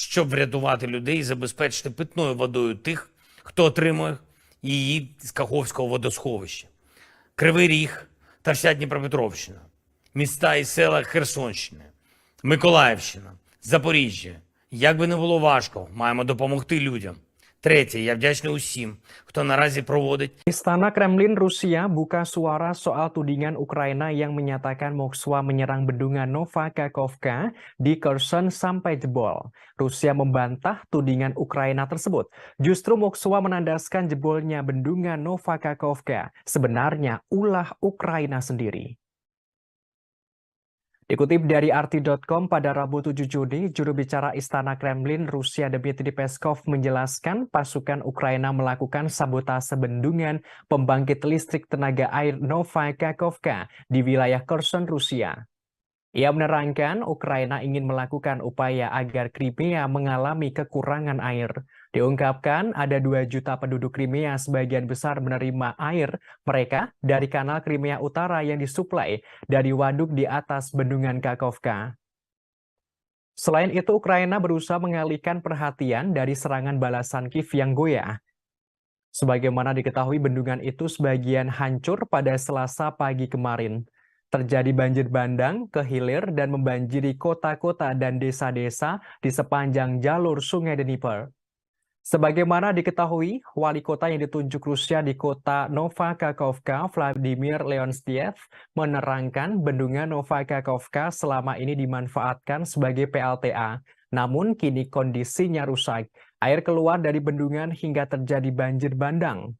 щоб врятувати людей і забезпечити питною водою тих, хто отримує її з Каховського водосховища. Кривий Ріг та вся Дніпропетровщина, міста і села Херсонщини, Миколаївщина, Запоріжжя. Як би не було важко, маємо допомогти людям. Третє, я вдячний усім, хто наразі проводить. Istana Kremlin Rusia buka suara soal tudingan Ukraina yang menyatakan Moskwa menyerang bendungan Novakakhovka di Kherson sampai jebol. Rusia membantah tudingan Ukraina tersebut. Justru Moskwa menandaskan jebolnya bendungan Novakakhovka sebenarnya ulah Ukraina sendiri. Dikutip dari RT.com pada Rabu 7 Juni, juru bicara Istana Kremlin Rusia Dmitry Peskov menjelaskan pasukan Ukraina melakukan sabotase bendungan pembangkit listrik tenaga air Novakakhovka di wilayah Kherson, Rusia. Ia menerangkan Ukraina ingin melakukan upaya agar Crimea mengalami kekurangan air. Diungkapkan ada 2 juta penduduk Crimea sebagian besar menerima air mereka dari kanal Crimea Utara yang disuplai dari waduk di atas bendungan Kakhovka. Selain itu, Ukraina berusaha mengalihkan perhatian dari serangan balasan Kiev yang goyah. Sebagaimana diketahui, bendungan itu sebagian hancur pada Selasa pagi kemarin. Terjadi banjir bandang ke hilir dan membanjiri kota-kota dan desa-desa di sepanjang jalur Sungai Dnieper. Sebagaimana diketahui, wali kota yang ditunjuk Rusia di kota Novakakhovka, Vladimir Leonstiev, menerangkan bendungan Novakakhovka selama ini dimanfaatkan sebagai PLTA. Namun kini kondisinya rusak. Air keluar dari bendungan hingga terjadi banjir bandang.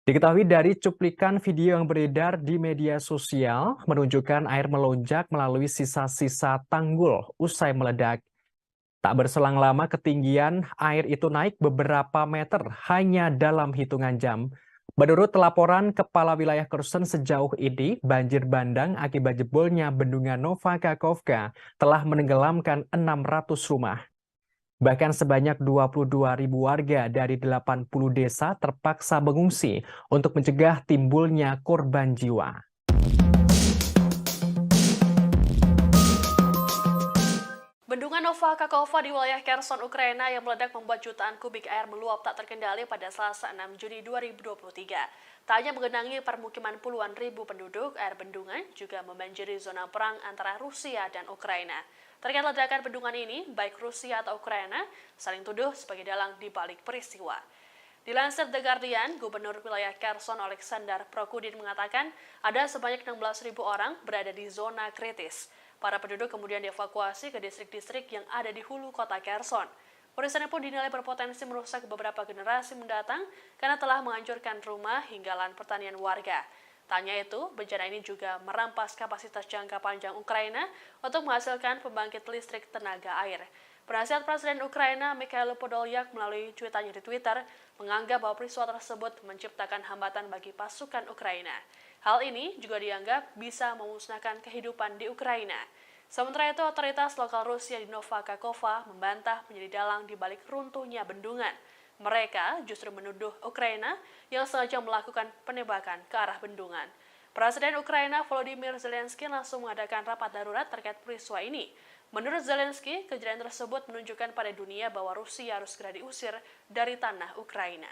Diketahui dari cuplikan video yang beredar di media sosial menunjukkan air melonjak melalui sisa-sisa tanggul usai meledak. Tak berselang lama ketinggian air itu naik beberapa meter hanya dalam hitungan jam. Menurut laporan Kepala Wilayah Kherson sejauh ini, banjir bandang akibat jebolnya bendungan Novakakhovka telah menenggelamkan 600 rumah. Bahkan sebanyak 22.000 warga dari 80 desa terpaksa mengungsi untuk mencegah timbulnya korban jiwa. Bendungan Novakakhovka di wilayah Kherson, Ukraina yang meledak membuat jutaan kubik air meluap tak terkendali pada Selasa 6 Juni 2023. Tak hanya menggenangi permukiman puluhan ribu penduduk, air bendungan juga membanjiri zona perang antara Rusia dan Ukraina. Terkait ledakan bendungan ini, baik Rusia atau Ukraina saling tuduh sebagai dalang di balik peristiwa. Dilansir The Guardian, Gubernur wilayah Kherson Oleksandr Prokudin mengatakan ada sebanyak 16.000 orang berada di zona kritis. Para penduduk kemudian dievakuasi ke distrik-distrik yang ada di hulu kota Kherson. Peristiwa pun dinilai berpotensi merusak beberapa generasi mendatang karena telah menghancurkan rumah hingga lahan pertanian warga. Tanya itu, bencana ini juga merampas kapasitas jangka panjang Ukraina untuk menghasilkan pembangkit listrik tenaga air. Penasihat Presiden Ukraina Mikhailo Podolyak melalui cuitannya di Twitter menganggap bahwa peristiwa tersebut menciptakan hambatan bagi pasukan Ukraina. Hal ini juga dianggap bisa memusnahkan kehidupan di Ukraina. Sementara itu, otoritas lokal Rusia di Novakakhovka membantah menjadi dalang di balik runtuhnya bendungan. Mereka justru menuduh Ukraina yang sengaja melakukan penembakan ke arah bendungan. Presiden Ukraina Volodymyr Zelensky langsung mengadakan rapat darurat terkait peristiwa ini. Menurut Zelensky, kejadian tersebut menunjukkan pada dunia bahwa Rusia harus segera diusir dari tanah Ukraina.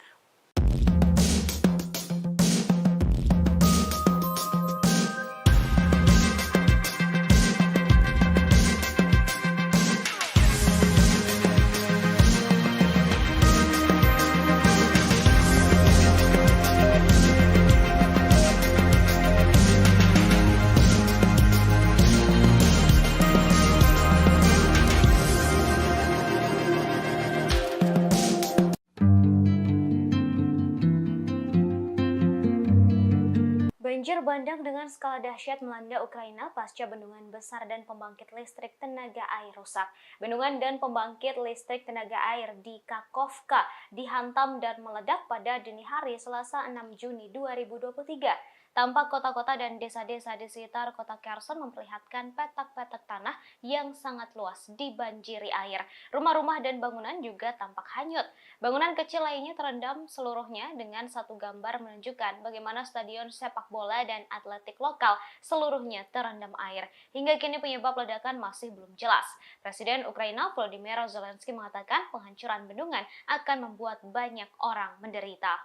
Banjir bandang dengan skala dahsyat melanda Ukraina pasca bendungan besar dan pembangkit listrik tenaga air rusak. Bendungan dan pembangkit listrik tenaga air di Kakhovka dihantam dan meledak pada dini hari Selasa 6 Juni 2023. Tampak kota-kota dan desa-desa di sekitar kota Kherson memperlihatkan petak-petak tanah yang sangat luas dibanjiri air. Rumah-rumah dan bangunan juga tampak hanyut. Bangunan kecil lainnya terendam seluruhnya dengan satu gambar menunjukkan bagaimana stadion sepak bola bola dan atletik lokal seluruhnya terendam air. Hingga kini penyebab ledakan masih belum jelas. Presiden Ukraina Volodymyr Zelensky mengatakan penghancuran bendungan akan membuat banyak orang menderita.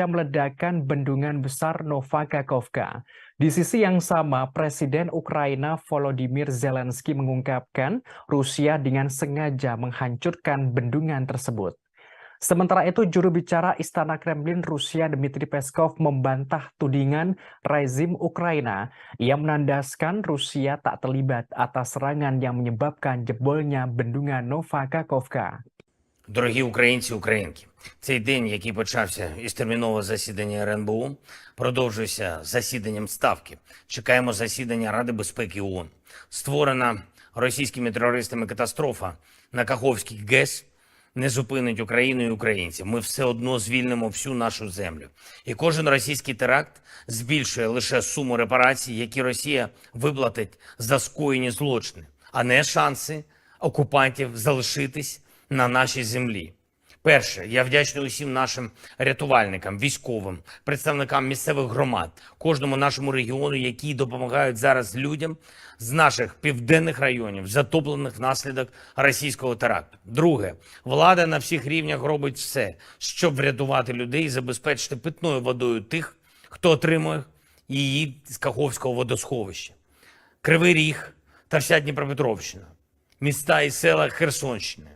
Meledakan bendungan besar Nova Kakhovka. Di sisi yang sama, Presiden Ukraina Volodymyr Zelensky mengungkapkan Rusia dengan sengaja menghancurkan bendungan tersebut. Sementara itu, juru bicara Istana Kremlin Rusia Dmitry Peskov membantah tudingan rezim Ukraina. Ia menandaskan Rusia tak terlibat atas serangan yang menyebabkan jebolnya bendungan Nova Kakhovka. Дорогі українці, українки, цей день, який почався із термінового засідання РНБО, продовжується засіданням Ставки. Чекаємо засідання Ради безпеки ООН. Створена російськими терористами катастрофа на Каховській ГЕС не зупинить Україну і українців. Ми все одно звільнимо всю нашу землю. І кожен російський теракт збільшує лише суму репарацій, які Росія виплатить за скоєні злочини, а не шанси окупантів залишитись на нашій землі. Перше, я вдячний усім нашим рятувальникам, військовим, представникам місцевих громад, кожному нашому регіону, які допомагають зараз людям з наших південних районів, затоплених внаслідок російського теракту. Друге, влада на всіх рівнях робить все, щоб врятувати людей і забезпечити питною водою тих, хто отримує її з Каховського водосховища. Кривий Ріг та вся Дніпропетровщина, міста і села Херсонщини,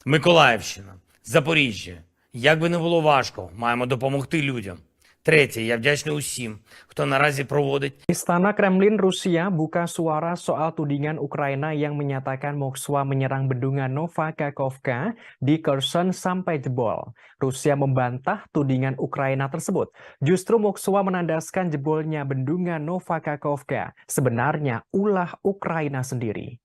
Миколаївщина, Запоріжжя. Як би не було важко, маємо допомогти людям. Третє, я вдячний усім, хто наразі проводить. Istana Kremlin Rusia buka suara soal tudingan Ukraina yang menyatakan Moskwa menyerang bendungan Nova Kakhovka di Kherson sampai jebol. Rusia membantah tudingan Ukraina tersebut. Justru Moskwa menandaskan jebolnya bendungan Nova Kakhovka sebenarnya ulah Ukraina sendiri.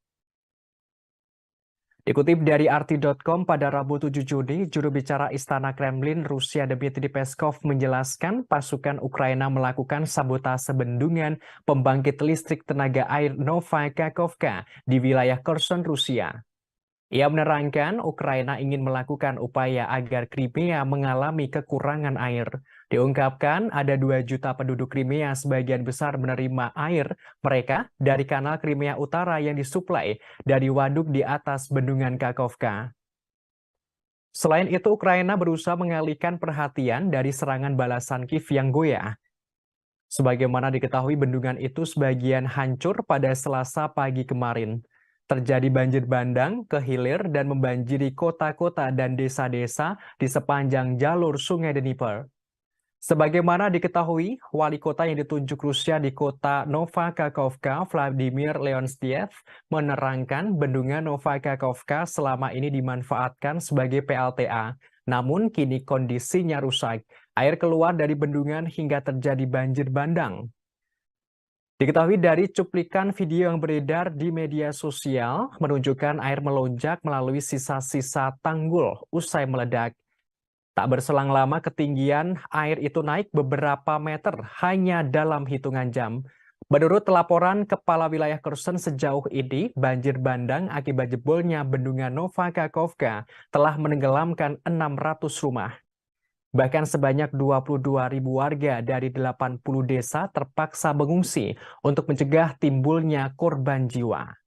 Dikutip dari RT.com pada Rabu 7 Juni, juru bicara Istana Kremlin Rusia Dmitry Peskov menjelaskan pasukan Ukraina melakukan sabotase bendungan pembangkit listrik tenaga air Nova Kakhovka di wilayah Kherson, Rusia. Ia menerangkan Ukraina ingin melakukan upaya agar Crimea mengalami kekurangan air. Diungkapkan ada 2 juta penduduk Crimea sebagian besar menerima air mereka dari kanal Crimea Utara yang disuplai dari waduk di atas bendungan Kakhovka. Selain itu, Ukraina berusaha mengalihkan perhatian dari serangan balasan Kiev yang goyah. Sebagaimana diketahui, bendungan itu sebagian hancur pada Selasa pagi kemarin. Terjadi banjir bandang ke hilir dan membanjiri kota-kota dan desa-desa di sepanjang jalur Sungai Dnieper. Sebagaimana diketahui, wali kota yang ditunjuk Rusia di kota Nova Kakhovka, Vladimir Leonstiev, menerangkan bendungan Nova Kakhovka selama ini dimanfaatkan sebagai PLTA. Namun kini kondisinya rusak. Air keluar dari bendungan hingga terjadi banjir bandang. Diketahui dari cuplikan video yang beredar di media sosial menunjukkan air melonjak melalui sisa-sisa tanggul usai meledak. Tak berselang lama ketinggian air itu naik beberapa meter hanya dalam hitungan jam. Menurut laporan Kepala Wilayah Kherson sejauh ini, banjir bandang akibat jebolnya bendungan Nova Kakhovka telah menenggelamkan 600 rumah. Bahkan sebanyak 22.000 warga dari 80 desa terpaksa mengungsi untuk mencegah timbulnya korban jiwa.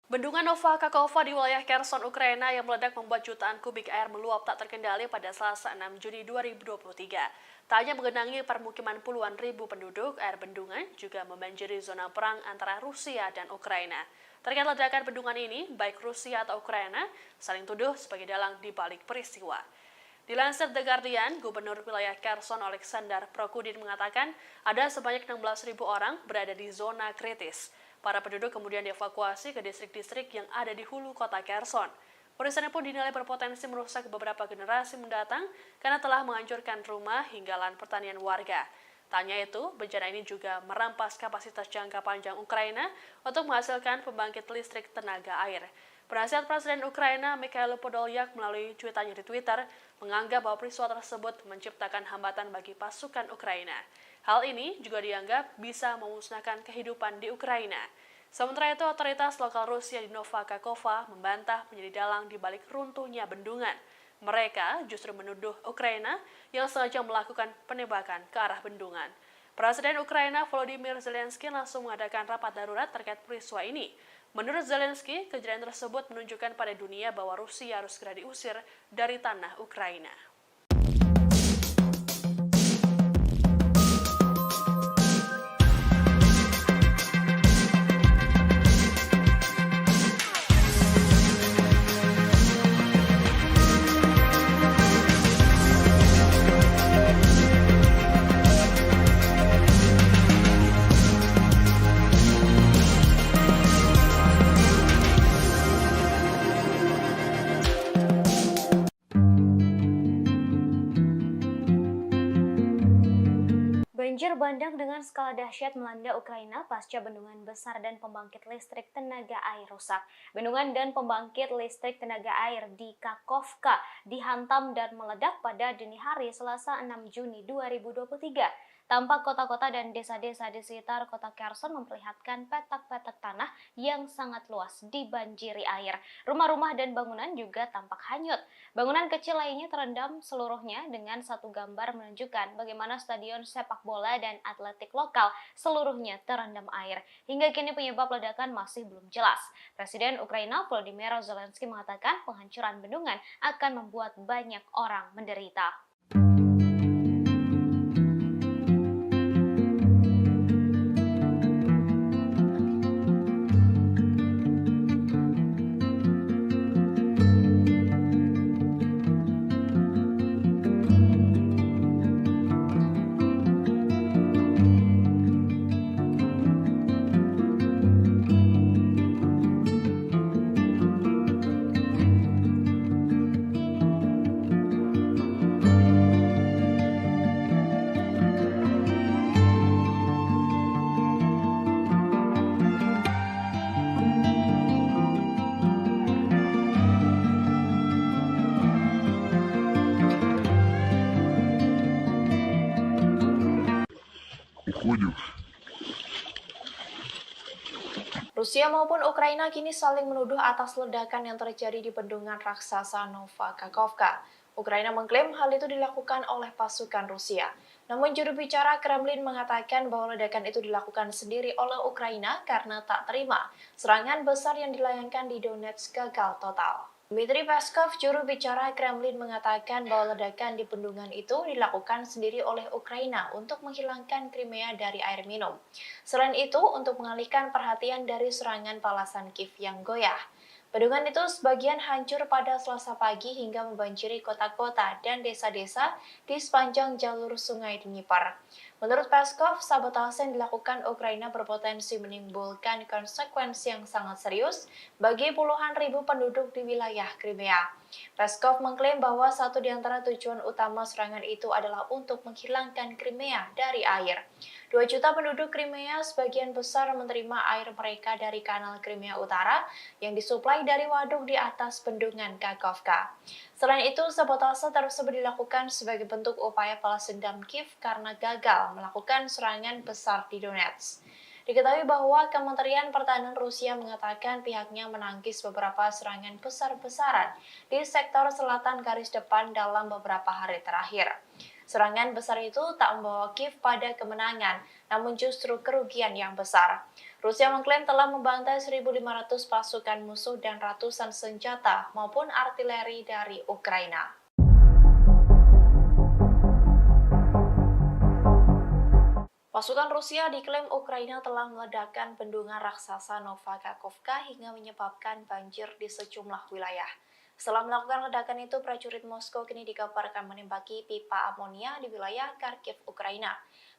Bendungan Nova Kakhovka di wilayah Kherson, Ukraina yang meledak membuat jutaan kubik air meluap tak terkendali pada Selasa 6 Juni 2023. Tak hanya menggenangi permukiman puluhan ribu penduduk, air bendungan juga membanjiri zona perang antara Rusia dan Ukraina. Terkait ledakan bendungan ini, baik Rusia atau Ukraina saling tuduh sebagai dalang di balik peristiwa. Dilansir The Guardian, Gubernur wilayah Kherson Oleksandr Prokudin mengatakan ada sebanyak 16.000 orang berada di zona kritis. Para penduduk kemudian dievakuasi ke distrik-distrik yang ada di hulu kota Kherson. Peristiwa pun dinilai berpotensi merusak beberapa generasi mendatang karena telah menghancurkan rumah hingga lahan pertanian warga. Tanya itu, bencana ini juga merampas kapasitas jangka panjang Ukraina untuk menghasilkan pembangkit listrik tenaga air. Penasihat Presiden Ukraina Mikhailo Podolyak melalui cuitannya di Twitter menganggap bahwa peristiwa tersebut menciptakan hambatan bagi pasukan Ukraina. Hal ini juga dianggap bisa memusnahkan kehidupan di Ukraina. Sementara itu, otoritas lokal Rusia di Nova Kakhovka membantah menjadi dalang di balik runtuhnya bendungan. Mereka justru menuduh Ukraina yang sengaja melakukan penembakan ke arah bendungan. Presiden Ukraina Volodymyr Zelensky langsung mengadakan rapat darurat terkait peristiwa ini. Menurut Zelensky, kejadian tersebut menunjukkan pada dunia bahwa Rusia harus segera diusir dari tanah Ukraina. Banjir bandang dengan skala dahsyat melanda Ukraina pasca bendungan besar dan pembangkit listrik tenaga air rusak. Bendungan dan pembangkit listrik tenaga air di Kakhovka dihantam dan meledak pada dini hari Selasa 6 Juni 2023. Tampak kota-kota dan desa-desa di sekitar kota Kherson memperlihatkan petak-petak tanah yang sangat luas dibanjiri air. Rumah-rumah dan bangunan juga tampak hanyut. Bangunan kecil lainnya terendam seluruhnya dengan satu gambar menunjukkan bagaimana stadion sepak bola dan atletik lokal seluruhnya terendam air. Hingga kini penyebab ledakan masih belum jelas. Presiden Ukraina Volodymyr Zelensky mengatakan penghancuran bendungan akan membuat banyak orang menderita. Rusia maupun Ukraina kini saling menuduh atas ledakan yang terjadi di bendungan raksasa Nova Kakhovka. Ukraina mengklaim hal itu dilakukan oleh pasukan Rusia. Namun juru bicara Kremlin mengatakan bahwa ledakan itu dilakukan sendiri oleh Ukraina karena tak terima serangan besar yang dilayangkan di Donetsk gagal total. Dmitry Peskov, juru bicara Kremlin, mengatakan bahwa ledakan di bendungan itu dilakukan sendiri oleh Ukraina untuk menghilangkan Crimea dari air minum. Selain itu, untuk mengalihkan perhatian dari serangan balasan Kiev yang goyah. Bendungan itu sebagian hancur pada Selasa pagi hingga membanjiri kota-kota dan desa-desa di sepanjang jalur sungai Dnipro. Menurut Peskov, sabotase yang dilakukan Ukraina berpotensi menimbulkan konsekuensi yang sangat serius bagi puluhan ribu penduduk di wilayah Crimea. Peskov mengklaim bahwa satu di antara tujuan utama serangan itu adalah untuk menghilangkan Crimea dari air. 2 juta penduduk Crimea sebagian besar menerima air mereka dari kanal Crimea Utara yang disuplai dari waduk di atas bendungan Kakhovka. Selain itu, sabotase tersebut dilakukan sebagai bentuk upaya balas dendam Kiev karena gagal melakukan serangan besar di Donetsk. Diketahui bahwa Kementerian Pertahanan Rusia mengatakan pihaknya menangkis beberapa serangan besar-besaran di sektor selatan garis depan dalam beberapa hari terakhir. Serangan besar itu tak membawa Kiev pada kemenangan, namun justru kerugian yang besar. Rusia mengklaim telah membantai 1.500 pasukan musuh dan ratusan senjata maupun artileri dari Ukraina. Pasukan Rusia diklaim Ukraina telah meledakkan bendungan raksasa Nova Kakhovka hingga menyebabkan banjir di sejumlah wilayah. Setelah melakukan ledakan itu, prajurit Moskow kini dikabarkan menembaki pipa amonia di wilayah Kharkiv, Ukraina.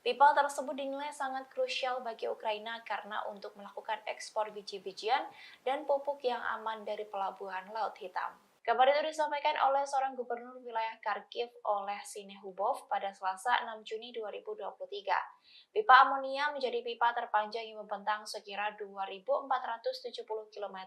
Pipa tersebut dinilai sangat krusial bagi Ukraina karena untuk melakukan ekspor biji-bijian dan pupuk yang aman dari pelabuhan Laut Hitam. Kabar itu disampaikan oleh seorang gubernur wilayah Kharkiv oleh Sinehubov pada Selasa 6 Juni 2023. Pipa amonia menjadi pipa terpanjang yang membentang sekira 2.470 km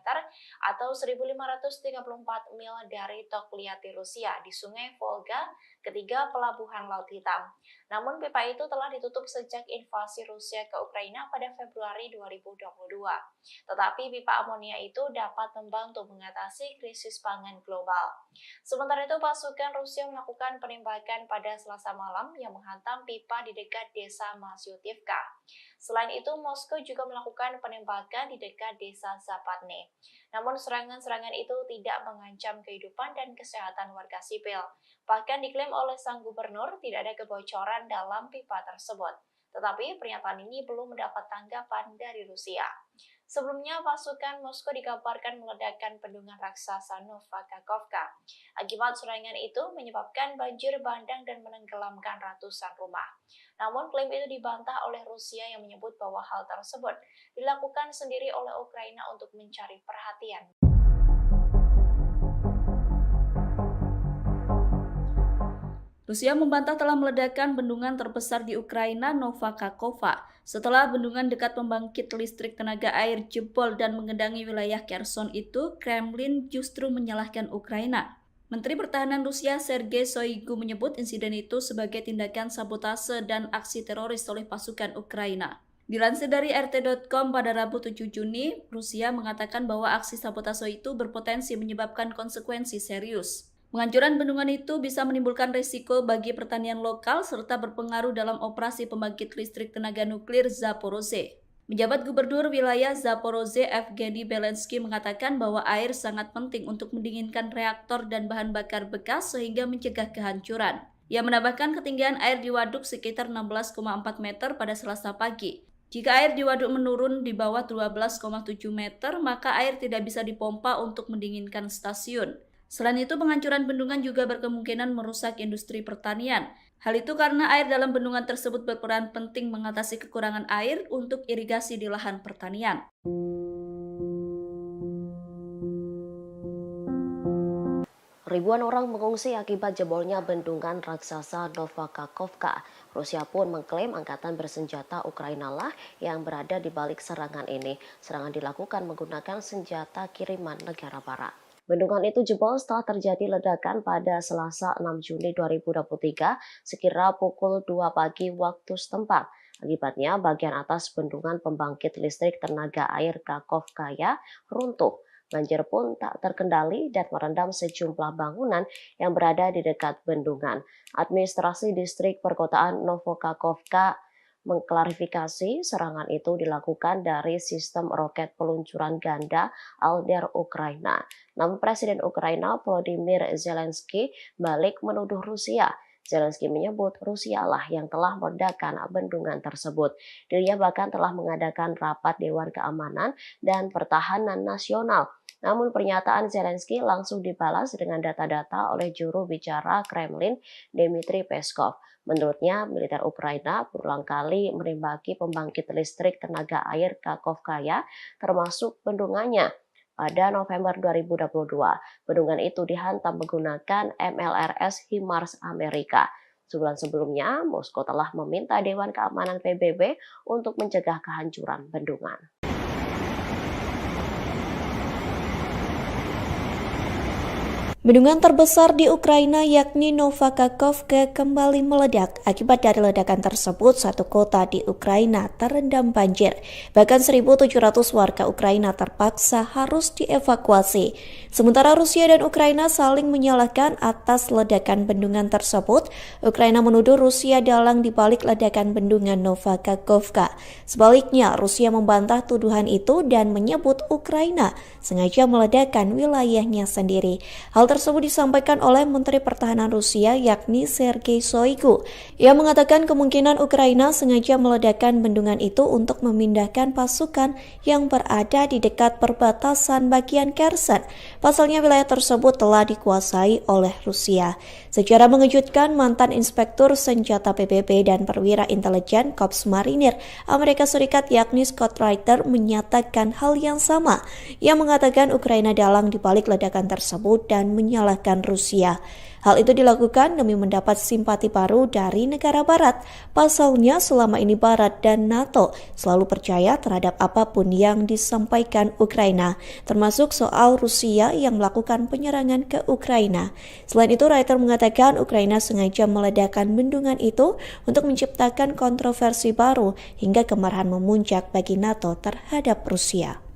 atau 1.534 mil dari Tokliati, Rusia di Sungai Volga, ketiga pelabuhan Laut Hitam. Namun pipa itu telah ditutup sejak invasi Rusia ke Ukraina pada Februari 2022. Tetapi pipa amonia itu dapat membantu mengatasi krisis pangan global. Sementara itu, pasukan Rusia melakukan penembakan pada Selasa malam yang menghantam pipa di dekat desa Masyutivka. Selain itu, Moskow juga melakukan penembakan di dekat desa Zapatne. Namun serangan-serangan itu tidak mengancam kehidupan dan kesehatan warga sipil. Bahkan diklaim oleh sang gubernur tidak ada kebocoran dalam pipa tersebut. Tetapi pernyataan ini belum mendapat tanggapan dari Rusia. Sebelumnya, pasukan Moskow dikabarkan meledakkan bendungan raksasa Nova Kakhovka. Akibat serangan itu menyebabkan banjir bandang dan menenggelamkan ratusan rumah. Namun klaim itu dibantah oleh Rusia yang menyebut bahwa hal tersebut dilakukan sendiri oleh Ukraina untuk mencari perhatian. Rusia membantah telah meledakkan bendungan terbesar di Ukraina, Nova Kakhovka, setelah bendungan dekat pembangkit listrik tenaga air jebol dan mengendangi wilayah Kherson itu. Kremlin justru menyalahkan Ukraina. Menteri Pertahanan Rusia Sergei Shoigu menyebut insiden itu sebagai tindakan sabotase dan aksi teroris oleh pasukan Ukraina. Dilansir dari RT.com pada Rabu 7 Juni, Rusia mengatakan bahwa aksi sabotase itu berpotensi menyebabkan konsekuensi serius. Penghancuran bendungan itu bisa menimbulkan risiko bagi pertanian lokal serta berpengaruh dalam operasi pembangkit listrik tenaga nuklir Zaporozhye. Penjabat Gubernur wilayah Zaporozhye Evgeny Belensky mengatakan bahwa air sangat penting untuk mendinginkan reaktor dan bahan bakar bekas sehingga mencegah kehancuran. Ia menambahkan ketinggian air di waduk sekitar 16,4 meter pada Selasa pagi. Jika air di waduk menurun di bawah 12,7 meter, maka air tidak bisa dipompa untuk mendinginkan stasiun. Selain itu, penghancuran bendungan juga berkemungkinan merusak industri pertanian. Hal itu karena air dalam bendungan tersebut berperan penting mengatasi kekurangan air untuk irigasi di lahan pertanian. Ribuan orang mengungsi akibat jebolnya bendungan raksasa Nova Kakhovka. Rusia pun mengklaim angkatan bersenjata Ukraina lah yang berada di balik serangan ini. Serangan dilakukan menggunakan senjata kiriman negara barat. Bendungan itu jebol setelah terjadi ledakan pada Selasa 6 Juni 2023 sekira pukul 2 pagi waktu setempat. Akibatnya bagian atas bendungan pembangkit listrik tenaga air Kakhovkaya runtuh. Banjir pun tak terkendali dan merendam sejumlah bangunan yang berada di dekat bendungan. Administrasi distrik perkotaan Novokakhovka mengklarifikasi serangan itu dilakukan dari sistem roket peluncuran ganda Alder Ukraina. Namun Presiden Ukraina Volodymyr Zelensky balik menuduh Rusia. Zelensky menyebut Rusia lah yang telah meledakkan bendungan tersebut. Dirinya bahkan telah mengadakan rapat Dewan Keamanan dan Pertahanan Nasional. Namun pernyataan Zelensky langsung dibalas dengan data-data oleh juru bicara Kremlin Dmitry Peskov. Menurutnya, militer Ukraina berulang kali menembaki pembangkit listrik tenaga air Kakhovkaya, termasuk bendungannya. Pada November 2022, bendungan itu dihantam menggunakan MLRS HIMARS Amerika. Sebulan sebelumnya, Moskow telah meminta Dewan Keamanan PBB untuk mencegah kehancuran bendungan. Bendungan terbesar di Ukraina yakni Nova Kakhovka kembali meledak. Akibat dari ledakan tersebut, satu kota di Ukraina terendam banjir. Bahkan 1.700 warga Ukraina terpaksa harus dievakuasi. Sementara Rusia dan Ukraina saling menyalahkan atas ledakan bendungan tersebut. Ukraina menuduh Rusia dalang dibalik ledakan bendungan Nova Kakhovka. Sebaliknya, Rusia membantah tuduhan itu dan menyebut Ukraina sengaja meledakkan wilayahnya sendiri. Hal tersebut disampaikan oleh Menteri Pertahanan Rusia yakni Sergei Shoigu. Ia mengatakan kemungkinan Ukraina sengaja meledakkan bendungan itu untuk memindahkan pasukan yang berada di dekat perbatasan bagian Kherson. Pasalnya wilayah tersebut telah dikuasai oleh Rusia. Secara mengejutkan, mantan Inspektur Senjata PBB dan perwira intelijen Korps Marinir Amerika Serikat yakni Scott Reiter menyatakan hal yang sama. Ia mengatakan Ukraina dalang dibalik ledakan tersebut dan menyalahkan Rusia. Hal itu dilakukan demi mendapat simpati baru dari negara Barat. Pasalnya selama ini Barat dan NATO selalu percaya terhadap apapun yang disampaikan Ukraina, termasuk soal Rusia yang melakukan penyerangan ke Ukraina. Selain itu, Reuters mengatakan Ukraina sengaja meledakkan bendungan itu untuk menciptakan kontroversi baru hingga kemarahan memuncak bagi NATO terhadap Rusia.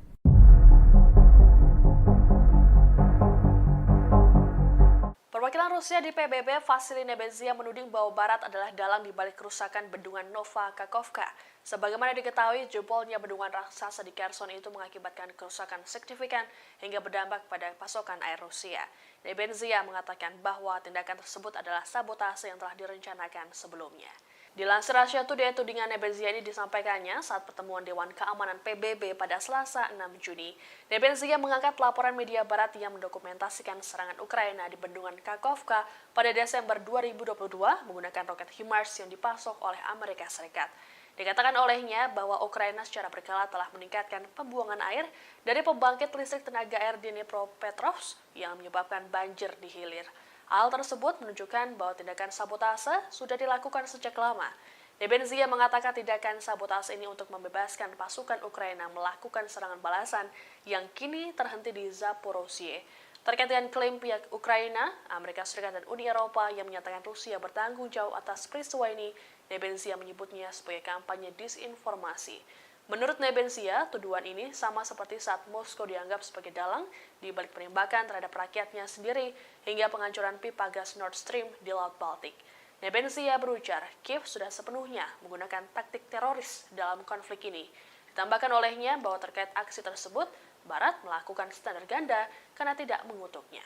Perwakilan Rusia di PBB, Vasily Nebenzia, menuding bahwa Barat adalah dalang dibalik kerusakan bendungan Nova Kakhovka. Sebagaimana diketahui, jebolnya bendungan raksasa di Kherson itu mengakibatkan kerusakan signifikan hingga berdampak pada pasokan air Rusia. Nebenzia mengatakan bahwa tindakan tersebut adalah sabotase yang telah direncanakan sebelumnya. Dilansir Russia Today, tudingan Nebenzia ini disampaikannya saat pertemuan Dewan Keamanan PBB pada Selasa 6 Juni. Nebenzia mengangkat laporan media Barat yang mendokumentasikan serangan Ukraina di bendungan Kakhovka pada Desember 2022 menggunakan roket HIMARS yang dipasok oleh Amerika Serikat. Dikatakan olehnya bahwa Ukraina secara berkala telah meningkatkan pembuangan air dari pembangkit listrik tenaga air di Dnipropetrovsk yang menyebabkan banjir di hilir. Hal tersebut menunjukkan bahwa tindakan sabotase sudah dilakukan sejak lama. Nebenzia mengatakan tindakan sabotase ini untuk membebaskan pasukan Ukraina melakukan serangan balasan yang kini terhenti di Zaporozhye. Terkait dengan klaim pihak Ukraina, Amerika Serikat dan Uni Eropa yang menyatakan Rusia bertanggung jawab atas peristiwa ini, Nebenzia menyebutnya sebagai kampanye disinformasi. Menurut Nebenzia, tuduhan ini sama seperti saat Moskow dianggap sebagai dalang di balik penembakan terhadap rakyatnya sendiri hingga penghancuran pipa gas Nord Stream di Laut Baltik. Nebenzia berujar, Kiev sudah sepenuhnya menggunakan taktik teroris dalam konflik ini. Ditambahkan olehnya bahwa terkait aksi tersebut, Barat melakukan standar ganda karena tidak mengutuknya.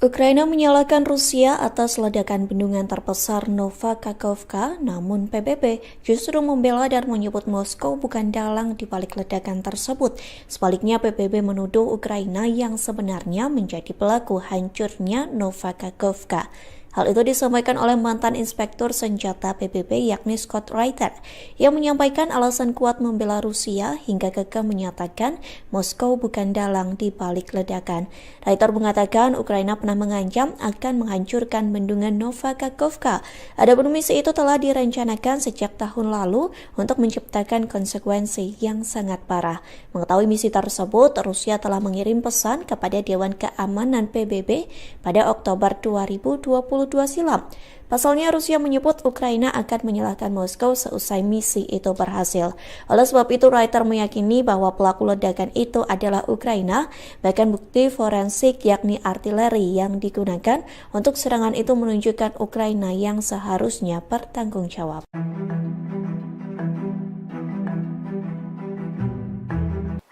Ukraina menyalahkan Rusia atas ledakan bendungan terbesar Nova Kakhovka, namun PBB justru membela dan menyebut Moskow bukan dalang di balik ledakan tersebut. Sebaliknya, PBB menuduh Ukraina yang sebenarnya menjadi pelaku hancurnya Nova Kakhovka. Hal itu disampaikan oleh mantan inspektur senjata PBB yakni Scott Reiter yang menyampaikan alasan kuat membela Rusia hingga kekeh menyatakan Moskow bukan dalang di balik ledakan. Reiter mengatakan Ukraina pernah mengancam akan menghancurkan bendungan Nova Kakhovka. Adapun misi itu telah direncanakan sejak tahun lalu untuk menciptakan konsekuensi yang sangat parah. Mengetahui misi tersebut, Rusia telah mengirim pesan kepada Dewan Keamanan PBB pada Oktober 2022 silam. Pasalnya, Rusia menyebut Ukraina akan menyalahkan Moskow seusai misi itu berhasil. Oleh sebab itu, Reuters meyakini bahwa pelaku ledakan itu adalah Ukraina. Bahkan bukti forensik yakni artileri yang digunakan untuk serangan itu menunjukkan Ukraina yang seharusnya bertanggung jawab.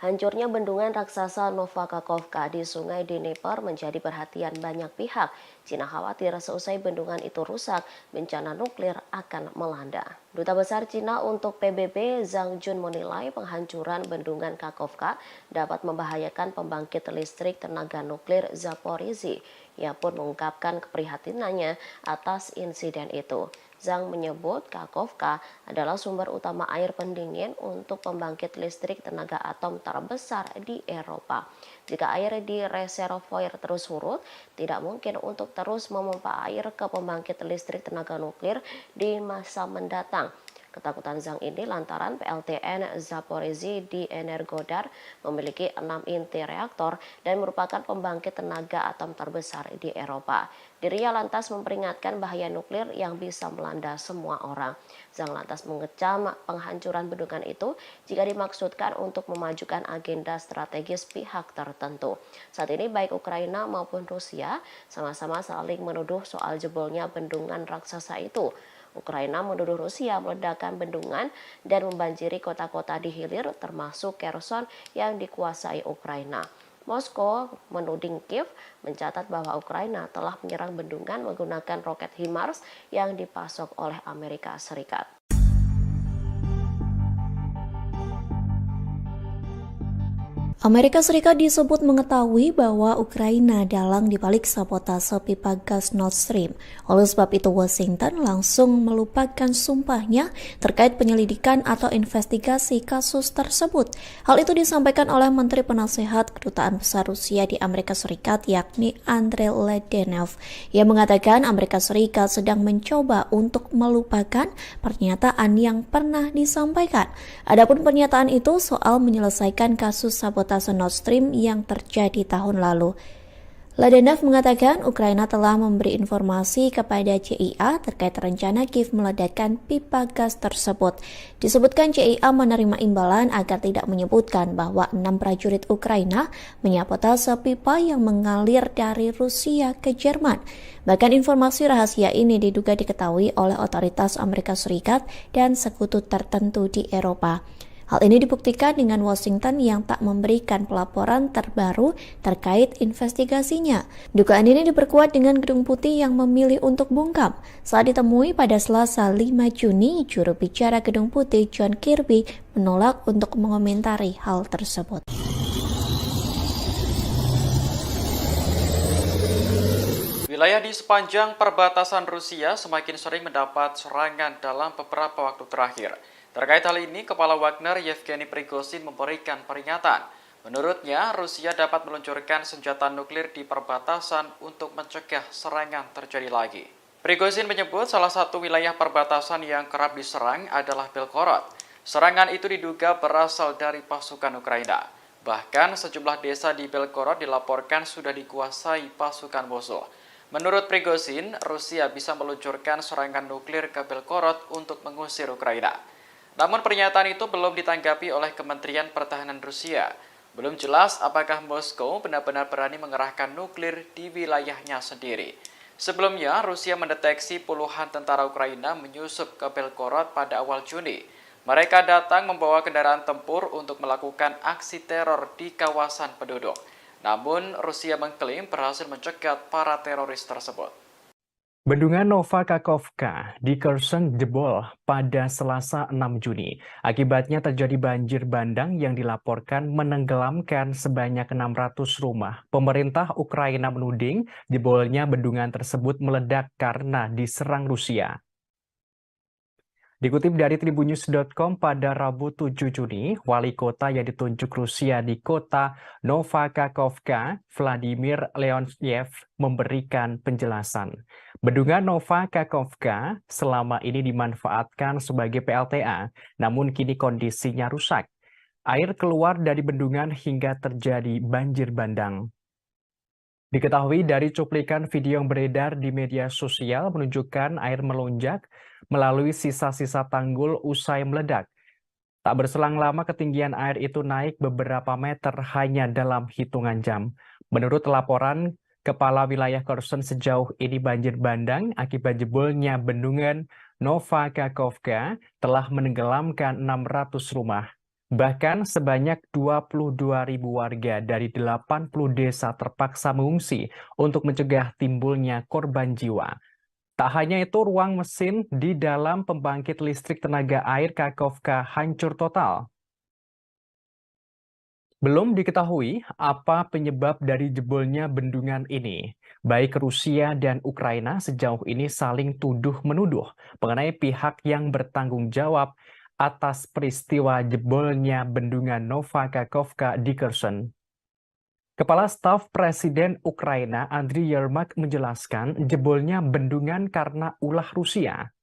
Hancurnya bendungan raksasa Nova Kakhovka di Sungai Dnieper menjadi perhatian banyak pihak. Cina khawatir seusai bendungan itu rusak, bencana nuklir akan melanda. Duta Besar Cina untuk PBB Zhang Jun menilai penghancuran bendungan Kakhovka dapat membahayakan pembangkit listrik tenaga nuklir Zaporizhzhia. Ia pun mengungkapkan keprihatinannya atas insiden itu. Zhang menyebut Kakhovka adalah sumber utama air pendingin untuk pembangkit listrik tenaga atom terbesar di Eropa. Jika air di reservoir terus surut, tidak mungkin untuk terus memompa air ke pembangkit listrik tenaga nuklir di masa mendatang. Ketakutan Zhang ini lantaran PLTN Zaporizhzhia di Energodar memiliki 6 inti reaktor dan merupakan pembangkit tenaga atom terbesar di Eropa. Dirinya lantas memperingatkan bahaya nuklir yang bisa melanda semua orang. Zhang lantas mengecam penghancuran bendungan itu jika dimaksudkan untuk memajukan agenda strategis pihak tertentu. Saat ini baik Ukraina maupun Rusia sama-sama saling menuduh soal jebolnya bendungan raksasa itu. Ukraina menuduh Rusia meledakkan bendungan dan membanjiri kota-kota di hilir termasuk Kherson yang dikuasai Ukraina. Moskow menuding Kiev mencatat bahwa Ukraina telah menyerang bendungan menggunakan roket HIMARS yang dipasok oleh Amerika Serikat. Amerika Serikat disebut mengetahui bahwa Ukraina dalang dibalik sabotase pipa gas Nord Stream. Oleh sebab itu Washington langsung melupakan sumpahnya terkait penyelidikan atau investigasi kasus tersebut. Hal itu disampaikan oleh Menteri Penasehat Kedutaan Besar Rusia di Amerika Serikat yakni Andrei Ledenev. Ia mengatakan Amerika Serikat sedang mencoba untuk melupakan pernyataan yang pernah disampaikan. Adapun pernyataan itu soal menyelesaikan kasus sabotase Nord Stream yang terjadi tahun lalu. Ledenev mengatakan Ukraina telah memberi informasi kepada CIA terkait rencana Kiev meledakkan pipa gas tersebut. Disebutkan CIA menerima imbalan agar tidak menyebutkan bahwa 6 prajurit Ukraina menyabotase pipa yang mengalir dari Rusia ke Jerman. Bahkan informasi rahasia ini diduga diketahui oleh otoritas Amerika Serikat dan sekutu tertentu di Eropa. Hal ini dibuktikan dengan Washington yang tak memberikan pelaporan terbaru terkait investigasinya. Dugaan ini diperkuat dengan Gedung Putih yang memilih untuk bungkam. Saat ditemui pada Selasa 5 Juni, juru bicara Gedung Putih John Kirby menolak untuk mengomentari hal tersebut. Wilayah di sepanjang perbatasan Rusia semakin sering mendapat serangan dalam beberapa waktu terakhir. Terkait hal ini, Kepala Wagner Yevgeny Prigozhin memberikan peringatan. Menurutnya, Rusia dapat meluncurkan senjata nuklir di perbatasan untuk mencegah serangan terjadi lagi. Prigozhin menyebut salah satu wilayah perbatasan yang kerap diserang adalah Belgorod. Serangan itu diduga berasal dari pasukan Ukraina. Bahkan sejumlah desa di Belgorod dilaporkan sudah dikuasai pasukan musuh. Menurut Prigozhin, Rusia bisa meluncurkan serangan nuklir ke Belgorod untuk mengusir Ukraina. Namun pernyataan itu belum ditanggapi oleh Kementerian Pertahanan Rusia. Belum jelas apakah Moskow benar-benar berani mengerahkan nuklir di wilayahnya sendiri. Sebelumnya, Rusia mendeteksi puluhan tentara Ukraina menyusup ke Belgorod pada awal Juni. Mereka datang membawa kendaraan tempur untuk melakukan aksi teror di kawasan penduduk. Namun, Rusia mengklaim berhasil mencegat para teroris tersebut. Bendungan Nova Kakhovka di Kherson jebol pada Selasa 6 Juni. Akibatnya terjadi banjir bandang yang dilaporkan menenggelamkan sebanyak 600 rumah. Pemerintah Ukraina menuding jebolnya bendungan tersebut meledak karena diserang Rusia. Dikutip dari tribunnews.com pada Rabu 7 Juni, wali kota yang ditunjuk Rusia di kota Nova Kakhovka, Vladimir Leontyev, memberikan penjelasan. Bendungan Nova Kakhovka selama ini dimanfaatkan sebagai PLTA, namun kini kondisinya rusak. Air keluar dari bendungan hingga terjadi banjir bandang. Diketahui dari cuplikan video yang beredar di media sosial menunjukkan air melonjak melalui sisa-sisa tanggul usai meledak. Tak berselang lama ketinggian air itu naik beberapa meter hanya dalam hitungan jam. Menurut laporan Kepala Wilayah Kherson sejauh ini banjir bandang akibat jebolnya bendungan Nova Kakhovka telah menenggelamkan 600 rumah. Bahkan sebanyak 22.000 warga dari 80 desa terpaksa mengungsi untuk mencegah timbulnya korban jiwa. Tak hanya itu, ruang mesin di dalam pembangkit listrik tenaga air Kakhovka hancur total. Belum diketahui apa penyebab dari jebolnya bendungan ini. Baik Rusia dan Ukraina sejauh ini saling tuduh-menuduh mengenai pihak yang bertanggung jawab atas peristiwa jebolnya bendungan Nova Kakhovka di Kherson. Kepala Staf Presiden Ukraina Andriy Yermak menjelaskan jebolnya bendungan karena ulah Rusia.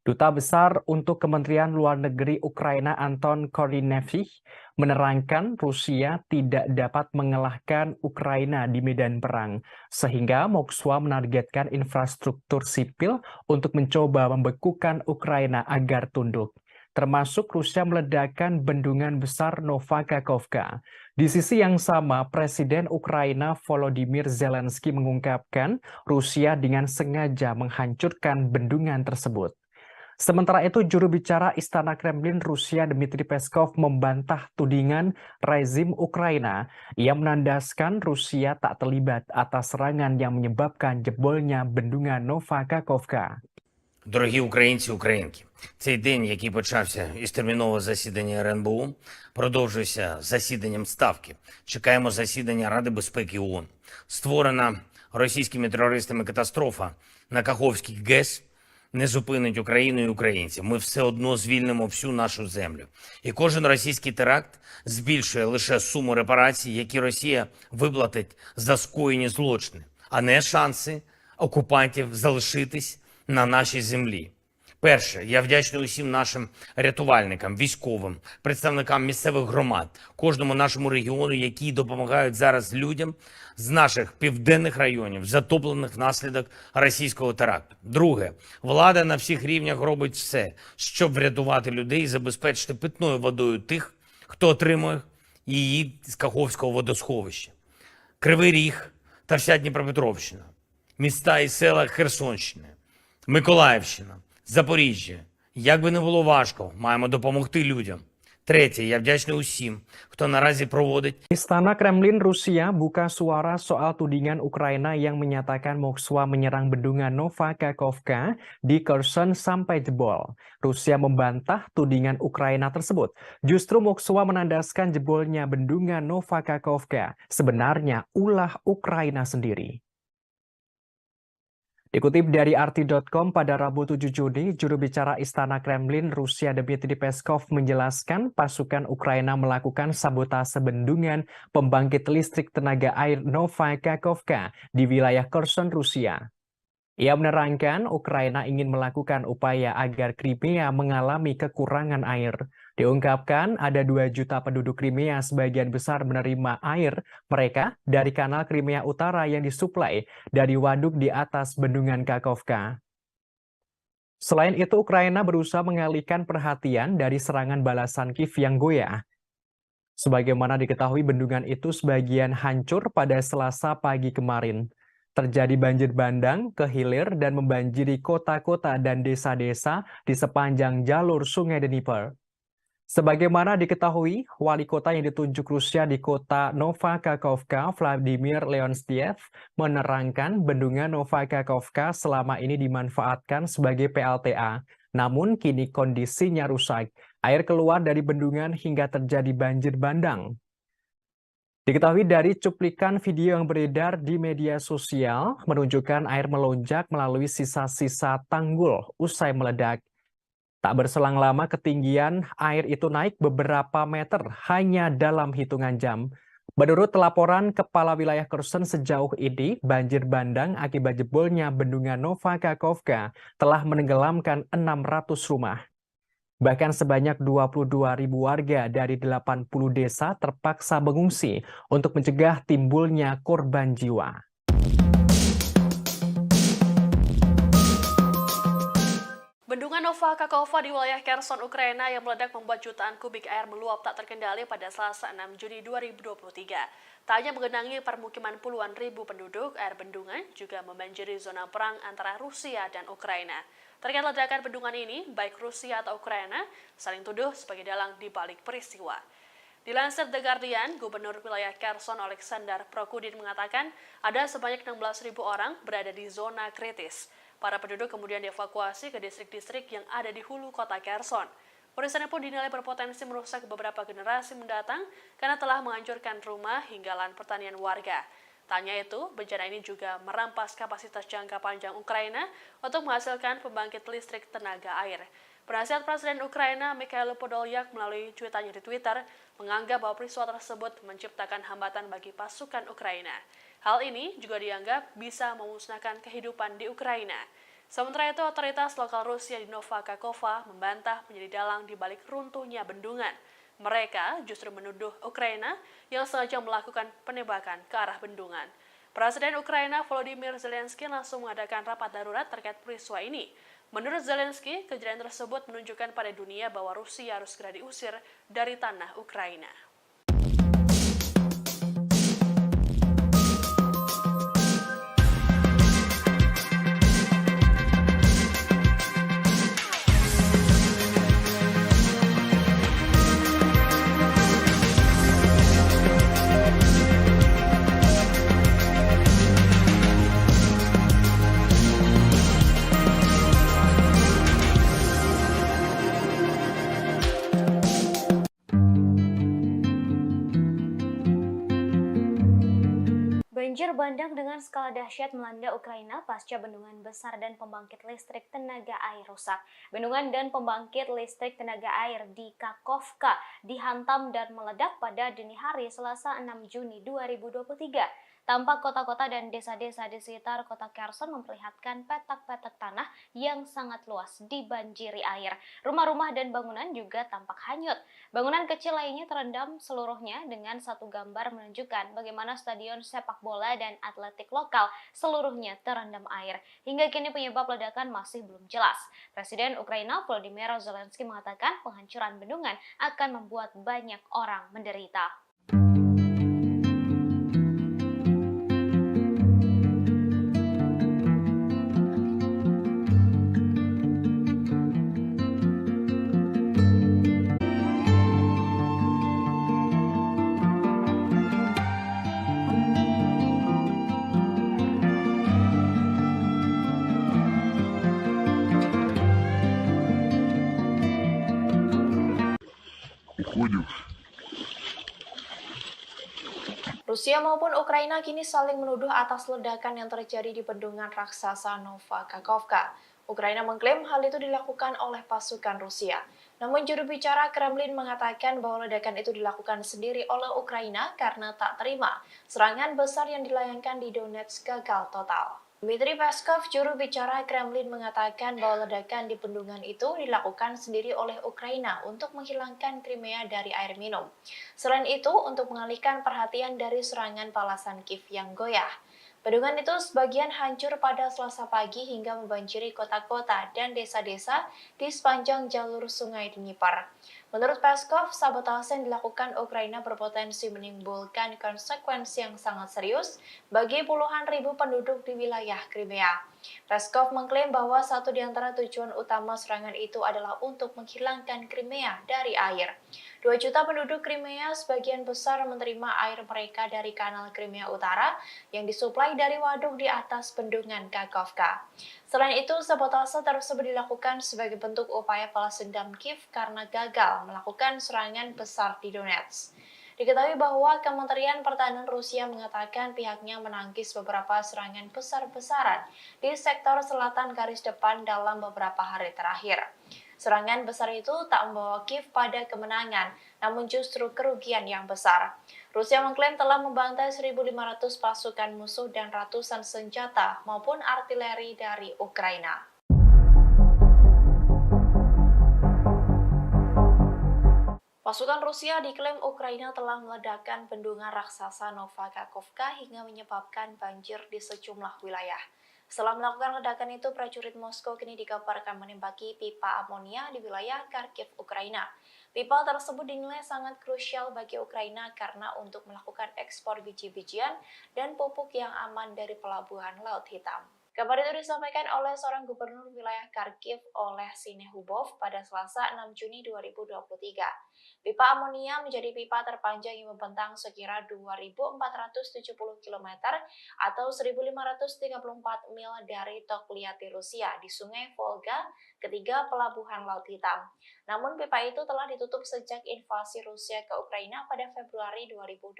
Duta Besar untuk Kementerian Luar Negeri Ukraina Anton Korynevich menerangkan Rusia tidak dapat mengalahkan Ukraina di medan perang, sehingga Moskwa menargetkan infrastruktur sipil untuk mencoba membekukan Ukraina agar tunduk. Termasuk Rusia meledakkan bendungan besar Nova Kakhovka. Di sisi yang sama, Presiden Ukraina Volodymyr Zelensky mengungkapkan Rusia dengan sengaja menghancurkan bendungan tersebut. Sementara itu, juru bicara Istana Kremlin Rusia Dmitry Peskov membantah tudingan rezim Ukraina. Ia menandaskan Rusia tak terlibat atas serangan yang menyebabkan jebolnya bendungan Nova Kakhovka. Дорогі українці, українки, цей день, який почався із термінового засідання РНБО, продовжується засіданням Ставки. Чекаємо засідання Ради безпеки ООН. Створена російськими терористами катастрофа на Каховській ГЕС не зупинить Україну і українців. Ми все одно звільнимо всю нашу землю. І кожен російський теракт збільшує лише суму репарацій, які Росія виплатить за скоєні злочини, а не шанси окупантів залишитись на нашій землі. Перше, я вдячний усім нашим рятувальникам, військовим, представникам місцевих громад, кожному нашому регіону, які допомагають зараз людям з наших південних районів, затоплених внаслідок російського теракту. Друге, влада на всіх рівнях робить все, щоб врятувати людей і забезпечити питною водою тих, хто отримує її з Каховського водосховища. Кривий Ріг та вся Дніпропетровщина, міста і села Херсонщини, Миколаївщина, Запоріжжя. Як би не було важко, маємо допомогти людям. Третє, я вдячний усім, хто наразі проводить Istana Kremlin Rusia buka suara soal tudingan Ukraina yang menyatakan Moskwa menyerang bendungan Novakakhovka di Kherson sampai jebol. Rusia membantah tudingan Ukraina tersebut. Justru Moskwa menandaskan jebolnya bendungan Novakakhovka sebenarnya ulah Ukraina sendiri. Dikutip dari RT.com pada Rabu 7 Juni, juru bicara Istana Kremlin Rusia Dmitry Peskov menjelaskan pasukan Ukraina melakukan sabotase bendungan pembangkit listrik tenaga air Novakakhovka di wilayah Kherson, Rusia. Ia menerangkan Ukraina ingin melakukan upaya agar Crimea mengalami kekurangan air. Diungkapkan ada 2 juta penduduk Crimea sebagian besar menerima air mereka dari kanal Crimea Utara yang disuplai dari waduk di atas bendungan Kakhovka. Selain itu, Ukraina berusaha mengalihkan perhatian dari serangan balasan Kiev yang goyah. Sebagaimana diketahui, bendungan itu sebagian hancur pada Selasa pagi kemarin. Terjadi banjir bandang ke hilir dan membanjiri kota-kota dan desa-desa di sepanjang jalur Sungai Dnieper. Sebagaimana diketahui, wali kota yang ditunjuk Rusia di kota Novakakhovka, Vladimir Leonstiev, menerangkan bendungan Novakakhovka selama ini dimanfaatkan sebagai PLTA. Namun kini kondisinya rusak. Air keluar dari bendungan hingga terjadi banjir bandang. Diketahui dari cuplikan video yang beredar di media sosial menunjukkan air melonjak melalui sisa-sisa tanggul usai meledak. Tak berselang lama ketinggian air itu naik beberapa meter hanya dalam hitungan jam. Menurut laporan Kepala Wilayah Kherson sejauh ini, banjir bandang akibat jebolnya bendungan Novakakhovka telah menenggelamkan 600 rumah. Bahkan sebanyak 22.000 warga dari 80 desa terpaksa mengungsi untuk mencegah timbulnya korban jiwa. Bendungan Novakakhovka di wilayah Kherson, Ukraina yang meledak membuat jutaan kubik air meluap tak terkendali pada Selasa 6 Juni 2023. Tak hanya menggenangi permukiman puluhan ribu penduduk, air bendungan juga membanjiri zona perang antara Rusia dan Ukraina. Terkait ledakan bendungan ini, baik Rusia atau Ukraina saling tuduh sebagai dalang di balik peristiwa. Dilansir The Guardian, Gubernur wilayah Kherson Oleksandr Prokudin mengatakan ada sebanyak 16.000 orang berada di zona kritis. Para penduduk kemudian dievakuasi ke distrik-distrik yang ada di hulu kota Kherson. Peristiwa pun dinilai berpotensi merusak beberapa generasi mendatang karena telah menghancurkan rumah hingga lahan pertanian warga. Tak hanya itu, bencana ini juga merampas kapasitas jangka panjang Ukraina untuk menghasilkan pembangkit listrik tenaga air. Penasihat Presiden Ukraina Mikhailo Podolyak melalui cuitannya di Twitter menganggap bahwa peristiwa tersebut menciptakan hambatan bagi pasukan Ukraina. Hal ini juga dianggap bisa memusnahkan kehidupan di Ukraina. Sementara itu, otoritas lokal Rusia di Novakakhovka membantah menjadi dalang di balik runtuhnya bendungan. Mereka justru menuduh Ukraina yang sengaja melakukan penembakan ke arah bendungan. Presiden Ukraina Volodymyr Zelensky langsung mengadakan rapat darurat terkait peristiwa ini. Menurut Zelensky, kejadian tersebut menunjukkan pada dunia bahwa Rusia harus segera diusir dari tanah Ukraina. bandang dengan skala dahsyat melanda Ukraina pasca bendungan besar dan pembangkit listrik tenaga air rusak. Bendungan dan pembangkit listrik tenaga air di Kakhovka dihantam dan meledak pada dini hari Selasa 6 Juni 2023. Tampak kota-kota dan desa-desa di sekitar kota Kherson memperlihatkan petak-petak tanah yang sangat luas dibanjiri air. Rumah-rumah dan bangunan juga tampak hanyut. Bangunan kecil lainnya terendam seluruhnya dengan satu gambar menunjukkan bagaimana stadion sepak bola dan atletik lokal seluruhnya terendam air. Hingga kini penyebab ledakan masih belum jelas. Presiden Ukraina Volodymyr Zelensky mengatakan penghancuran bendungan akan membuat banyak orang menderita. Rusia maupun Ukraina kini saling menuduh atas ledakan yang terjadi di bendungan raksasa Nova Kakhovka. Ukraina mengklaim hal itu dilakukan oleh pasukan Rusia. Namun juru bicara Kremlin mengatakan bahwa ledakan itu dilakukan sendiri oleh Ukraina karena tak terima serangan besar yang dilayangkan di Donetsk gagal total. Dmitry Peskov, juru bicara Kremlin, mengatakan bahwa ledakan di bendungan itu dilakukan sendiri oleh Ukraina untuk menghilangkan Crimea dari air minum. Selain itu, untuk mengalihkan perhatian dari serangan balasan Kiev yang goyah. Bendungan itu sebagian hancur pada Selasa pagi hingga membanjiri kota-kota dan desa-desa di sepanjang jalur sungai Dnipro. Menurut Peskov, sabotase yang dilakukan Ukraina berpotensi menimbulkan konsekuensi yang sangat serius bagi puluhan ribu penduduk di wilayah Crimea. Peskov mengklaim bahwa satu di antara tujuan utama serangan itu adalah untuk menghilangkan Crimea dari air. 2 juta penduduk Crimea sebagian besar menerima air mereka dari kanal Crimea Utara yang disuplai dari waduk di atas bendungan Kakhovka. Selain itu, sabotase tersebut dilakukan sebagai bentuk upaya balas dendam Kiev karena gagal melakukan serangan besar di Donetsk. Diketahui bahwa Kementerian Pertahanan Rusia mengatakan pihaknya menangkis beberapa serangan besar-besaran di sektor selatan garis depan dalam beberapa hari terakhir. Serangan besar itu tak membawa Kiev pada kemenangan, namun justru kerugian yang besar. Rusia mengklaim telah membantai 1.500 pasukan musuh dan ratusan senjata maupun artileri dari Ukraina. Pasukan Rusia diklaim Ukraina telah meledakkan bendungan raksasa Nova Kakhovka hingga menyebabkan banjir di sejumlah wilayah. Setelah melakukan ledakan itu, prajurit Moskow kini dikabarkan menembaki pipa amonia di wilayah Kharkiv, Ukraina. Pipa tersebut dinilai sangat krusial bagi Ukraina karena untuk melakukan ekspor biji-bijian dan pupuk yang aman dari pelabuhan Laut Hitam. Kabar itu disampaikan oleh seorang gubernur wilayah Kharkiv oleh Sinehubov pada Selasa 6 Juni 2023. Pipa amonia menjadi pipa terpanjang yang membentang sekira 2.470 km atau 1.534 mil dari Tokliati, Rusia di Sungai Volga, ketiga pelabuhan Laut Hitam. Namun pipa itu telah ditutup sejak invasi Rusia ke Ukraina pada Februari 2022.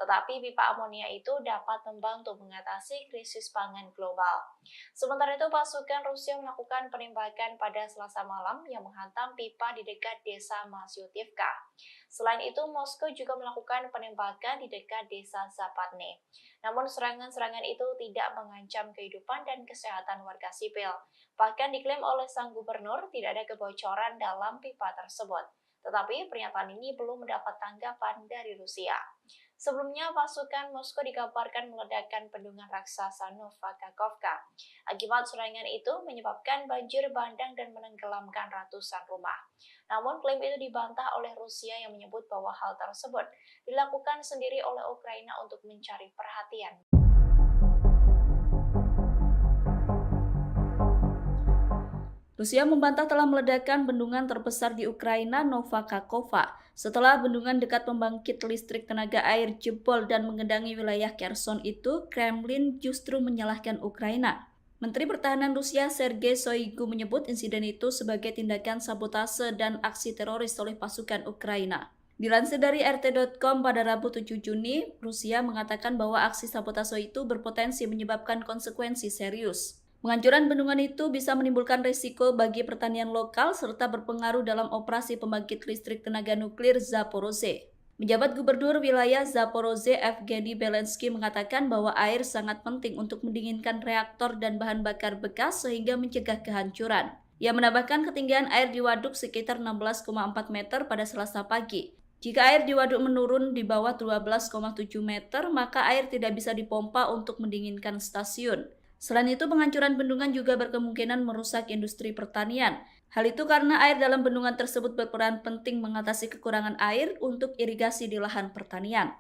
Tetapi pipa amonia itu dapat membantu mengatasi krisis pangan global. Sementara itu, pasukan Rusia melakukan penembakan pada Selasa malam yang menghantam pipa di dekat desa Masyutivka. Selain itu, Moskow juga melakukan penembakan di dekat desa Zapatne. Namun serangan-serangan itu tidak mengancam kehidupan dan kesehatan warga sipil. Bahkan diklaim oleh sang gubernur tidak ada kebocoran dalam pipa tersebut. Tetapi pernyataan ini belum mendapat tanggapan dari Rusia. Sebelumnya, pasukan Moskow dikabarkan meledakkan bendungan raksasa Nova Kakhovka. Akibat serangan itu menyebabkan banjir bandang dan menenggelamkan ratusan rumah. Namun klaim itu dibantah oleh Rusia yang menyebut bahwa hal tersebut dilakukan sendiri oleh Ukraina untuk mencari perhatian. Rusia membantah telah meledakkan bendungan terbesar di Ukraina, Nova Kakhovka, setelah bendungan dekat pembangkit listrik tenaga air jebol dan mengendangi wilayah Kherson itu. Kremlin justru menyalahkan Ukraina. Menteri Pertahanan Rusia Sergei Shoigu menyebut insiden itu sebagai tindakan sabotase dan aksi teroris oleh pasukan Ukraina. Dilansir dari RT.com pada Rabu 7 Juni, Rusia mengatakan bahwa aksi sabotase itu berpotensi menyebabkan konsekuensi serius. Penghancuran bendungan itu bisa menimbulkan risiko bagi pertanian lokal serta berpengaruh dalam operasi pembangkit listrik tenaga nuklir Zaporozhye. Penjabat Gubernur wilayah Zaporozhye Evgeny Belensky mengatakan bahwa air sangat penting untuk mendinginkan reaktor dan bahan bakar bekas sehingga mencegah kehancuran. Ia menambahkan ketinggian air di waduk sekitar 16,4 meter pada Selasa pagi. Jika air di waduk menurun di bawah 12,7 meter, maka air tidak bisa dipompa untuk mendinginkan stasiun. Selain itu, penghancuran bendungan juga berkemungkinan merusak industri pertanian. Hal itu karena air dalam bendungan tersebut berperan penting mengatasi kekurangan air untuk irigasi di lahan pertanian.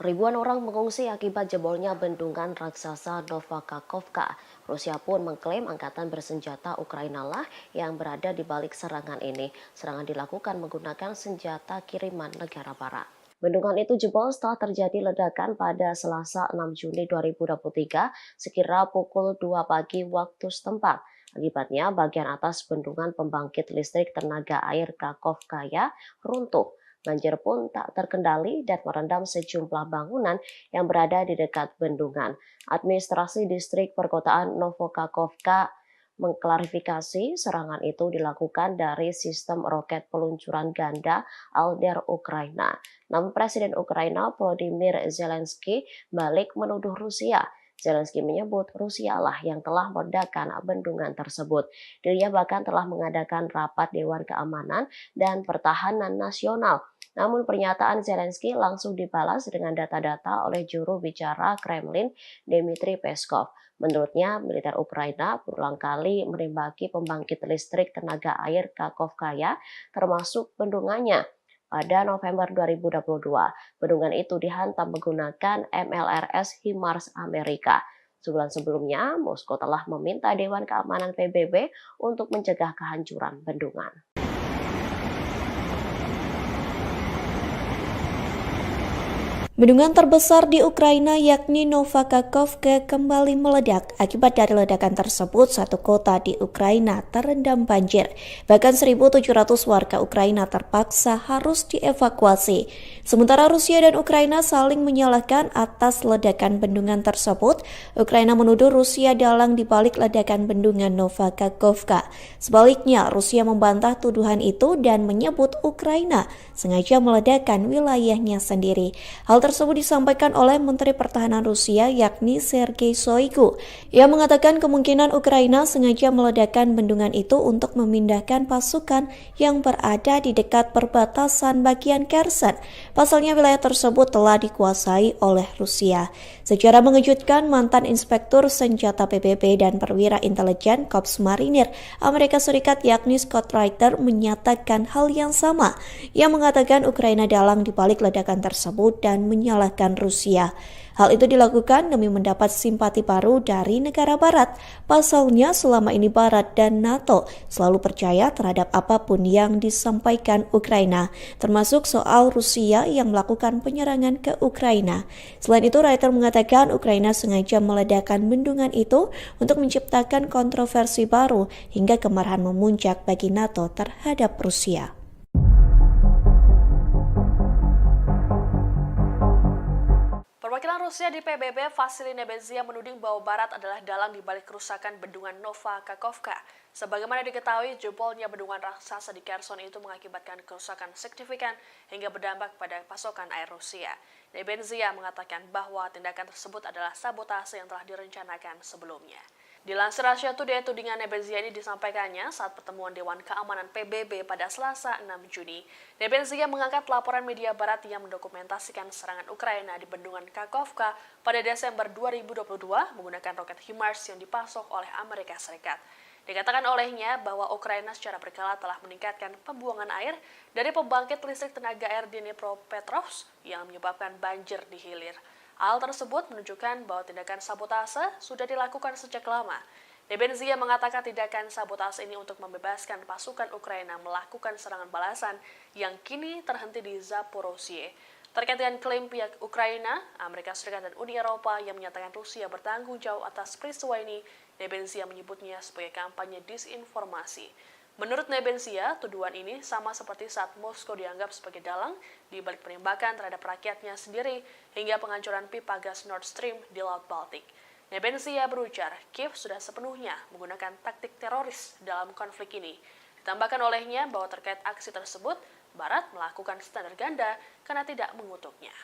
Ribuan orang mengungsi akibat jebolnya bendungan raksasa Nova Kakhovka. Rusia pun mengklaim angkatan bersenjata Ukraina lah yang berada di balik serangan ini. Serangan dilakukan menggunakan senjata kiriman negara barat. Bendungan itu jebol setelah terjadi ledakan pada Selasa 6 Juni 2023 sekira pukul 2 pagi waktu setempat. Akibatnya bagian atas bendungan pembangkit listrik tenaga air Kakhovkaya runtuh. Banjir pun tak terkendali dan merendam sejumlah bangunan yang berada di dekat bendungan. Administrasi distrik perkotaan Novokakhovka mengklarifikasi serangan itu dilakukan dari sistem roket peluncuran ganda Alder Ukraina. Namun Presiden Ukraina Volodymyr Zelensky balik menuduh Rusia. Zelensky menyebut Rusia lah yang telah meledakkan bendungan tersebut. Dirinya bahkan telah mengadakan rapat Dewan Keamanan dan Pertahanan Nasional. Namun pernyataan Zelensky langsung dibalas dengan data-data oleh juru bicara Kremlin Dmitry Peskov. Menurutnya, militer Ukraina berulang kali menembaki pembangkit listrik tenaga air Kakhovkaya termasuk bendungannya. Pada November 2022, bendungan itu dihantam menggunakan MLRS HIMARS Amerika. Sebulan sebelumnya, Moskow telah meminta Dewan Keamanan PBB untuk mencegah kehancuran bendungan. Bendungan terbesar di Ukraina yakni Nova Kakhovka kembali meledak. Akibat dari ledakan tersebut, satu kota di Ukraina terendam banjir. Bahkan 1.700 warga Ukraina terpaksa harus dievakuasi. Sementara Rusia dan Ukraina saling menyalahkan atas ledakan bendungan tersebut. Ukraina menuduh Rusia dalang di balik ledakan bendungan Nova Kakhovka. Sebaliknya, Rusia membantah tuduhan itu dan menyebut Ukraina sengaja meledakkan wilayahnya sendiri. Hal tersebut disampaikan oleh Menteri Pertahanan Rusia yakni Sergei Shoigu. Ia mengatakan kemungkinan Ukraina sengaja meledakkan bendungan itu untuk memindahkan pasukan yang berada di dekat perbatasan bagian Kherson. Pasalnya wilayah tersebut telah dikuasai oleh Rusia. Secara mengejutkan, mantan Inspektur Senjata PBB dan perwira intelijen Korps Marinir Amerika Serikat yakni Scott Reiter menyatakan hal yang sama. Ia mengatakan Ukraina dalang di balik ledakan tersebut dan menyalahkan Rusia. Hal itu dilakukan demi mendapat simpati baru dari negara barat. Pasalnya selama ini Barat dan NATO selalu percaya terhadap apapun yang disampaikan Ukraina, termasuk soal Rusia yang melakukan penyerangan ke Ukraina. Selain itu, Reiter mengatakan Ukraina sengaja meledakkan bendungan itu untuk menciptakan kontroversi baru hingga kemarahan memuncak bagi NATO terhadap Rusia. Perwakilan Rusia di PBB, Vasily Nebenzia, menuding bahwa Barat adalah dalang di balik kerusakan bendungan Nova Kakhovka. Sebagaimana diketahui, jebolnya bendungan raksasa di Kherson itu mengakibatkan kerusakan signifikan hingga berdampak pada pasokan air Rusia. Nebenzia mengatakan bahwa tindakan tersebut adalah sabotase yang telah direncanakan sebelumnya. Dilansir Russia Today, tudingan Nebenzia ini disampaikannya saat pertemuan Dewan Keamanan PBB pada Selasa 6 Juni. Nebenzia mengangkat laporan media barat yang mendokumentasikan serangan Ukraina di bendungan Kakhovka pada Desember 2022 menggunakan roket HIMARS yang dipasok oleh Amerika Serikat. Dikatakan olehnya bahwa Ukraina secara berkala telah meningkatkan pembuangan air dari pembangkit listrik tenaga air di Dnipropetrovsk yang menyebabkan banjir di hilir. Hal tersebut menunjukkan bahwa tindakan sabotase sudah dilakukan sejak lama. Nebenzia mengatakan tindakan sabotase ini untuk membebaskan pasukan Ukraina melakukan serangan balasan yang kini terhenti di Zaporozhye. Terkait dengan klaim pihak Ukraina, Amerika Serikat dan Uni Eropa yang menyatakan Rusia bertanggung jawab atas peristiwa ini, Nebensia menyebutnya sebagai kampanye disinformasi. Menurut Nebensia, tuduhan ini sama seperti saat Moskow dianggap sebagai dalang di balik penembakan terhadap rakyatnya sendiri hingga penghancuran pipa gas Nord Stream di Laut Baltik. Nebensia berujar, Kiev sudah sepenuhnya menggunakan taktik teroris dalam konflik ini. Ditambahkan olehnya bahwa terkait aksi tersebut, Barat melakukan standar ganda karena tidak mengutuknya.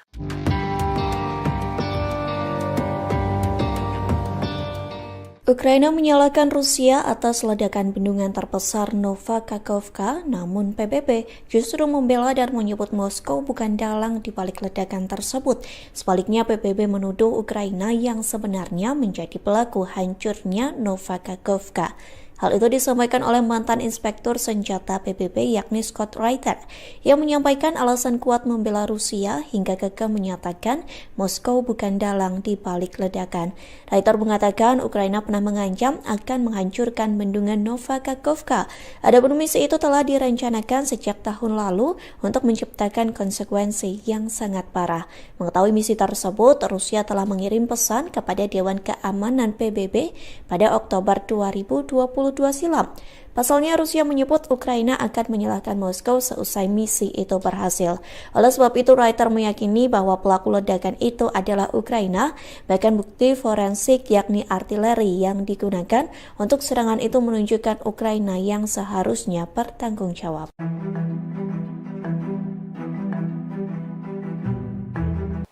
Ukraina menyalahkan Rusia atas ledakan bendungan terbesar Nova Kakhovka, namun PBB justru membela dan menyebut Moskow bukan dalang di balik ledakan tersebut. Sebaliknya, PBB menuduh Ukraina yang sebenarnya menjadi pelaku hancurnya Nova Kakhovka. Hal itu disampaikan oleh mantan inspektur senjata PBB yakni Scott Reiter yang menyampaikan alasan kuat membela Rusia hingga kekeh menyatakan Moskow bukan dalang di balik ledakan. Reiter mengatakan Ukraina pernah mengancam akan menghancurkan bendungan Nova Kakhovka. Adapun misi itu telah direncanakan sejak tahun lalu untuk menciptakan konsekuensi yang sangat parah. Mengetahui misi tersebut, Rusia telah mengirim pesan kepada Dewan Keamanan PBB pada Oktober 2022 silam. Pasalnya, Rusia menyebut Ukraina akan menyalahkan Moskow seusai misi itu berhasil. Oleh sebab itu, Reiter meyakini bahwa pelaku ledakan itu adalah Ukraina, bahkan bukti forensik yakni artileri yang digunakan untuk serangan itu menunjukkan Ukraina yang seharusnya bertanggung jawab.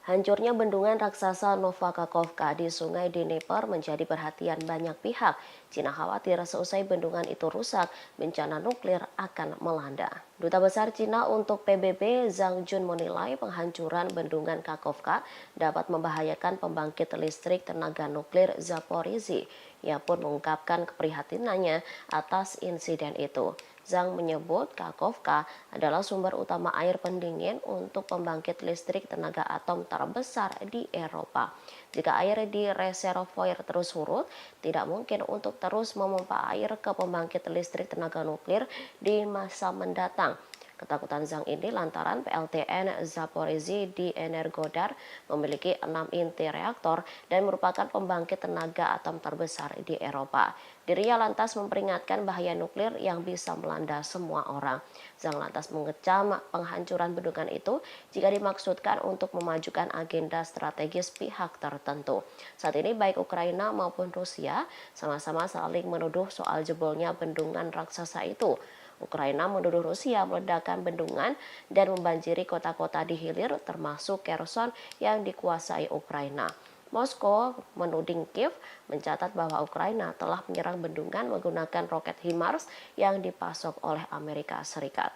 Hancurnya bendungan raksasa Nova Kakhovka di Sungai Dnieper menjadi perhatian banyak pihak. Cina khawatir seusai bendungan itu rusak, bencana nuklir akan melanda. Duta Besar Cina untuk PBB Zhang Jun menilai penghancuran bendungan Kakhovka dapat membahayakan pembangkit listrik tenaga nuklir Zaporizhzhia. Ia pun mengungkapkan keprihatinannya atas insiden itu. Zhang menyebut Kakhovka adalah sumber utama air pendingin untuk pembangkit listrik tenaga atom terbesar di Eropa. Jika air di reservoir terus surut, tidak mungkin untuk terus memompa air ke pembangkit listrik tenaga nuklir di masa mendatang. Ketakutan Zhang ini lantaran PLTN Zaporizhzhia di Energodar memiliki 6 inti reaktor dan merupakan pembangkit tenaga atom terbesar di Eropa. Dirinya lantas memperingatkan bahaya nuklir yang bisa melanda semua orang. Zhang lantas mengecam penghancuran bendungan itu jika dimaksudkan untuk memajukan agenda strategis pihak tertentu. Saat ini baik Ukraina maupun Rusia sama-sama saling menuduh soal jebolnya bendungan raksasa itu. Ukraina menuduh Rusia meledakkan bendungan dan membanjiri kota-kota di hilir termasuk Kherson yang dikuasai Ukraina. Moskow menuding Kiev mencatat bahwa Ukraina telah menyerang bendungan menggunakan roket HIMARS yang dipasok oleh Amerika Serikat.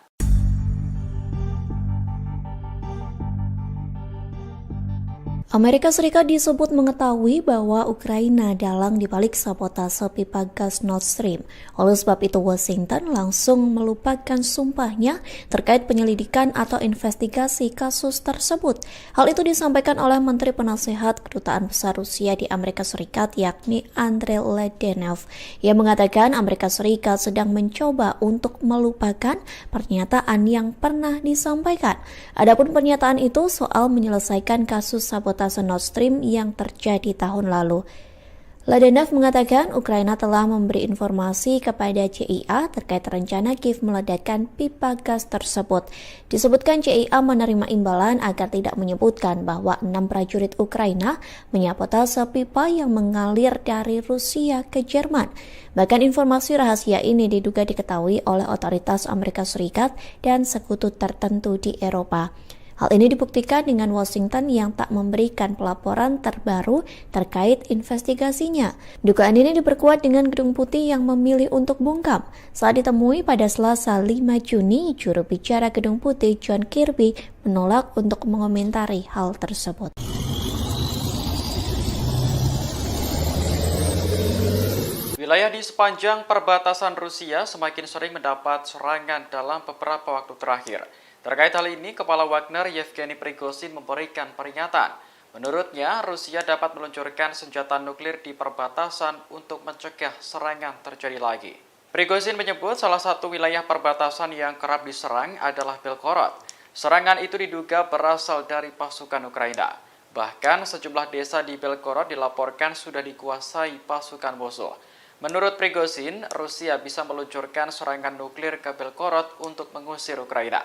Amerika Serikat disebut mengetahui bahwa Ukraina dalang dibalik sabotase pipa gas Nord Stream. Oleh sebab itu, Washington langsung melupakan sumpahnya terkait penyelidikan atau investigasi kasus tersebut. Hal itu disampaikan oleh Menteri Penasehat Kedutaan Besar Rusia di Amerika Serikat yakni Andrei Ledenov. Ia mengatakan Amerika Serikat sedang mencoba untuk melupakan pernyataan yang pernah disampaikan. Adapun pernyataan itu soal menyelesaikan kasus sabotase Nord Stream yang terjadi tahun lalu. Ledenov mengatakan Ukraina telah memberi informasi kepada CIA terkait rencana Kiev meledakkan pipa gas tersebut. Disebutkan CIA menerima imbalan agar tidak menyebutkan bahwa 6 prajurit Ukraina menyabotase pipa yang mengalir dari Rusia ke Jerman. Bahkan informasi rahasia ini diduga diketahui oleh otoritas Amerika Serikat dan sekutu tertentu di Eropa. Hal ini dibuktikan dengan Washington yang tak memberikan pelaporan terbaru terkait investigasinya. Dugaan ini diperkuat dengan Gedung Putih yang memilih untuk bungkam. Saat ditemui pada Selasa 5 Juni, juru bicara Gedung Putih John Kirby menolak untuk mengomentari hal tersebut. Wilayah di sepanjang perbatasan Rusia semakin sering mendapat serangan dalam beberapa waktu terakhir. Terkait hal ini, Kepala Wagner Yevgeny Prigozhin memberikan peringatan. Menurutnya, Rusia dapat meluncurkan senjata nuklir di perbatasan untuk mencegah serangan terjadi lagi. Prigozhin menyebut salah satu wilayah perbatasan yang kerap diserang adalah Belgorod. Serangan itu diduga berasal dari pasukan Ukraina. Bahkan sejumlah desa di Belgorod dilaporkan sudah dikuasai pasukan musuh. Menurut Prigozhin, Rusia bisa meluncurkan serangan nuklir ke Belgorod untuk mengusir Ukraina.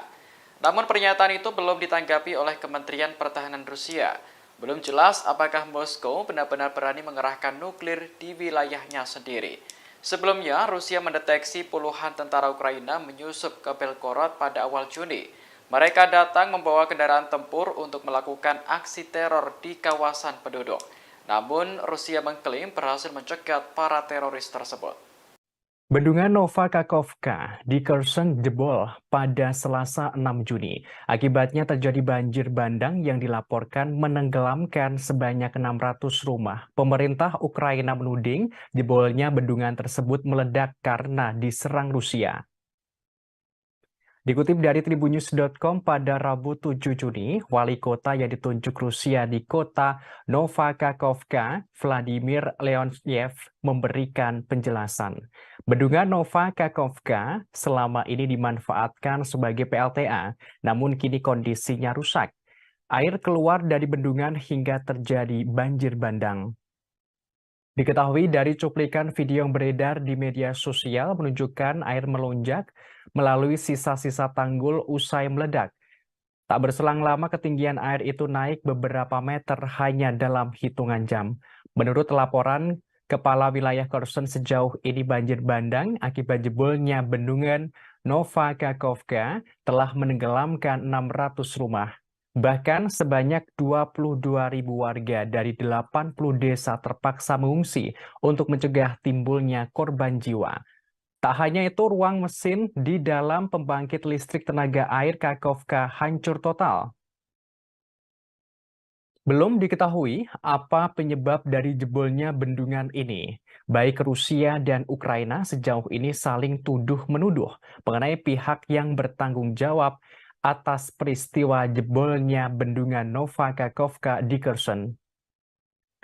Namun pernyataan itu belum ditanggapi oleh Kementerian Pertahanan Rusia. Belum jelas apakah Moskow benar-benar berani mengerahkan nuklir di wilayahnya sendiri. Sebelumnya, Rusia mendeteksi puluhan tentara Ukraina menyusup ke Belgorod pada awal Juni. Mereka datang membawa kendaraan tempur untuk melakukan aksi teror di kawasan penduduk. Namun, Rusia mengklaim berhasil mencegat para teroris tersebut. Bendungan Nova Kakhovka di Kherson jebol pada Selasa 6 Juni. Akibatnya terjadi banjir bandang yang dilaporkan menenggelamkan sebanyak 600 rumah. Pemerintah Ukraina menuding jebolnya bendungan tersebut meledak karena diserang Rusia. Dikutip dari tribunnews.com pada Rabu 7 Juni, wali kota yang ditunjuk Rusia di kota Nova Kakhovka, Vladimir Leontyev, memberikan penjelasan. Bendungan Nova Kakhovka selama ini dimanfaatkan sebagai PLTA, namun kini kondisinya rusak. Air keluar dari bendungan hingga terjadi banjir bandang. Diketahui dari cuplikan video yang beredar di media sosial menunjukkan air melonjak melalui sisa-sisa tanggul usai meledak. Tak berselang lama ketinggian air itu naik beberapa meter hanya dalam hitungan jam. Menurut laporan Kepala Wilayah Kherson, sejauh ini banjir bandang akibat jebolnya bendungan Nova Kakhovka telah menenggelamkan 600 rumah. Bahkan sebanyak 22.000 warga dari 80 desa terpaksa mengungsi untuk mencegah timbulnya korban jiwa. Tak hanya itu, ruang mesin di dalam pembangkit listrik tenaga air Kakhovka hancur total. Belum diketahui apa penyebab dari jebolnya bendungan ini. Baik Rusia dan Ukraina sejauh ini saling tuduh-menuduh mengenai pihak yang bertanggung jawab atas peristiwa jebolnya bendungan Nova Kakhovka di Kherson.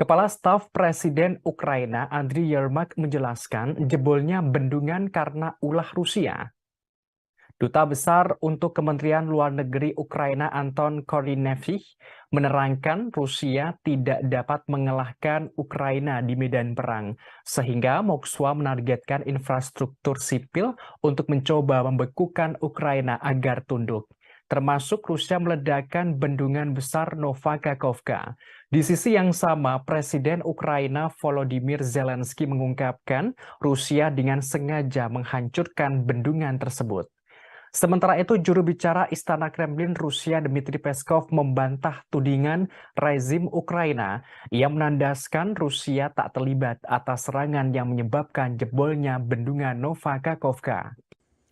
Kepala Staf Presiden Ukraina Andriy Yermak menjelaskan jebolnya bendungan karena ulah Rusia. Duta Besar untuk Kementerian Luar Negeri Ukraina Anton Korynevich menerangkan Rusia tidak dapat mengalahkan Ukraina di medan perang, sehingga Moskwa menargetkan infrastruktur sipil untuk mencoba membekukan Ukraina agar tunduk. Termasuk Rusia meledakkan bendungan besar Nova Kakhovka. Di sisi yang sama, Presiden Ukraina Volodymyr Zelensky mengungkapkan Rusia dengan sengaja menghancurkan bendungan tersebut. Sementara itu, juru bicara Istana Kremlin Rusia Dmitry Peskov membantah tudingan rezim Ukraina. Ia menandaskan Rusia tak terlibat atas serangan yang menyebabkan jebolnya bendungan Nova Kakhovka.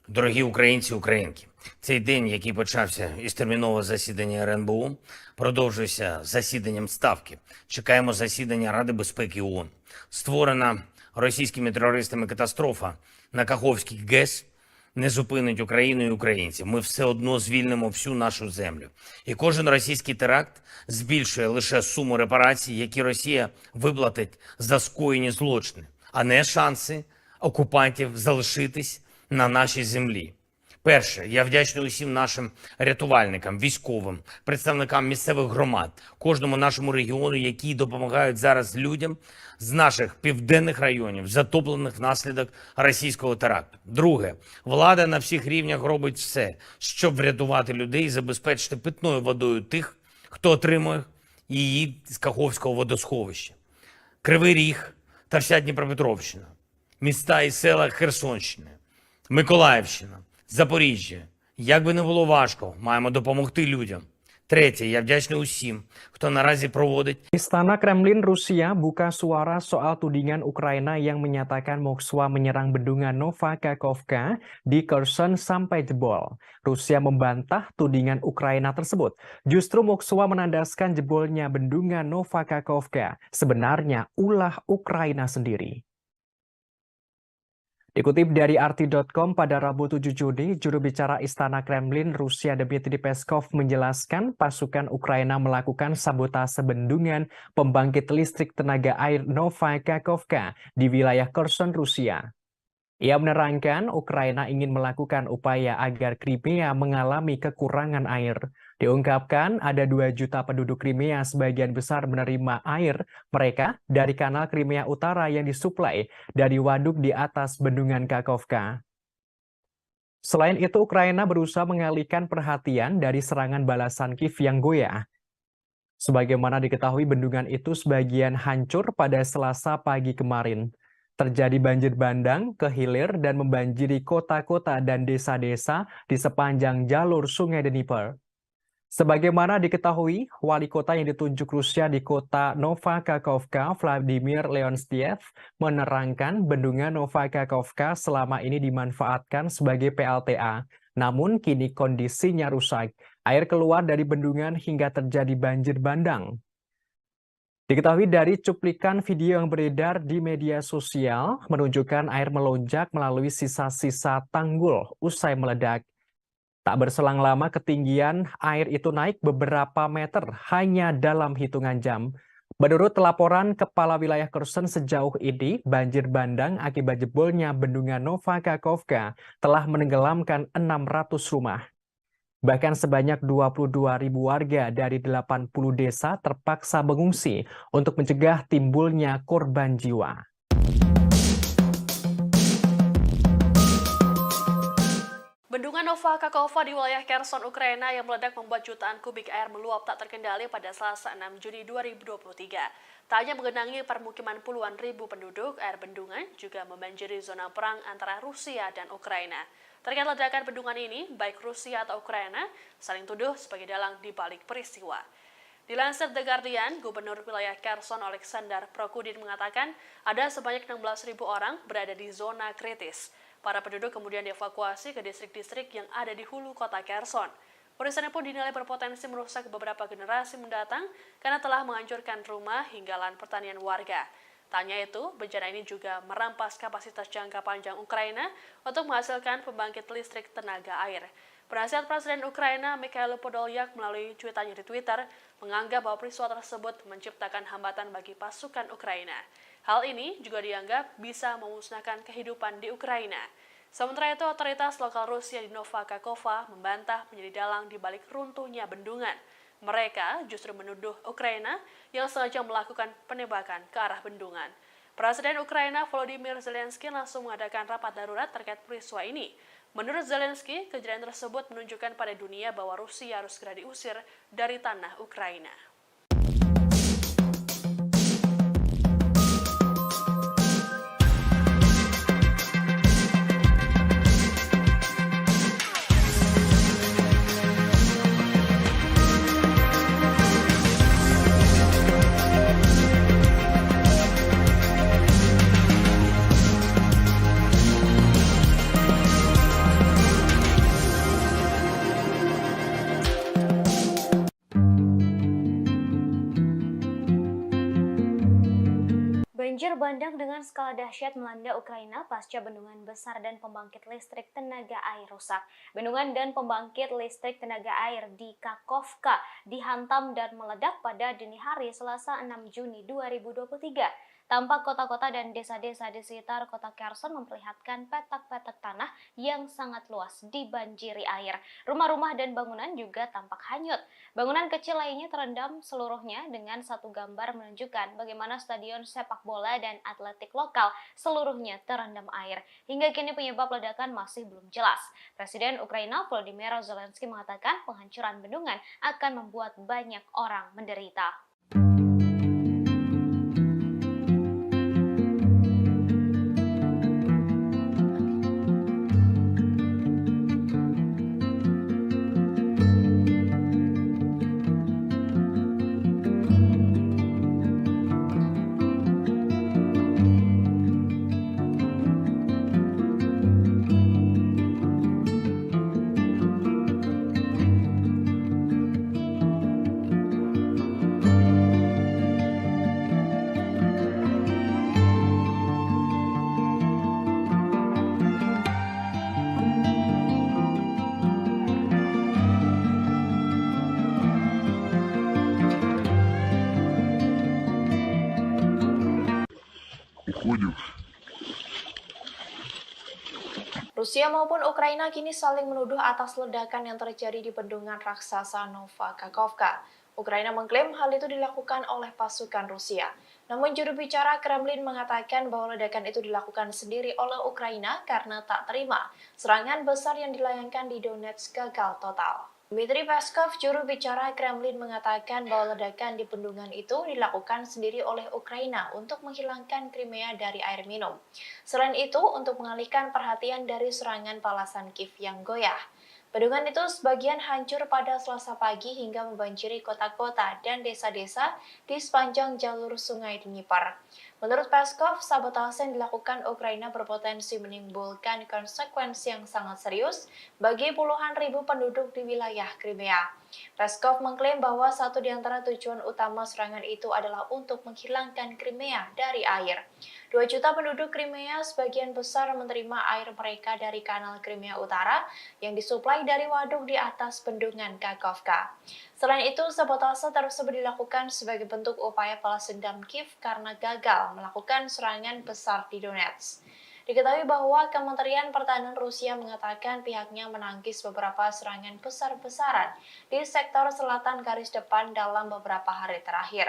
Дорогі українці, українки, цей день, який почався із термінового засідання РНБО, продовжується засіданням Ставки. Чекаємо засідання Ради безпеки ООН. Створена російськими терористами катастрофа на Каховській ГЕС не зупинить Україну і українців. Ми все одно звільнимо всю нашу землю. І кожен російський теракт збільшує лише суму репарацій, які Росія виплатить за скоєні злочини, а не шанси окупантів залишитись на нашій землі. Перше, я вдячний усім нашим рятувальникам, військовим, представникам місцевих громад, кожному нашому регіону, які допомагають зараз людям з наших південних районів, затоплених внаслідок російського теракту. Друге, влада на всіх рівнях робить все, щоб врятувати людей і забезпечити питною водою тих, хто отримує її з Каховського водосховища. Кривий Ріг та вся Дніпропетровщина, міста і села Херсонщини, Миколаївщина, Запоріжжя. Як би не було важко, маємо допомогти людям. Третє, я вдячний усім, хто наразі проводить. Istana Kremlin Rusia buka suara soal tudingan Ukraina yang menyatakan Moskwa menyerang bendungan Nova Kakhovka di Kherson sampai jebol. Rusia membantah tudingan Ukraina tersebut. Justru Moskwa menandaskan jebolnya bendungan Nova Kakhovka sebenarnya ulah Ukraina sendiri. Dikutip dari RT.com pada Rabu 7 Juni, juru bicara Istana Kremlin Rusia Dmitry Peskov menjelaskan pasukan Ukraina melakukan sabotase bendungan pembangkit listrik tenaga air Nova Kakhovka di wilayah Kherson, Rusia. Ia menerangkan Ukraina ingin melakukan upaya agar Crimea mengalami kekurangan air. Diungkapkan ada 2 juta penduduk Crimea sebagian besar menerima air mereka dari kanal Crimea Utara yang disuplai dari waduk di atas bendungan Kakhovka. Selain itu, Ukraina berusaha mengalihkan perhatian dari serangan balasan Kiev yang goyah. Sebagaimana diketahui, bendungan itu sebagian hancur pada Selasa pagi kemarin. Terjadi banjir bandang ke hilir dan membanjiri kota-kota dan desa-desa di sepanjang jalur Sungai Dnieper. Sebagaimana diketahui, wali kota yang ditunjuk Rusia di kota Nova Kakhovka, Vladimir Leonstiev, menerangkan bendungan Nova Kakhovka selama ini dimanfaatkan sebagai PLTA. Namun kini kondisinya rusak. Air keluar dari bendungan hingga terjadi banjir bandang. Diketahui dari cuplikan video yang beredar di media sosial menunjukkan air melonjak melalui sisa-sisa tanggul usai meledak. Tak berselang lama ketinggian air itu naik beberapa meter hanya dalam hitungan jam. Menurut laporan Kepala Wilayah Kherson sejauh ini, banjir bandang akibat jebolnya bendungan Nova Kakhovka telah menenggelamkan 600 rumah. Bahkan sebanyak 22.000 warga dari 80 desa terpaksa mengungsi untuk mencegah timbulnya korban jiwa. Bendungan Nova Kakhovka di wilayah Kherson, Ukraina yang meledak membuat jutaan kubik air meluap tak terkendali pada Selasa 6 Juni 2023. Tak hanya menggenangi permukiman puluhan ribu penduduk, air bendungan juga membanjiri zona perang antara Rusia dan Ukraina. Terkait ledakan bendungan ini, baik Rusia atau Ukraina saling tuduh sebagai dalang di balik peristiwa. Dilansir The Guardian, Gubernur wilayah Kherson Oleksandr Prokudin mengatakan ada sebanyak 16.000 orang berada di zona kritis. Para penduduk kemudian dievakuasi ke distrik-distrik yang ada di hulu kota Kherson. Peristiwa pun dinilai berpotensi merusak beberapa generasi mendatang karena telah menghancurkan rumah hingga lahan pertanian warga. Tak hanya itu, bencana ini juga merampas kapasitas jangka panjang Ukraina untuk menghasilkan pembangkit listrik tenaga air. Penasihat Presiden Ukraina Mikhailo Podolyak melalui cuitannya di Twitter menganggap bahwa peristiwa tersebut menciptakan hambatan bagi pasukan Ukraina. Hal ini juga dianggap bisa memusnahkan kehidupan di Ukraina. Sementara itu, otoritas lokal Rusia di Nova Kakhovka membantah menjadi dalang di balik runtuhnya bendungan. Mereka justru menuduh Ukraina yang sengaja melakukan penembakan ke arah bendungan. Presiden Ukraina Volodymyr Zelensky langsung mengadakan rapat darurat terkait peristiwa ini. Menurut Zelensky, kejadian tersebut menunjukkan pada dunia bahwa Rusia harus segera diusir dari tanah Ukraina. Banjir bandang dengan skala dahsyat melanda Ukraina pasca bendungan besar dan pembangkit listrik tenaga air rusak. Bendungan dan pembangkit listrik tenaga air di Kakhovka dihantam dan meledak pada dini hari Selasa 6 Juni 2023. Tampak kota-kota dan desa-desa di sekitar kota Kherson memperlihatkan petak-petak tanah yang sangat luas dibanjiri air. Rumah-rumah dan bangunan juga tampak hanyut. Bangunan kecil lainnya terendam seluruhnya dengan satu gambar menunjukkan bagaimana stadion sepak bola dan atletik lokal seluruhnya terendam air. Hingga kini penyebab ledakan masih belum jelas. Presiden Ukraina Volodymyr Zelensky mengatakan penghancuran bendungan akan membuat banyak orang menderita. Rusia maupun Ukraina kini saling menuduh atas ledakan yang terjadi di bendungan raksasa Nova Kakhovka. Ukraina mengklaim hal itu dilakukan oleh pasukan Rusia. Namun juru bicara Kremlin mengatakan bahwa ledakan itu dilakukan sendiri oleh Ukraina karena tak terima serangan besar yang dilayangkan di Donetsk gagal total. Dmitry Peskov, juru bicara Kremlin, mengatakan bahwa ledakan di bendungan itu dilakukan sendiri oleh Ukraina untuk menghilangkan Crimea dari air minum. Selain itu, untuk mengalihkan perhatian dari serangan balasan Kiev yang goyah. Bendungan itu sebagian hancur pada Selasa pagi hingga membanjiri kota-kota dan desa-desa di sepanjang jalur sungai Dnipro. Menurut Peskov, sabotase yang dilakukan Ukraina berpotensi menimbulkan konsekuensi yang sangat serius bagi puluhan ribu penduduk di wilayah Crimea. Peskov mengklaim bahwa satu di antara tujuan utama serangan itu adalah untuk menghilangkan Crimea dari air. 2 juta penduduk Crimea sebagian besar menerima air mereka dari kanal Crimea Utara yang disuplai dari waduk di atas bendungan Kakhovka. Selain itu, sabotase tersebut dilakukan sebagai bentuk upaya balas dendam Kiev karena gagal melakukan serangan besar di Donetsk. Diketahui bahwa Kementerian Pertahanan Rusia mengatakan pihaknya menangkis beberapa serangan besar-besaran di sektor selatan garis depan dalam beberapa hari terakhir.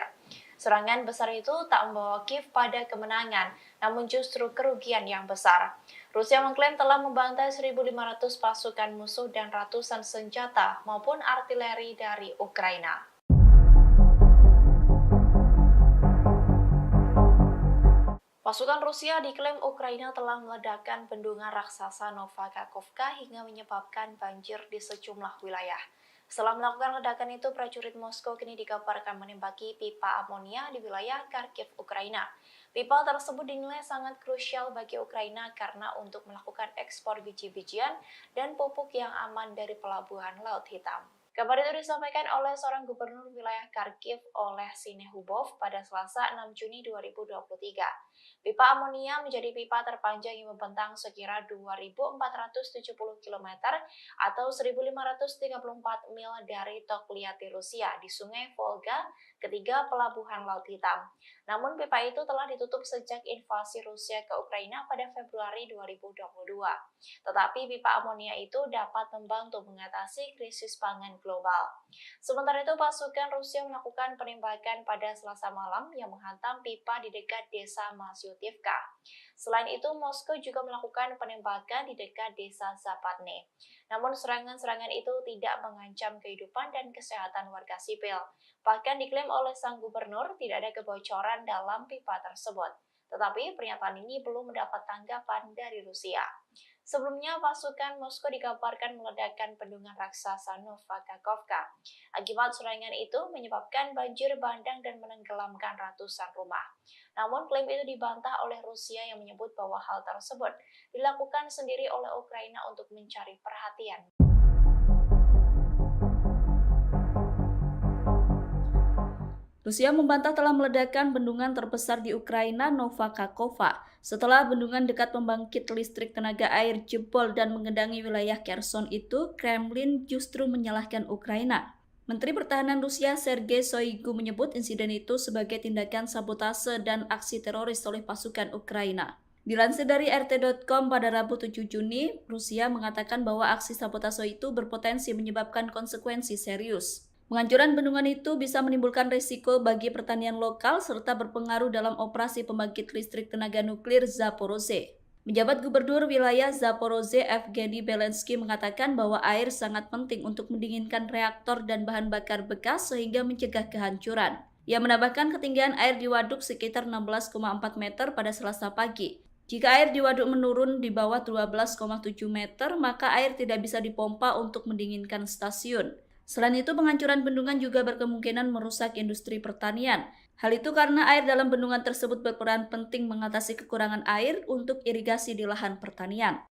Serangan besar itu tak membawa Kiev pada kemenangan, namun justru kerugian yang besar. Rusia mengklaim telah membantai 1.500 pasukan musuh dan ratusan senjata maupun artileri dari Ukraina. Pasukan Rusia diklaim Ukraina telah meledakkan bendungan raksasa Nova Kakhovka hingga menyebabkan banjir di sejumlah wilayah. Setelah melakukan ledakan itu, prajurit Moskow kini dikabarkan menembaki pipa amonia di wilayah Kharkiv, Ukraina. Pipa tersebut dinilai sangat krusial bagi Ukraina karena untuk melakukan ekspor biji-bijian dan pupuk yang aman dari pelabuhan Laut Hitam. Kabar itu disampaikan oleh seorang gubernur wilayah Kharkiv oleh Sinehubov pada Selasa 6 Juni 2023. Pipa amonia menjadi pipa terpanjang yang membentang sekira 2.470 km atau 1.534 mil dari Tokliati, Rusia di Sungai Volga, ketiga pelabuhan Laut Hitam. Namun pipa itu telah ditutup sejak invasi Rusia ke Ukraina pada Februari 2022. Tetapi pipa amonia itu dapat membantu mengatasi krisis pangan global. Sementara itu, pasukan Rusia melakukan penembakan pada Selasa malam yang menghantam pipa di dekat desa Masyutivka. Selain itu, Moskow juga melakukan penembakan di dekat desa Zapatne. Namun serangan-serangan itu tidak mengancam kehidupan dan kesehatan warga sipil. Bahkan diklaim oleh sang gubernur tidak ada kebocoran dalam pipa tersebut. Tetapi pernyataan ini belum mendapat tanggapan dari Rusia. Sebelumnya, pasukan Moskow dikabarkan meledakkan bendungan raksasa Nova Kakhovka. Akibat serangan itu menyebabkan banjir bandang dan menenggelamkan ratusan rumah. Namun klaim itu dibantah oleh Rusia yang menyebut bahwa hal tersebut dilakukan sendiri oleh Ukraina untuk mencari perhatian. Rusia membantah telah meledakkan bendungan terbesar di Ukraina, Nova Kakhovka, setelah bendungan dekat pembangkit listrik tenaga air jebol dan mengendangi wilayah Kherson itu. Kremlin justru menyalahkan Ukraina. Menteri Pertahanan Rusia Sergei Shoigu menyebut insiden itu sebagai tindakan sabotase dan aksi teroris oleh pasukan Ukraina. Dilansir dari RT.com pada Rabu 7 Juni, Rusia mengatakan bahwa aksi sabotase itu berpotensi menyebabkan konsekuensi serius. Penghancuran bendungan itu bisa menimbulkan risiko bagi pertanian lokal serta berpengaruh dalam operasi pembangkit listrik tenaga nuklir Zaporozhye. Penjabat Gubernur wilayah Zaporozhye Evgeny Belensky mengatakan bahwa air sangat penting untuk mendinginkan reaktor dan bahan bakar bekas sehingga mencegah kehancuran. Ia menambahkan ketinggian air di waduk sekitar 16,4 meter pada Selasa pagi. Jika air di waduk menurun di bawah 12,7 meter, maka air tidak bisa dipompa untuk mendinginkan stasiun. Selain itu, penghancuran bendungan juga berkemungkinan merusak industri pertanian. Hal itu karena air dalam bendungan tersebut berperan penting mengatasi kekurangan air untuk irigasi di lahan pertanian.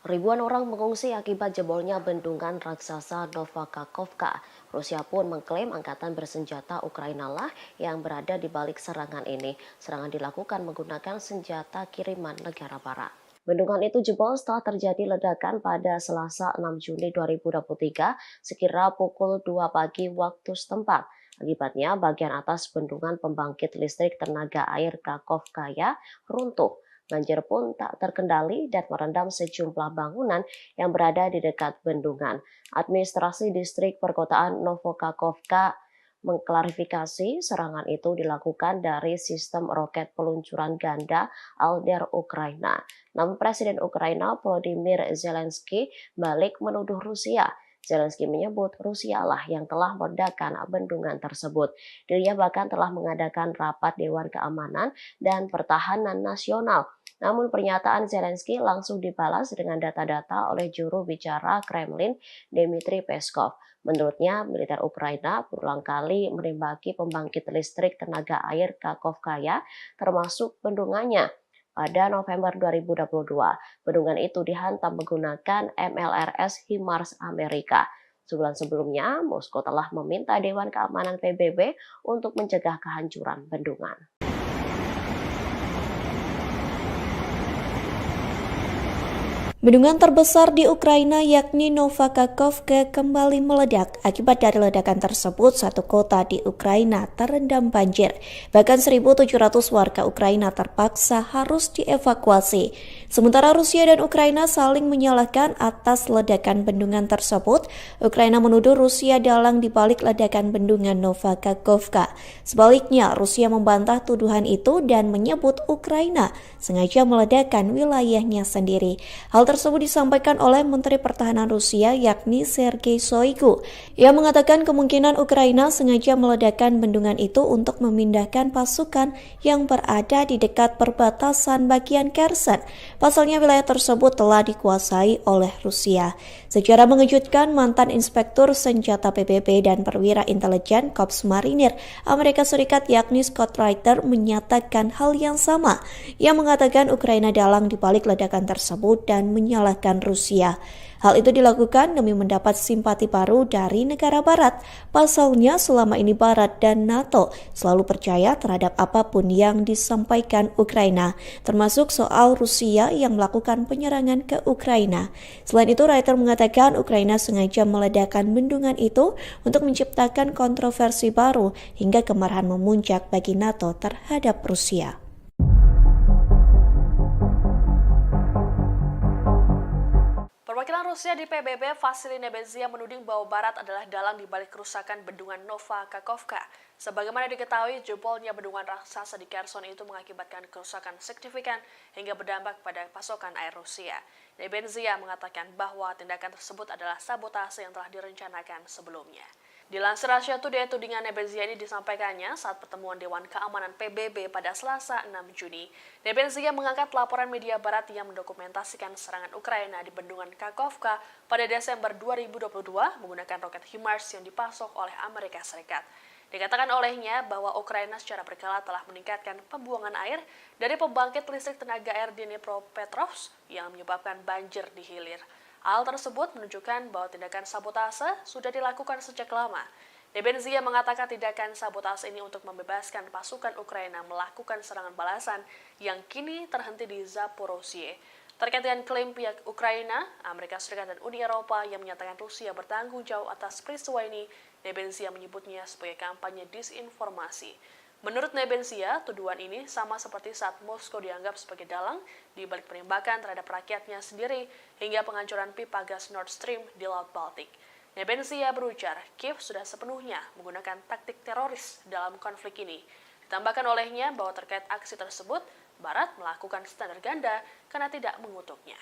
Ribuan orang mengungsi akibat jebolnya bendungan raksasa Nova Kakhovka. Rusia pun mengklaim angkatan bersenjata Ukraina lah yang berada di balik serangan ini. Serangan dilakukan menggunakan senjata kiriman negara barat. Bendungan itu jebol setelah terjadi ledakan pada Selasa 6 Juni 2023 sekira pukul 2 pagi waktu setempat. Akibatnya, bagian atas bendungan pembangkit listrik tenaga air Kakhovkaya runtuh. Banjir pun tak terkendali dan merendam sejumlah bangunan yang berada di dekat bendungan. Administrasi distrik perkotaan Novokakhovka mengklarifikasi serangan itu dilakukan dari sistem roket peluncuran ganda Alder Ukraina. Namun Presiden Ukraina Volodymyr Zelensky balik menuduh Rusia. Zelensky menyebut Rusia lah yang telah meledakkan bendungan tersebut. Dirinya bahkan telah mengadakan rapat Dewan Keamanan dan Pertahanan Nasional. Namun pernyataan Zelensky langsung dibalas dengan data-data oleh juru bicara Kremlin, Dmitry Peskov. Menurutnya, militer Ukraina berulang kali menembaki pembangkit listrik tenaga air Kakhovkaya, termasuk bendungannya. Pada November 2022, bendungan itu dihantam menggunakan MLRS HIMARS Amerika. Sebulan sebelumnya, Moskow telah meminta Dewan Keamanan PBB untuk mencegah kehancuran bendungan. Bendungan terbesar di Ukraina yakni Novakakhovka kembali meledak. Akibat dari ledakan tersebut, satu kota di Ukraina terendam banjir. Bahkan 1.700 warga Ukraina terpaksa harus dievakuasi. Sementara Rusia dan Ukraina saling menyalahkan atas ledakan bendungan tersebut. Ukraina menuduh Rusia dalang dibalik ledakan bendungan Novakakhovka. Sebaliknya, Rusia membantah tuduhan itu dan menyebut Ukraina sengaja meledakkan wilayahnya sendiri. Hal tersebut disampaikan oleh Menteri Pertahanan Rusia yakni Sergei Shoigu. Ia mengatakan kemungkinan Ukraina sengaja meledakkan bendungan itu untuk memindahkan pasukan yang berada di dekat perbatasan bagian Kherson. Pasalnya wilayah tersebut telah dikuasai oleh Rusia. Secara mengejutkan, mantan Inspektur Senjata PBB dan perwira intelijen Korps Marinir Amerika Serikat yakni Scott Reiter menyatakan hal yang sama. Ia mengatakan Ukraina dalang dibalik ledakan tersebut dan menyalahkan Rusia. Hal itu dilakukan demi mendapat simpati baru dari negara barat. Pasalnya selama ini Barat dan NATO selalu percaya terhadap apapun yang disampaikan Ukraina, termasuk soal Rusia yang melakukan penyerangan ke Ukraina. Selain itu, Reiter mengatakan Ukraina sengaja meledakkan bendungan itu untuk menciptakan kontroversi baru hingga kemarahan memuncak bagi NATO terhadap Rusia. Perwakilan Rusia di PBB, Vasily Nebenzia, menuding bahwa Barat adalah dalang dibalik kerusakan bendungan Novakakhovka. Sebagaimana diketahui, jebolnya bendungan raksasa di Kherson itu mengakibatkan kerusakan signifikan hingga berdampak pada pasokan air Rusia. Nebenzia mengatakan bahwa tindakan tersebut adalah sabotase yang telah direncanakan sebelumnya. Dilansir Russia Today, tudingan Nebenzia ini disampaikannya saat pertemuan Dewan Keamanan PBB pada Selasa 6 Juni. Nebenzia mengangkat laporan media barat yang mendokumentasikan serangan Ukraina di bendungan Kakhovka pada Desember 2022 menggunakan roket HIMARS yang dipasok oleh Amerika Serikat. Dikatakan olehnya bahwa Ukraina secara berkala telah meningkatkan pembuangan air dari pembangkit listrik tenaga air di Dnipropetrovsk yang menyebabkan banjir di hilir. Hal tersebut menunjukkan bahwa tindakan sabotase sudah dilakukan sejak lama. Nebenzia mengatakan tindakan sabotase ini untuk membebaskan pasukan Ukraina melakukan serangan balasan yang kini terhenti di Zaporozhye. Terkait dengan klaim pihak Ukraina, Amerika Serikat dan Uni Eropa yang menyatakan Rusia bertanggung jawab atas peristiwa ini, Nebenzia menyebutnya sebagai kampanye disinformasi. Menurut Nebenzia, tuduhan ini sama seperti saat Moskow dianggap sebagai dalang di balik penembakan terhadap rakyatnya sendiri hingga penghancuran pipa gas Nord Stream di Laut Baltik. Nebenzia berujar, Kiev sudah sepenuhnya menggunakan taktik teroris dalam konflik ini. Ditambahkan olehnya bahwa terkait aksi tersebut, Barat melakukan standar ganda karena tidak mengutuknya.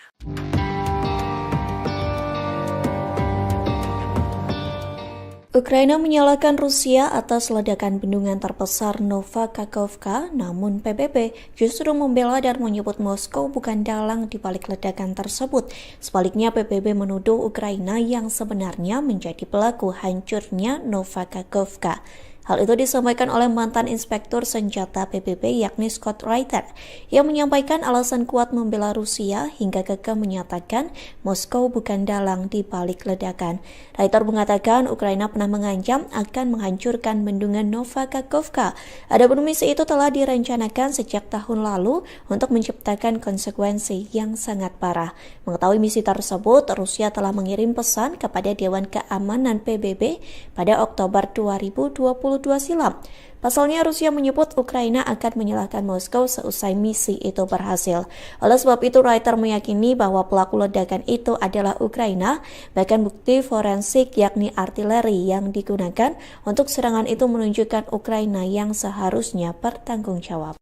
Ukraina menyalahkan Rusia atas ledakan bendungan terbesar Novakakhovka, namun PBB justru membela dan menyebut Moskow bukan dalang di balik ledakan tersebut. Sebaliknya, PBB menuduh Ukraina yang sebenarnya menjadi pelaku hancurnya Novakakhovka. Hal itu disampaikan oleh mantan Inspektur Senjata PBB yakni Scott Reiter yang menyampaikan alasan kuat membela Rusia hingga kekeh menyatakan Moskow bukan dalang di balik ledakan. Reiter mengatakan Ukraina pernah mengancam akan menghancurkan bendungan Novakakhovka. Adapun misi itu telah direncanakan sejak tahun lalu untuk menciptakan konsekuensi yang sangat parah. Mengetahui misi tersebut, Rusia telah mengirim pesan kepada Dewan Keamanan PBB pada Oktober 2022 silam. Pasalnya Rusia menyebut Ukraina akan menyalahkan Moskow seusai misi itu berhasil. Oleh sebab itu Reuters meyakini bahwa pelaku ledakan itu adalah Ukraina, bahkan bukti forensik yakni artileri yang digunakan untuk serangan itu menunjukkan Ukraina yang seharusnya bertanggung jawab.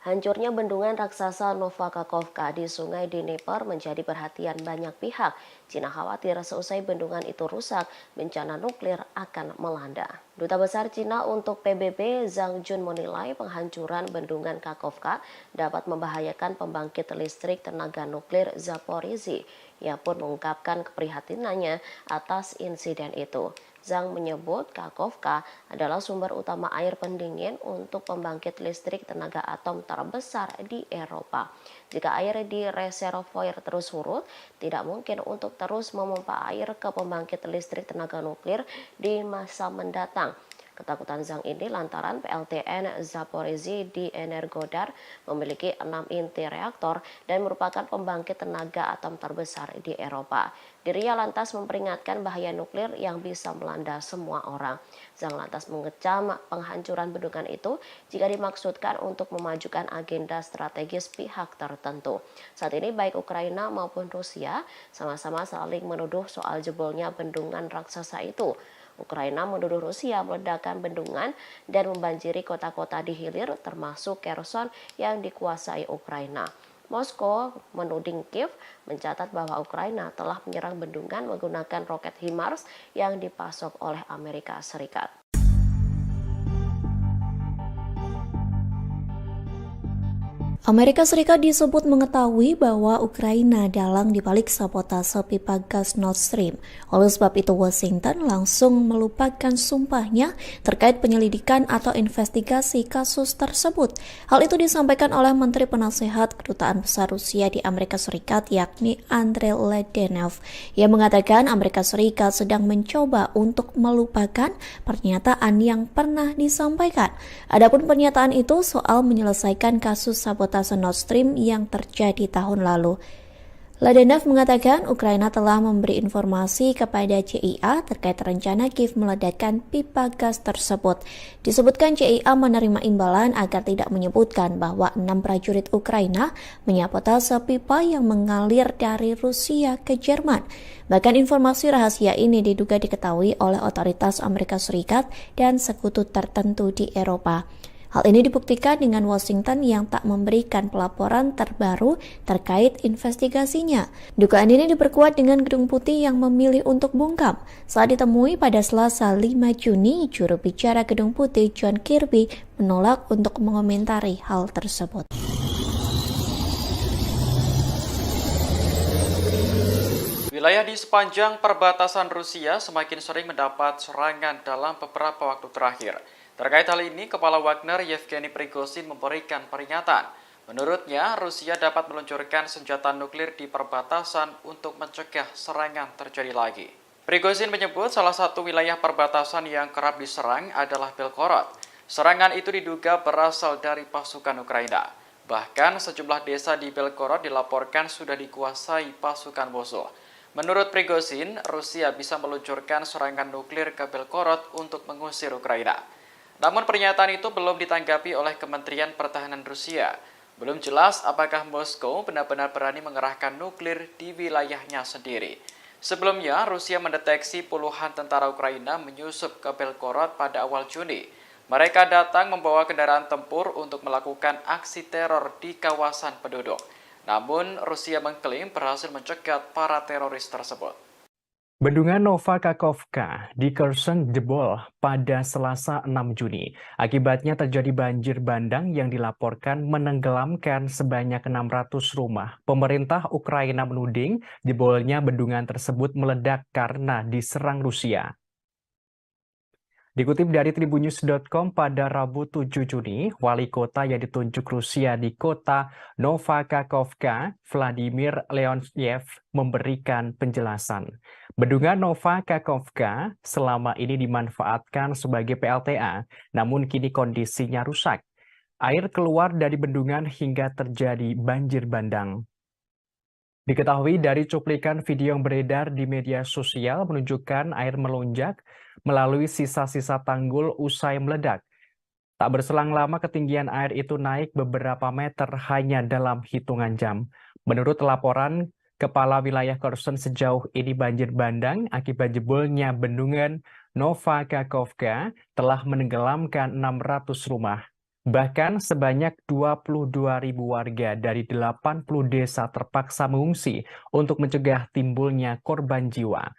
Hancurnya bendungan raksasa Nova Kakhovka di Sungai Dnieper menjadi perhatian banyak pihak. Cina khawatir seusai bendungan itu rusak, bencana nuklir akan melanda. Duta Besar Cina untuk PBB Zhang Jun menilai penghancuran bendungan Kakhovka dapat membahayakan pembangkit listrik tenaga nuklir Zaporizhzhia. Ia pun mengungkapkan keprihatinannya atas insiden itu. Zhang menyebut Kakhovka adalah sumber utama air pendingin untuk pembangkit listrik tenaga atom terbesar di Eropa. Jika air di reservoir terus surut, tidak mungkin untuk terus memompa air ke pembangkit listrik tenaga nuklir di masa mendatang. Ketakutan Zhang ini lantaran PLTN Zaporizhzhia di Energodar memiliki 6 inti reaktor dan merupakan pembangkit tenaga atom terbesar di Eropa. Dirinya lantas memperingatkan bahaya nuklir yang bisa melanda semua orang. Zhang lantas mengecam penghancuran bendungan itu jika dimaksudkan untuk memajukan agenda strategis pihak tertentu. Saat ini baik Ukraina maupun Rusia sama-sama saling menuduh soal jebolnya bendungan raksasa itu. Ukraina menuduh Rusia meledakkan bendungan dan membanjiri kota-kota di hilir termasuk Kherson yang dikuasai Ukraina. Moskow menuding Kiev mencatat bahwa Ukraina telah menyerang bendungan menggunakan roket HIMARS yang dipasok oleh Amerika Serikat. Amerika Serikat disebut mengetahui bahwa Ukraina dalang dibalik sabotase pipa gas Nord Stream. Oleh sebab itu Washington langsung melupakan sumpahnya terkait penyelidikan atau investigasi kasus tersebut. Hal itu disampaikan oleh Menteri Penasehat Kedutaan Besar Rusia di Amerika Serikat yakni Andrei Ledenov. Ia mengatakan Amerika Serikat sedang mencoba untuk melupakan pernyataan yang pernah disampaikan. Adapun pernyataan itu soal menyelesaikan kasus sabotase Nord Stream yang terjadi tahun lalu. Ledenov mengatakan Ukraina telah memberi informasi kepada CIA terkait rencana Kiev meledakkan pipa gas tersebut. Disebutkan CIA menerima imbalan agar tidak menyebutkan bahwa 6 prajurit Ukraina menyabotase pipa yang mengalir dari Rusia ke Jerman. Bahkan informasi rahasia ini diduga diketahui oleh otoritas Amerika Serikat dan sekutu tertentu di Eropa. Hal ini dibuktikan dengan Washington yang tak memberikan pelaporan terbaru terkait investigasinya. Dugaan ini diperkuat dengan Gedung Putih yang memilih untuk bungkam. Saat ditemui pada Selasa 5 Juni, juru bicara Gedung Putih John Kirby menolak untuk mengomentari hal tersebut. Wilayah di sepanjang perbatasan Rusia semakin sering mendapat serangan dalam beberapa waktu terakhir. Terkait hal ini, Kepala Wagner Yevgeny Prigozhin memberikan peringatan. Menurutnya, Rusia dapat meluncurkan senjata nuklir di perbatasan untuk mencegah serangan terjadi lagi. Prigozhin menyebut salah satu wilayah perbatasan yang kerap diserang adalah Belgorod. Serangan itu diduga berasal dari pasukan Ukraina. Bahkan sejumlah desa di Belgorod dilaporkan sudah dikuasai pasukan musuh. Menurut Prigozhin, Rusia bisa meluncurkan serangan nuklir ke Belgorod untuk mengusir Ukraina. Namun pernyataan itu belum ditanggapi oleh Kementerian Pertahanan Rusia. Belum jelas apakah Moskow benar-benar berani mengerahkan nuklir di wilayahnya sendiri. Sebelumnya, Rusia mendeteksi puluhan tentara Ukraina menyusup ke Belgorod pada awal Juni. Mereka datang membawa kendaraan tempur untuk melakukan aksi teror di kawasan penduduk. Namun, Rusia mengklaim berhasil mencegat para teroris tersebut. Bendungan Nova Kakhovka di Kherson jebol pada Selasa 6 Juni. Akibatnya terjadi banjir bandang yang dilaporkan menenggelamkan sebanyak 600 rumah. Pemerintah Ukraina menuding jebolnya bendungan tersebut meledak karena diserang Rusia. Dikutip dari tribunnews.com pada Rabu 7 Juni, wali kota yang ditunjuk Rusia di kota Nova Kakhovka, Vladimir Leontyev, memberikan penjelasan. Bendungan Nova Kakhovka selama ini dimanfaatkan sebagai PLTA, namun kini kondisinya rusak. Air keluar dari bendungan hingga terjadi banjir bandang. Diketahui dari cuplikan video yang beredar di media sosial menunjukkan air melonjak melalui sisa-sisa tanggul usai meledak. Tak berselang lama ketinggian air itu naik beberapa meter hanya dalam hitungan jam. Menurut laporan Kepala Wilayah Kherson, sejauh ini banjir bandang akibat jebolnya bendungan Nova Kakhovka telah menenggelamkan 600 rumah. Bahkan sebanyak 22.000 warga dari 80 desa terpaksa mengungsi untuk mencegah timbulnya korban jiwa.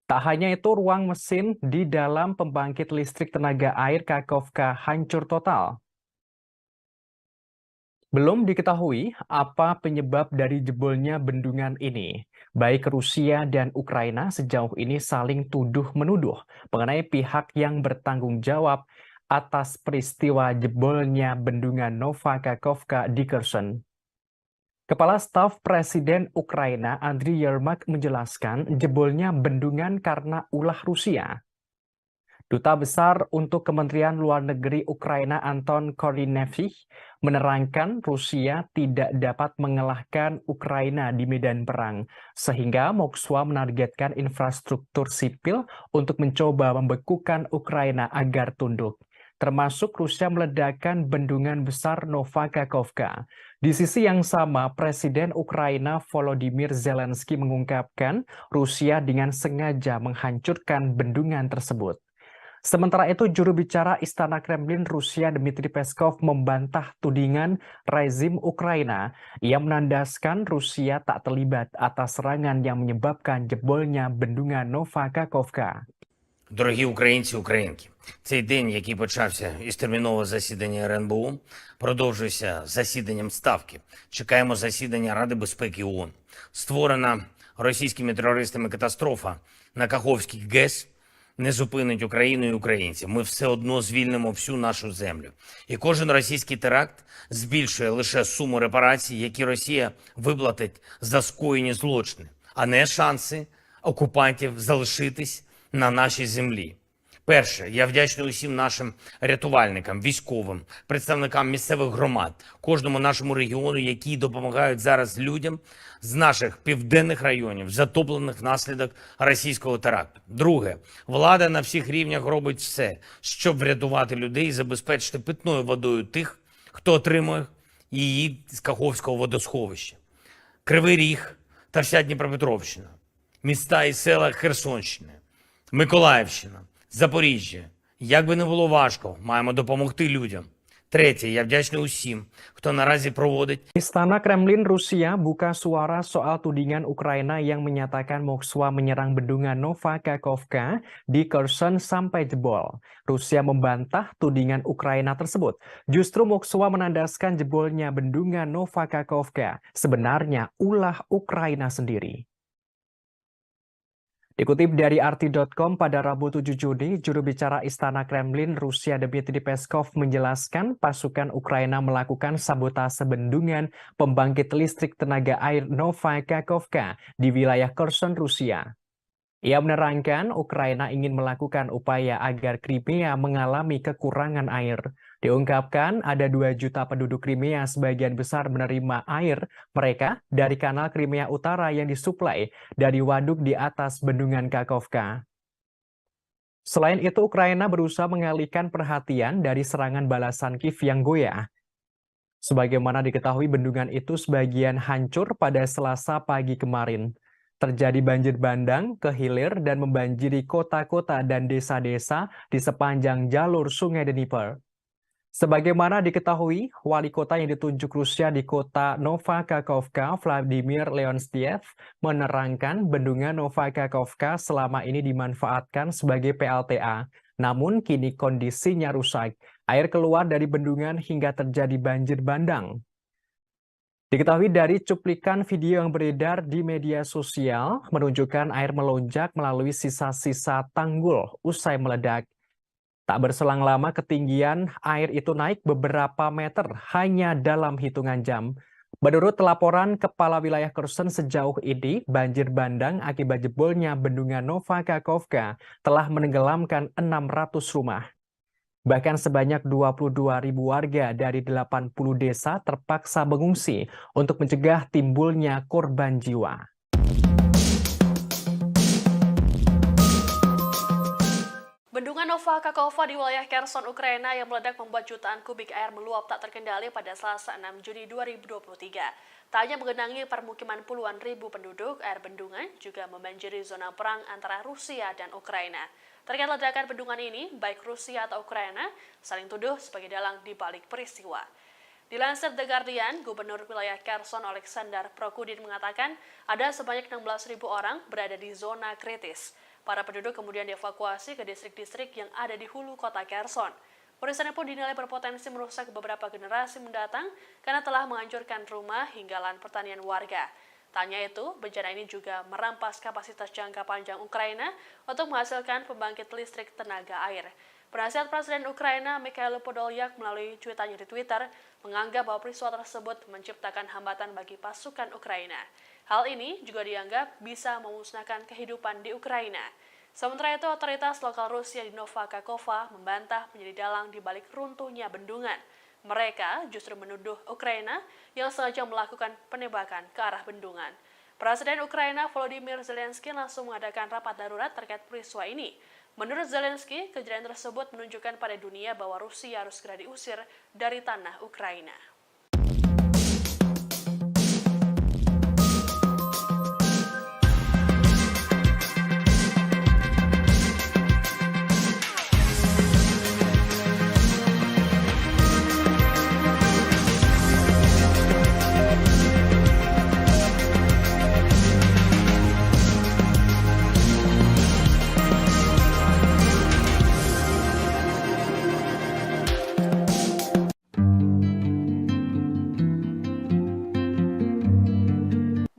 Tak hanya itu, ruang mesin di dalam pembangkit listrik tenaga air Kakhovka hancur total. Belum diketahui apa penyebab dari jebolnya bendungan ini. Baik Rusia dan Ukraina sejauh ini saling tuduh-menuduh mengenai pihak yang bertanggung jawab atas peristiwa jebolnya bendungan Nova Kakhovka di Kherson. Kepala Staf Presiden Ukraina Andriy Yermak menjelaskan jebolnya bendungan karena ulah Rusia. Duta Besar untuk Kementerian Luar Negeri Ukraina Anton Korynevich menerangkan Rusia tidak dapat mengalahkan Ukraina di medan perang, sehingga Moskwa menargetkan infrastruktur sipil untuk mencoba membekukan Ukraina agar tunduk, termasuk Rusia meledakkan bendungan besar Nova Kakhovka. Di sisi yang sama, Presiden Ukraina Volodymyr Zelensky mengungkapkan Rusia dengan sengaja menghancurkan bendungan tersebut. Sementara itu, juru bicara Istana Kremlin Rusia Dmitry Peskov membantah tudingan rezim Ukraina. Ia menandaskan Rusia tak terlibat atas serangan yang menyebabkan jebolnya bendungan Nova Kakhovka. Дорогі українці, українки, цей день, який почався із термінового засідання РНБО, продовжується засіданням Ставки. Чекаємо засідання Ради безпеки ООН. Створена російськими терористами катастрофа на Каховській ГЕС не зупинить Україну і українців. Ми все одно звільнимо всю нашу землю. І кожен російський теракт збільшує лише суму репарацій, які Росія виплатить за скоєні злочини, а не шанси окупантів залишитись на нашій землі. Перше, я вдячний усім нашим рятувальникам, військовим, представникам місцевих громад, кожному нашому регіону, які допомагають зараз людям з наших південних районів, затоплених внаслідок російського теракту. Друге, влада на всіх рівнях робить все, щоб врятувати людей і забезпечити питною водою тих, хто отримує її з Каховського водосховища. Кривий Ріг та вся Дніпропетровщина, міста і села Херсонщини, Миколаївщина, Запоріжжя. Як би не було важко, маємо допомогти людям. Третє, я вдячний усім, хто наразі проводить. Istana Kremlin Rusia buka suara soal tudingan Ukraina yang menyatakan Moskwa menyerang bendungan Nova Kakhovka di Kherson sampai jebol. Rusia membantah tudingan Ukraina tersebut. Justru Moskwa menandaskan jebolnya bendungan Nova Kakhovka sebenarnya ulah Ukraina sendiri. Dikutip dari RT.com pada Rabu 7 Juni, juru bicara Istana Kremlin Rusia Dmitry Peskov menjelaskan pasukan Ukraina melakukan sabotase bendungan pembangkit listrik tenaga air Nova Kakhovka di wilayah Kherson, Rusia. Ia menerangkan Ukraina ingin melakukan upaya agar Crimea mengalami kekurangan air. Diungkapkan ada 2 juta penduduk Crimea, sebagian besar menerima air mereka dari kanal Crimea Utara yang disuplai dari waduk di atas bendungan Kakhovka. Selain itu, Ukraina berusaha mengalihkan perhatian dari serangan balasan Kiev yang goyah. Sebagaimana diketahui, bendungan itu sebagian hancur pada Selasa pagi kemarin. Terjadi banjir bandang ke hilir dan membanjiri kota-kota dan desa-desa di sepanjang jalur Sungai Dnieper. Sebagaimana diketahui, wali kota yang ditunjuk Rusia di kota Nova Kakhovka, Vladimir Leonstiev, menerangkan bendungan Nova Kakhovka selama ini dimanfaatkan sebagai PLTA. Namun kini kondisinya rusak. Air keluar dari bendungan hingga terjadi banjir bandang. Diketahui dari cuplikan video yang beredar di media sosial menunjukkan air melonjak melalui sisa-sisa tanggul usai meledak. Tak berselang lama ketinggian air itu naik beberapa meter hanya dalam hitungan jam. Menurut laporan Kepala Wilayah Kherson, sejauh ini banjir bandang akibat jebolnya bendungan Nova Kakhovka telah menenggelamkan 600 rumah. Bahkan sebanyak 22.000 warga dari 80 desa terpaksa mengungsi untuk mencegah timbulnya korban jiwa. Bendungan Nova Kakhovka di wilayah Kherson, Ukraina yang meledak membuat jutaan kubik air meluap tak terkendali pada Selasa 6 Juni 2023. Tak hanya menggenangi permukiman puluhan ribu penduduk, air bendungan juga membanjiri zona perang antara Rusia dan Ukraina. Terkait ledakan bendungan ini, baik Rusia atau Ukraina saling tuduh sebagai dalang di balik peristiwa. Dilansir The Guardian, Gubernur wilayah Kherson Oleksandr Prokudin mengatakan ada sebanyak 16.000 orang berada di zona kritis. Para penduduk kemudian dievakuasi ke distrik-distrik yang ada di hulu kota Kherson. Peristiwa pun dinilai berpotensi merusak beberapa generasi mendatang karena telah menghancurkan rumah hingga lahan pertanian warga. Tak hanya itu, bencana ini juga merampas kapasitas jangka panjang Ukraina untuk menghasilkan pembangkit listrik tenaga air. Penasihat Presiden Ukraina Mikhailo Podolyak melalui cuitannya di Twitter menganggap bahwa peristiwa tersebut menciptakan hambatan bagi pasukan Ukraina. Hal ini juga dianggap bisa memusnahkan kehidupan di Ukraina. Sementara itu, otoritas lokal Rusia di Nova Kakhovka membantah menjadi dalang di balik runtuhnya bendungan. Mereka justru menuduh Ukraina yang sengaja melakukan penembakan ke arah bendungan. Presiden Ukraina Volodymyr Zelensky langsung mengadakan rapat darurat terkait peristiwa ini. Menurut Zelensky, kejadian tersebut menunjukkan pada dunia bahwa Rusia harus segera diusir dari tanah Ukraina.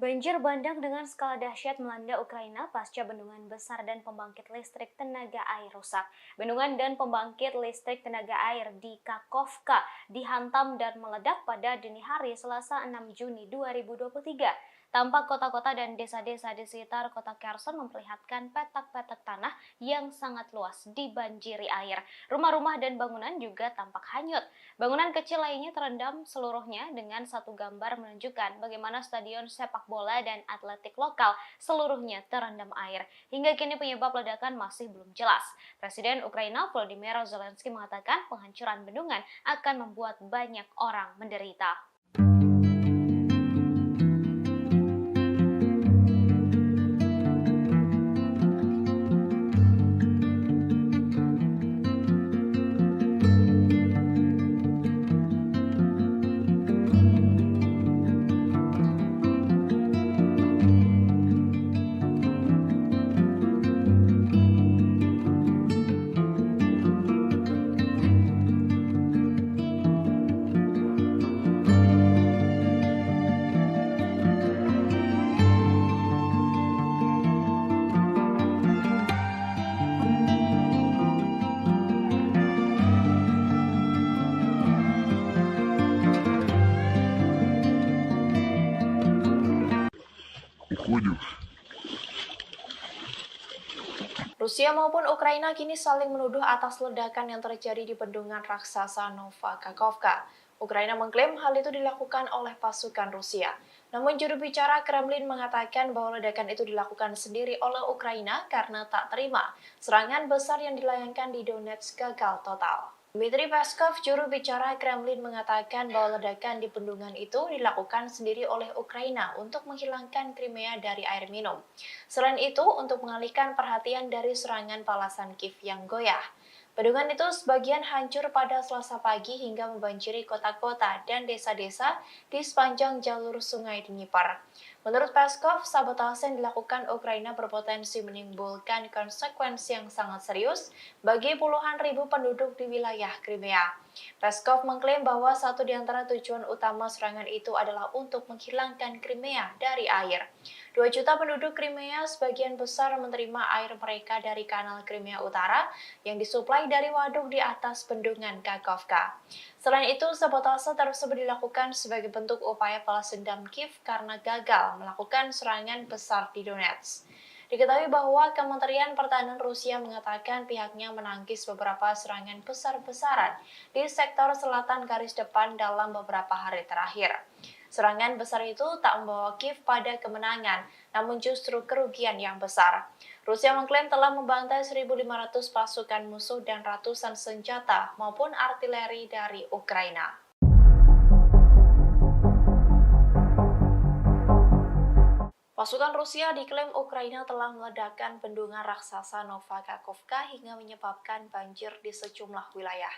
Banjir bandang dengan skala dahsyat melanda Ukraina pasca bendungan besar dan pembangkit listrik tenaga air rusak. Bendungan dan pembangkit listrik tenaga air di Kakhovka dihantam dan meledak pada dini hari Selasa 6 Juni 2023. Tampak kota-kota dan desa-desa di sekitar kota Kherson memperlihatkan petak-petak tanah yang sangat luas dibanjiri air. Rumah-rumah dan bangunan juga tampak hanyut. Bangunan kecil lainnya terendam seluruhnya dengan satu gambar menunjukkan bagaimana stadion sepak bola dan atletik lokal seluruhnya terendam air. Hingga kini penyebab ledakan masih belum jelas. Presiden Ukraina Volodymyr Zelensky mengatakan penghancuran bendungan akan membuat banyak orang menderita. Rusia maupun Ukraina kini saling menuduh atas ledakan yang terjadi di bendungan raksasa Nova Kakhovka. Ukraina mengklaim hal itu dilakukan oleh pasukan Rusia. Namun juru bicara Kremlin mengatakan bahwa ledakan itu dilakukan sendiri oleh Ukraina karena tak terima serangan besar yang dilayangkan di Donetsk gagal total. Dmitry Peskov, juru bicara Kremlin, mengatakan bahwa ledakan di bendungan itu dilakukan sendiri oleh Ukraina untuk menghilangkan Crimea dari air minum. Selain itu, untuk mengalihkan perhatian dari serangan balasan Kiev yang goyah. Bendungan itu sebagian hancur pada Selasa pagi hingga membanjiri kota-kota dan desa-desa di sepanjang jalur sungai Dnipro. Menurut Peskov, sabotase yang dilakukan Ukraina berpotensi menimbulkan konsekuensi yang sangat serius bagi puluhan ribu penduduk di wilayah Crimea. Peskov mengklaim bahwa satu di antara tujuan utama serangan itu adalah untuk menghilangkan Crimea dari air. 2 juta penduduk Crimea sebagian besar menerima air mereka dari kanal Crimea Utara yang disuplai dari waduk di atas bendungan Kakhovka. Selain itu, sabotase tersebut dilakukan sebagai bentuk upaya balas dendam Kiev karena gagal melakukan serangan besar di Donetsk. Diketahui bahwa Kementerian Pertahanan Rusia mengatakan pihaknya menangkis beberapa serangan besar-besaran di sektor selatan garis depan dalam beberapa hari terakhir. Serangan besar itu tak membawa Kiev pada kemenangan, namun justru kerugian yang besar. Rusia mengklaim telah membantai 1.500 pasukan musuh dan ratusan senjata maupun artileri dari Ukraina. Pasukan Rusia diklaim Ukraina telah meledakkan bendungan raksasa Novakakovka hingga menyebabkan banjir di sejumlah wilayah.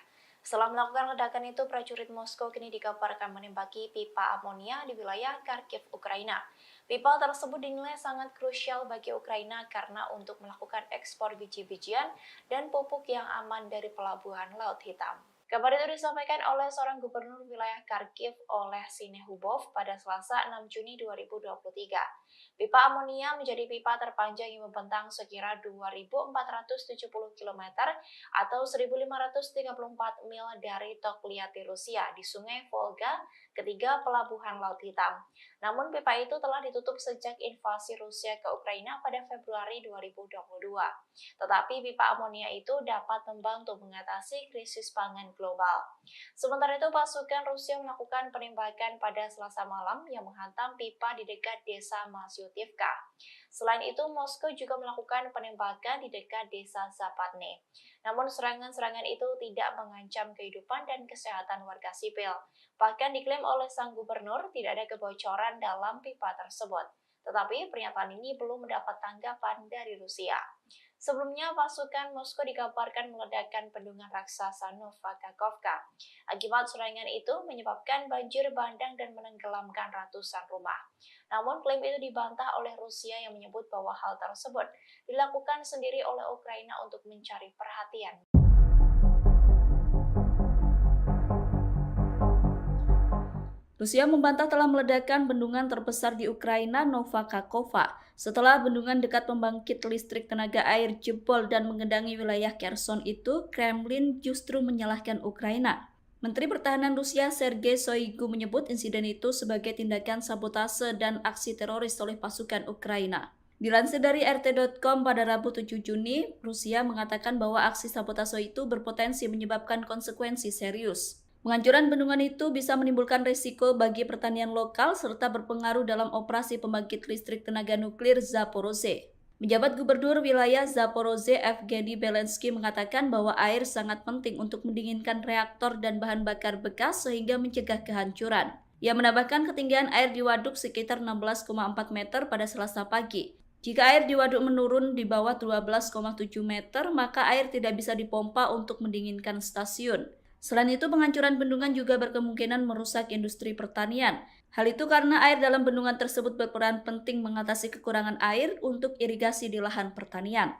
Setelah melakukan ledakan itu, prajurit Moskow kini dikabarkan menembaki pipa amonia di wilayah Kharkiv, Ukraina. Pipa tersebut dinilai sangat krusial bagi Ukraina karena untuk melakukan ekspor biji-bijian dan pupuk yang aman dari pelabuhan Laut Hitam. Kabar itu disampaikan oleh seorang gubernur wilayah Kharkiv oleh Sinehubov pada Selasa 6 Juni 2023. Pipa amonia menjadi pipa terpanjang yang membentang sekira 2.470 km atau 1.534 mil dari Tokliati, Rusia di Sungai Volga, ketiga pelabuhan Laut Hitam. Namun pipa itu telah ditutup sejak invasi Rusia ke Ukraina pada Februari 2022. Tetapi pipa amonia itu dapat membantu mengatasi krisis pangan global. Sementara itu, pasukan Rusia melakukan penembakan pada Selasa malam yang menghantam pipa di dekat desa Masyutivka. Selain itu, Moskow juga melakukan penembakan di dekat desa Zapadne. Namun serangan-serangan itu tidak mengancam kehidupan dan kesehatan warga sipil. Bahkan diklaim oleh sang gubernur tidak ada kebocoran dalam pipa tersebut. Tetapi pernyataan ini belum mendapat tanggapan dari Rusia. Sebelumnya, pasukan Moskow dikabarkan meledakkan bendungan raksasa Novakakovka. Akibat serangan itu menyebabkan banjir bandang dan menenggelamkan ratusan rumah. Namun klaim itu dibantah oleh Rusia yang menyebut bahwa hal tersebut dilakukan sendiri oleh Ukraina untuk mencari perhatian. Rusia membantah telah meledakkan bendungan terbesar di Ukraina, Novakakovka, setelah bendungan dekat pembangkit listrik tenaga air jebol dan mengendangi wilayah Kherson itu, Kremlin justru menyalahkan Ukraina. Menteri Pertahanan Rusia Sergei Shoigu menyebut insiden itu sebagai tindakan sabotase dan aksi teroris oleh pasukan Ukraina. Dilansir dari RT.com pada Rabu 7 Juni, Rusia mengatakan bahwa aksi sabotase itu berpotensi menyebabkan konsekuensi serius. Penghancuran bendungan itu bisa menimbulkan risiko bagi pertanian lokal serta berpengaruh dalam operasi pembangkit listrik tenaga nuklir Zaporozhye. Penjabat Gubernur wilayah Zaporozhye Evgeny Belensky mengatakan bahwa air sangat penting untuk mendinginkan reaktor dan bahan bakar bekas sehingga mencegah kehancuran. Ia menambahkan ketinggian air di waduk sekitar 16,4 meter pada Selasa pagi. Jika air di waduk menurun di bawah 12,7 meter, maka air tidak bisa dipompa untuk mendinginkan stasiun. Selain itu, penghancuran bendungan juga berkemungkinan merusak industri pertanian. Hal itu karena air dalam bendungan tersebut berperan penting mengatasi kekurangan air untuk irigasi di lahan pertanian.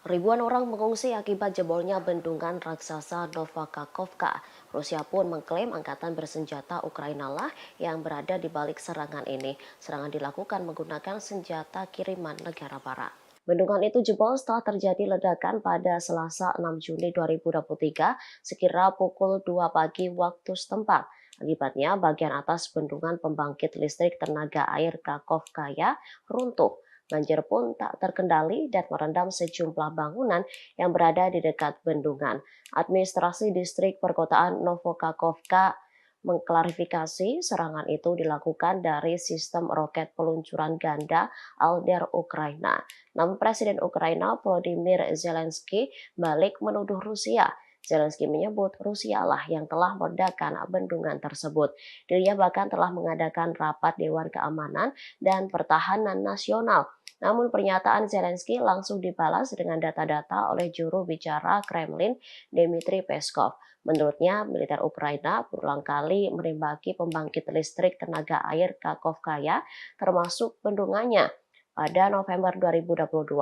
Ribuan orang mengungsi akibat jebolnya bendungan raksasa Novakakovka. Rusia pun mengklaim angkatan bersenjata Ukraina lah yang berada di balik serangan ini. Serangan dilakukan menggunakan senjata kiriman negara barat. Bendungan itu jebol setelah terjadi ledakan pada Selasa 6 Juni 2023 sekira pukul 2 pagi waktu setempat. Akibatnya bagian atas bendungan pembangkit listrik tenaga air Kakhovkaya runtuh. Banjir pun tak terkendali dan merendam sejumlah bangunan yang berada di dekat bendungan. Administrasi distrik perkotaan Novakakovka mengklarifikasi serangan itu dilakukan dari sistem roket peluncuran ganda Alder Ukraina. Namun Presiden Ukraina Volodymyr Zelensky balik menuduh Rusia. Zelensky menyebut Rusia lah yang telah meledakkan bendungan tersebut. Dirinya bahkan telah mengadakan rapat Dewan Keamanan dan Pertahanan Nasional. Namun pernyataan Zelensky langsung dibalas dengan data-data oleh juru bicara Kremlin Dmitry Peskov. Menurutnya, militer Ukraina berulang kali menembaki pembangkit listrik tenaga air Kakhovkaya termasuk bendungannya. Pada November 2022,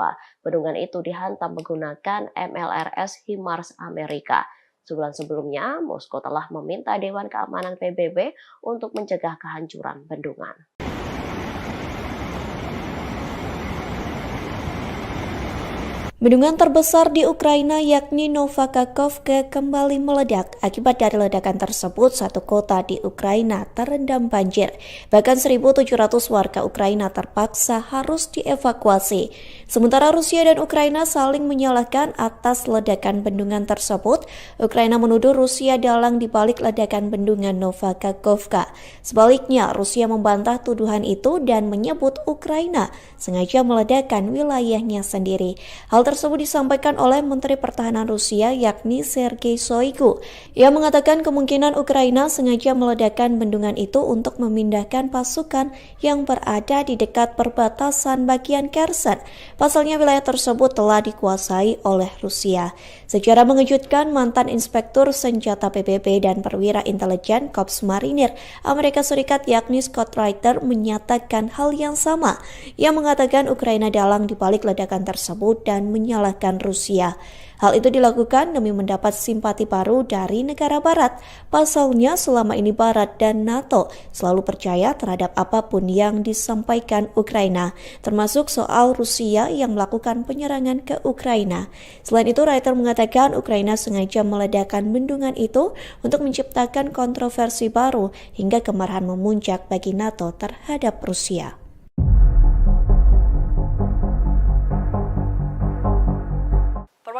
bendungan itu dihantam menggunakan MLRS HIMARS Amerika. Sebulan sebelumnya, Moskow telah meminta Dewan Keamanan PBB untuk mencegah kehancuran bendungan. Bendungan terbesar di Ukraina yakni Nova Kakhovka kembali meledak. Akibat dari ledakan tersebut, satu kota di Ukraina terendam banjir. Bahkan 1.700 warga Ukraina terpaksa harus dievakuasi. Sementara Rusia dan Ukraina saling menyalahkan atas ledakan bendungan tersebut. Ukraina menuduh Rusia dalang dibalik ledakan bendungan Nova Kakhovka. Sebaliknya, Rusia membantah tuduhan itu dan menyebut Ukraina sengaja meledakkan wilayahnya sendiri. Hal tersebut disampaikan oleh Menteri Pertahanan Rusia yakni Sergei Shoigu. Ia mengatakan kemungkinan Ukraina sengaja meledakkan bendungan itu untuk memindahkan pasukan yang berada di dekat perbatasan bagian Kherson. Pasalnya wilayah tersebut telah dikuasai oleh Rusia. Secara mengejutkan, mantan Inspektur Senjata PBB dan perwira intelijen Korps Marinir Amerika Serikat yakni Scott Reiter menyatakan hal yang sama. Ia mengatakan Ukraina dalang dibalik ledakan tersebut dan menyalahkan Rusia. Hal itu dilakukan demi mendapat simpati baru dari negara barat. Pasalnya selama ini Barat dan NATO selalu percaya terhadap apapun yang disampaikan Ukraina, termasuk soal Rusia yang melakukan penyerangan ke Ukraina. Selain itu, Reiter mengatakan Ukraina sengaja meledakkan bendungan itu untuk menciptakan kontroversi baru hingga kemarahan memuncak bagi NATO terhadap Rusia.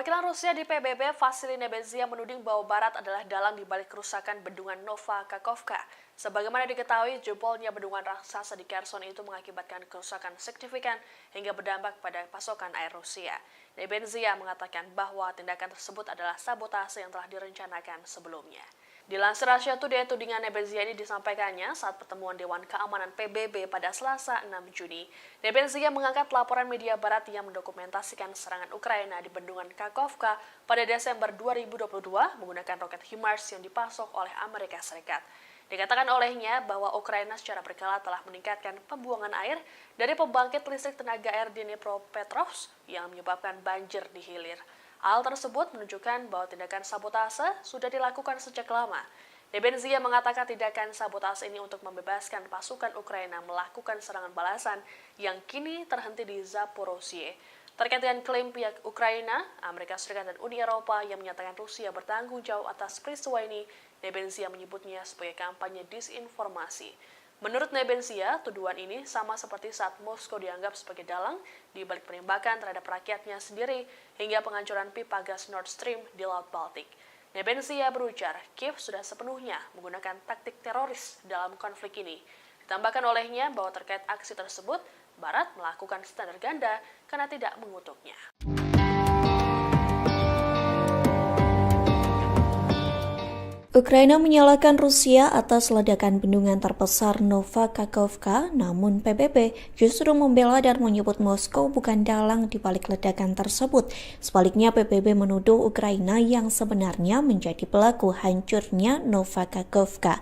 Perwakilan Rusia di PBB, Vasily Nebenzia, menuding bahwa Barat adalah dalang dibalik kerusakan bendungan Nova Kakhovka. Sebagaimana diketahui, jebolnya bendungan raksasa di Kherson itu mengakibatkan kerusakan signifikan hingga berdampak pada pasokan air Rusia. Nebenzia mengatakan bahwa tindakan tersebut adalah sabotase yang telah direncanakan sebelumnya. Dilansir Russia Today, tudingan Nebenzia ini disampaikannya saat pertemuan Dewan Keamanan PBB pada Selasa 6 Juni. Nebenzia mengangkat laporan media barat yang mendokumentasikan serangan Ukraina di bendungan Kakhovka pada Desember 2022 menggunakan roket HIMARS yang dipasok oleh Amerika Serikat. Dikatakan olehnya bahwa Ukraina secara berkala telah meningkatkan pembuangan air dari pembangkit listrik tenaga air di Dnipropetrovsk yang menyebabkan banjir di hilir. Hal tersebut menunjukkan bahwa tindakan sabotase sudah dilakukan sejak lama. Nebenzia mengatakan tindakan sabotase ini untuk membebaskan pasukan Ukraina melakukan serangan balasan yang kini terhenti di Zaporozhye. Terkait dengan klaim pihak Ukraina, Amerika Serikat dan Uni Eropa yang menyatakan Rusia bertanggung jawab atas peristiwa ini, Nebenzia menyebutnya sebagai kampanye disinformasi. Menurut Nebenzia, tuduhan ini sama seperti saat Moskow dianggap sebagai dalang di balik penembakan terhadap rakyatnya sendiri hingga penghancuran pipa gas Nord Stream di Laut Baltik. Nebenzia berujar, Kiev sudah sepenuhnya menggunakan taktik teroris dalam konflik ini. Ditambahkan olehnya bahwa terkait aksi tersebut, Barat melakukan standar ganda karena tidak mengutuknya. Ukraina menyalahkan Rusia atas ledakan bendungan terbesar Nova Kakhovka, namun PBB justru membela dan menyebut Moskow bukan dalang di balik ledakan tersebut. Sebaliknya, PBB menuduh Ukraina yang sebenarnya menjadi pelaku hancurnya Nova Kakhovka.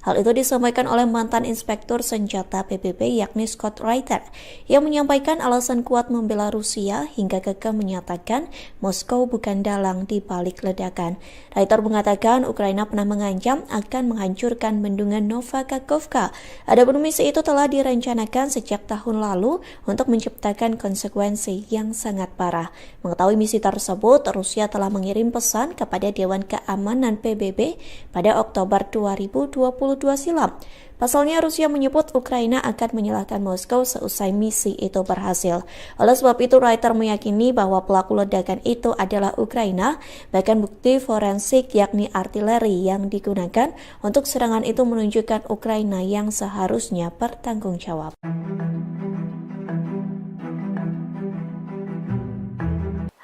Hal itu disampaikan oleh mantan Inspektur Senjata PBB yakni Scott Reiter yang menyampaikan alasan kuat membela Rusia hingga kekeh menyatakan Moskow bukan dalang di balik ledakan. Reiter mengatakan Ukraina pernah mengancam akan menghancurkan bendungan Nova Kakhovka. Adapun misi itu telah direncanakan sejak tahun lalu untuk menciptakan konsekuensi yang sangat parah. Mengetahui misi tersebut, Rusia telah mengirim pesan kepada Dewan Keamanan PBB pada Oktober 2022 silam. Pasalnya, Rusia menyebut Ukraina akan menyalahkan Moskow seusai misi itu berhasil. Oleh sebab itu, Reiter meyakini bahwa pelaku ledakan itu adalah Ukraina. Bahkan bukti forensik yakni artileri yang digunakan untuk serangan itu menunjukkan Ukraina yang seharusnya bertanggung jawab.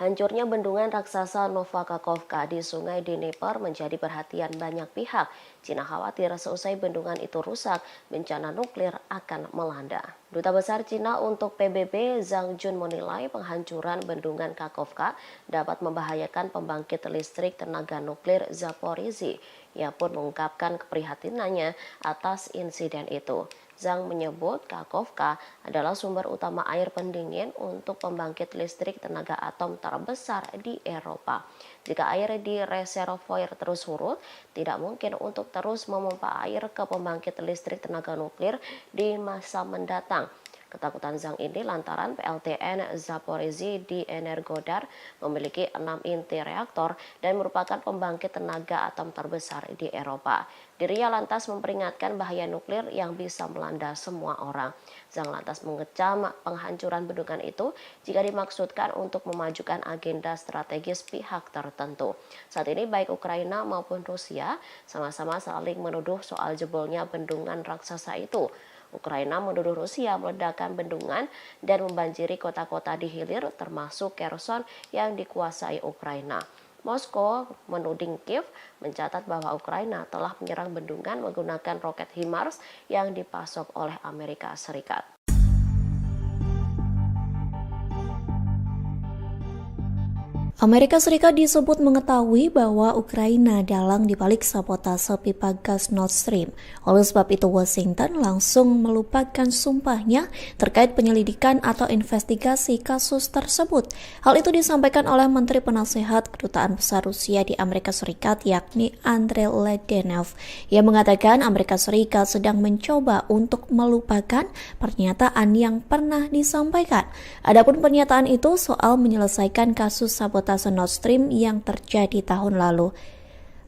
Hancurnya bendungan raksasa Nova Kakhovka di Sungai Dnieper menjadi perhatian banyak pihak. Cina khawatir seusai bendungan itu rusak, bencana nuklir akan melanda. Duta Besar Cina untuk PBB Zhang Jun menilai penghancuran bendungan Kakhovka dapat membahayakan pembangkit listrik tenaga nuklir Zaporizhzhia. Ia pun mengungkapkan keprihatinannya atas insiden itu. Zhang menyebut Kakhovka adalah sumber utama air pendingin untuk pembangkit listrik tenaga atom terbesar di Eropa. Jika air di reservoir terus surut, tidak mungkin untuk terus memompa air ke pembangkit listrik tenaga nuklir di masa mendatang. Ketakutan Zhang ini lantaran PLTN Zaporizhzhia di Energodar memiliki 6 inti reaktor dan merupakan pembangkit tenaga atom terbesar di Eropa. Dirinya lantas memperingatkan bahaya nuklir yang bisa melanda semua orang. Zhang lantas mengecam penghancuran bendungan itu jika dimaksudkan untuk memajukan agenda strategis pihak tertentu. Saat ini baik Ukraina maupun Rusia sama-sama saling menuduh soal jebolnya bendungan raksasa itu. Ukraina menuduh Rusia meledakkan bendungan dan membanjiri kota-kota di hilir termasuk Kherson yang dikuasai Ukraina. Moskow menuding Kiev mencatat bahwa Ukraina telah menyerang bendungan menggunakan roket HIMARS yang dipasok oleh Amerika Serikat. Amerika Serikat disebut mengetahui bahwa Ukraina dalang dibalik sabotase pipa gas Nord Stream. Oleh sebab itu Washington langsung melupakan sumpahnya terkait penyelidikan atau investigasi kasus tersebut. Hal itu disampaikan oleh Menteri Penasehat Kedutaan Besar Rusia di Amerika Serikat yakni Andrei Ledenev. Ia mengatakan Amerika Serikat sedang mencoba untuk melupakan pernyataan yang pernah disampaikan. Adapun pernyataan itu soal menyelesaikan kasus sabotase Nord Stream yang terjadi tahun lalu.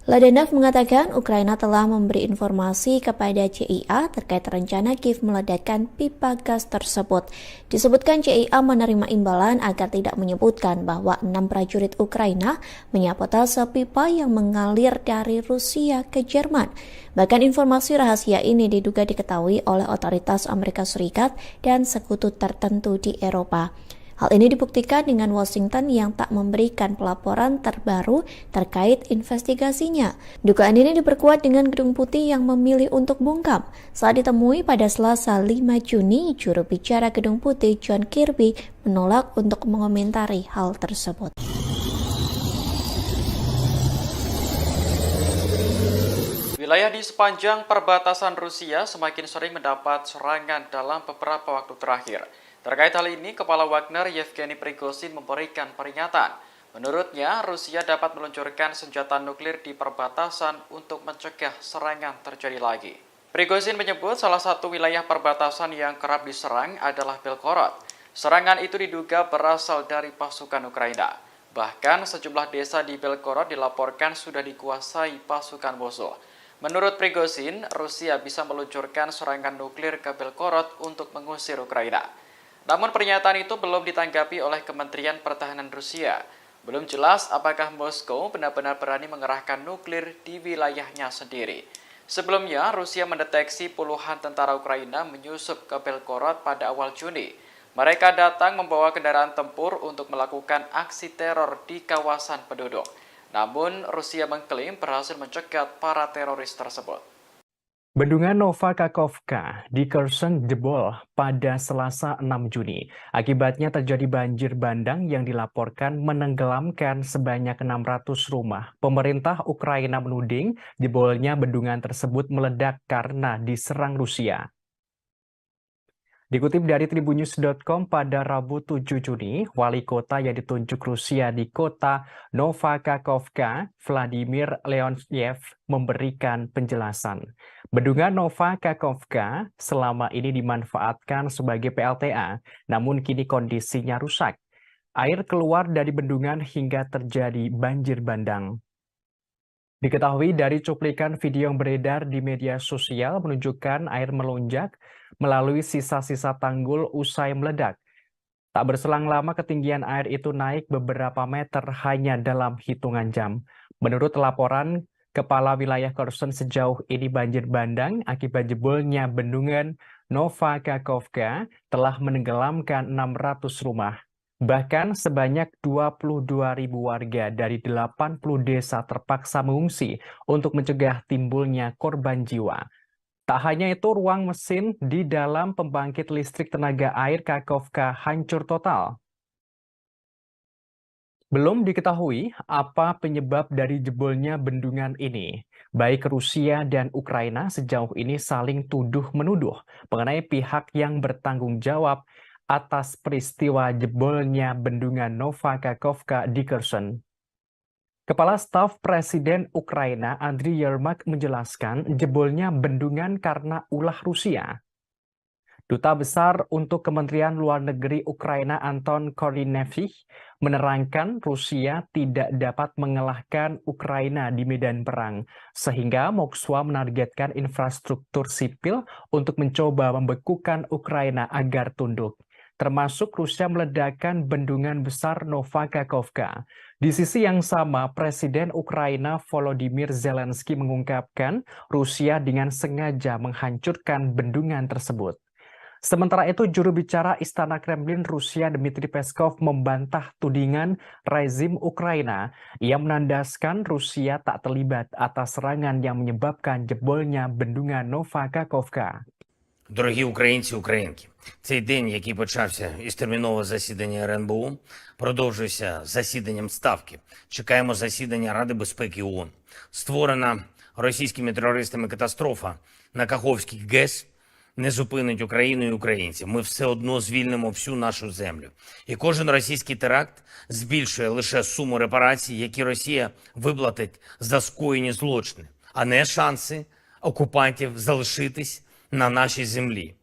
Ledenev mengatakan Ukraina telah memberi informasi kepada CIA terkait rencana Kiev meledakkan pipa gas tersebut. Disebutkan CIA menerima imbalan agar tidak menyebutkan bahwa 6 prajurit Ukraina menyabotase pipa yang mengalir dari Rusia ke Jerman. Bahkan informasi rahasia ini diduga diketahui oleh otoritas Amerika Serikat dan sekutu tertentu di Eropa. Hal ini dibuktikan dengan Washington yang tak memberikan pelaporan terbaru terkait investigasinya. Dugaan ini diperkuat dengan Gedung Putih yang memilih untuk bungkam. Saat ditemui pada Selasa 5 Juni, juru bicara Gedung Putih John Kirby menolak untuk mengomentari hal tersebut. Wilayah di sepanjang perbatasan Rusia semakin sering mendapat serangan dalam beberapa waktu terakhir. Terkait hal ini, Kepala Wagner Yevgeny Prigozhin memberikan peringatan. Menurutnya, Rusia dapat meluncurkan senjata nuklir di perbatasan untuk mencegah serangan terjadi lagi. Prigozhin menyebut salah satu wilayah perbatasan yang kerap diserang adalah Belgorod. Serangan itu diduga berasal dari pasukan Ukraina. Bahkan sejumlah desa di Belgorod dilaporkan sudah dikuasai pasukan musuh. Menurut Prigozhin, Rusia bisa meluncurkan serangan nuklir ke Belgorod untuk mengusir Ukraina. Namun pernyataan itu belum ditanggapi oleh Kementerian Pertahanan Rusia. Belum jelas apakah Moskow benar-benar berani mengerahkan nuklir di wilayahnya sendiri. Sebelumnya, Rusia mendeteksi puluhan tentara Ukraina menyusup ke Belgorod pada awal Juni. Mereka datang membawa kendaraan tempur untuk melakukan aksi teror di kawasan penduduk. Namun, Rusia mengklaim berhasil mencegat para teroris tersebut. Bendungan Nova Kakhovka di Kherson jebol pada Selasa 6 Juni. Akibatnya terjadi banjir bandang yang dilaporkan menenggelamkan sebanyak 600 rumah. Pemerintah Ukraina menuding jebolnya bendungan tersebut meledak karena diserang Rusia. Dikutip dari tribunnews.com pada Rabu 7 Juni, wali kota yang ditunjuk Rusia di kota Nova Kakhovka, Vladimir Leontyev, memberikan penjelasan. Bendungan Nova Kakhovka selama ini dimanfaatkan sebagai PLTA, namun kini kondisinya rusak. Air keluar dari bendungan hingga terjadi banjir bandang. Diketahui dari cuplikan video yang beredar di media sosial menunjukkan air melonjak melalui sisa-sisa tanggul usai meledak. Tak berselang lama ketinggian air itu naik beberapa meter hanya dalam hitungan jam. Menurut laporan Kepala Wilayah Kherson, sejauh ini banjir bandang akibat jebolnya bendungan Nova Kakhovka telah menenggelamkan 600 rumah. Bahkan sebanyak 22.000 warga dari 80 desa terpaksa mengungsi untuk mencegah timbulnya korban jiwa. Tak hanya itu, ruang mesin di dalam pembangkit listrik tenaga air Kakhovka hancur total. Belum diketahui apa penyebab dari jebolnya bendungan ini. Baik Rusia dan Ukraina sejauh ini saling tuduh-menuduh mengenai pihak yang bertanggung jawab atas peristiwa jebolnya bendungan Nova Kakhovka di Kherson. Kepala Staf Presiden Ukraina Andriy Yermak menjelaskan jebolnya bendungan karena ulah Rusia. Duta Besar untuk Kementerian Luar Negeri Ukraina Anton Korynevich menerangkan Rusia tidak dapat mengalahkan Ukraina di medan perang, sehingga Moskwa menargetkan infrastruktur sipil untuk mencoba membekukan Ukraina agar tunduk, termasuk Rusia meledakkan bendungan besar Novakakhovka. Di sisi yang sama, Presiden Ukraina Volodymyr Zelensky mengungkapkan Rusia dengan sengaja menghancurkan bendungan tersebut. Sementara itu, juru bicara Istana Kremlin Rusia Dmitry Peskov membantah tudingan rezim Ukraina. Ia menandaskan Rusia tak terlibat atas serangan yang menyebabkan jebolnya bendungan Novakakhovka. Дорогі українці, українки, цей день, який почався із термінового засідання РНБО, продовжується засіданням Ставки. Чекаємо засідання Ради безпеки ООН. Створена російськими терористами катастрофа на Каховській ГЕС не зупинить Україну і українців. Ми все одно звільнимо всю нашу землю. І кожен російський теракт збільшує лише суму репарацій, які Росія виплатить за скоєні злочини, а не шанси окупантів залишитись на нашій землі.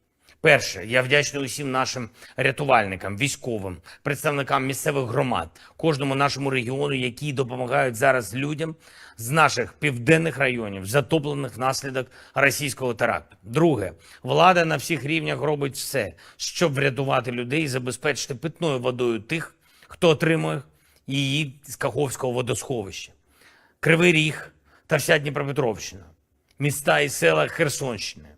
Перше, я вдячний усім нашим рятувальникам, військовим, представникам місцевих громад, кожному нашому регіону, які допомагають зараз людям з наших південних районів, затоплених внаслідок російського теракту. Друге, влада на всіх рівнях робить все, щоб врятувати людей і забезпечити питною водою тих, хто отримує її з Каховського водосховища. Кривий Ріг та вся Дніпропетровщина, міста і села Херсонщини,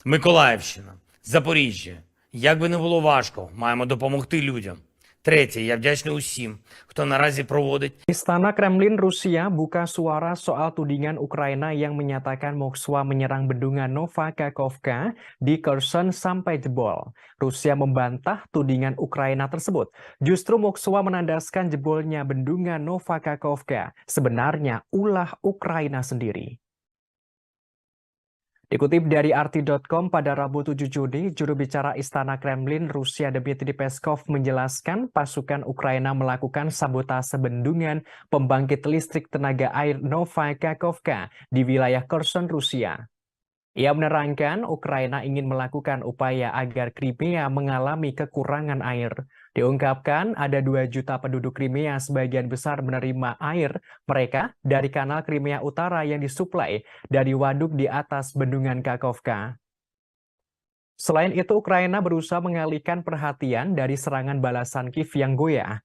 Миколаївщина, Запоріжжя. Як би не було важко, маємо допомогти людям. Третє, я вдячний усім, хто наразі проводить. Istana Kremlin Rusia buka suara soal tudingan Ukraina yang menyatakan Moskwa menyerang bendungan Novakakhovka di Kherson sampai jebol. Rusia membantah tudingan Ukraina tersebut. Justru Moskwa menandaskan jebolnya bendungan Novakakhovka sebenarnya ulah Ukraina sendiri. Dikutip dari RT.com pada Rabu 7 Juni, juru bicara Istana Kremlin Rusia Dmitry Peskov menjelaskan pasukan Ukraina melakukan sabotase bendungan pembangkit listrik tenaga air Novakakhovka di wilayah Kherson, Rusia. Ia menerangkan Ukraina ingin melakukan upaya agar Crimea mengalami kekurangan air. Diungkapkan ada 2 juta penduduk Crimea sebagian besar menerima air mereka dari kanal Crimea Utara yang disuplai dari waduk di atas bendungan Kakhovka. Selain itu, Ukraina berusaha mengalihkan perhatian dari serangan balasan Kiev yang goyah.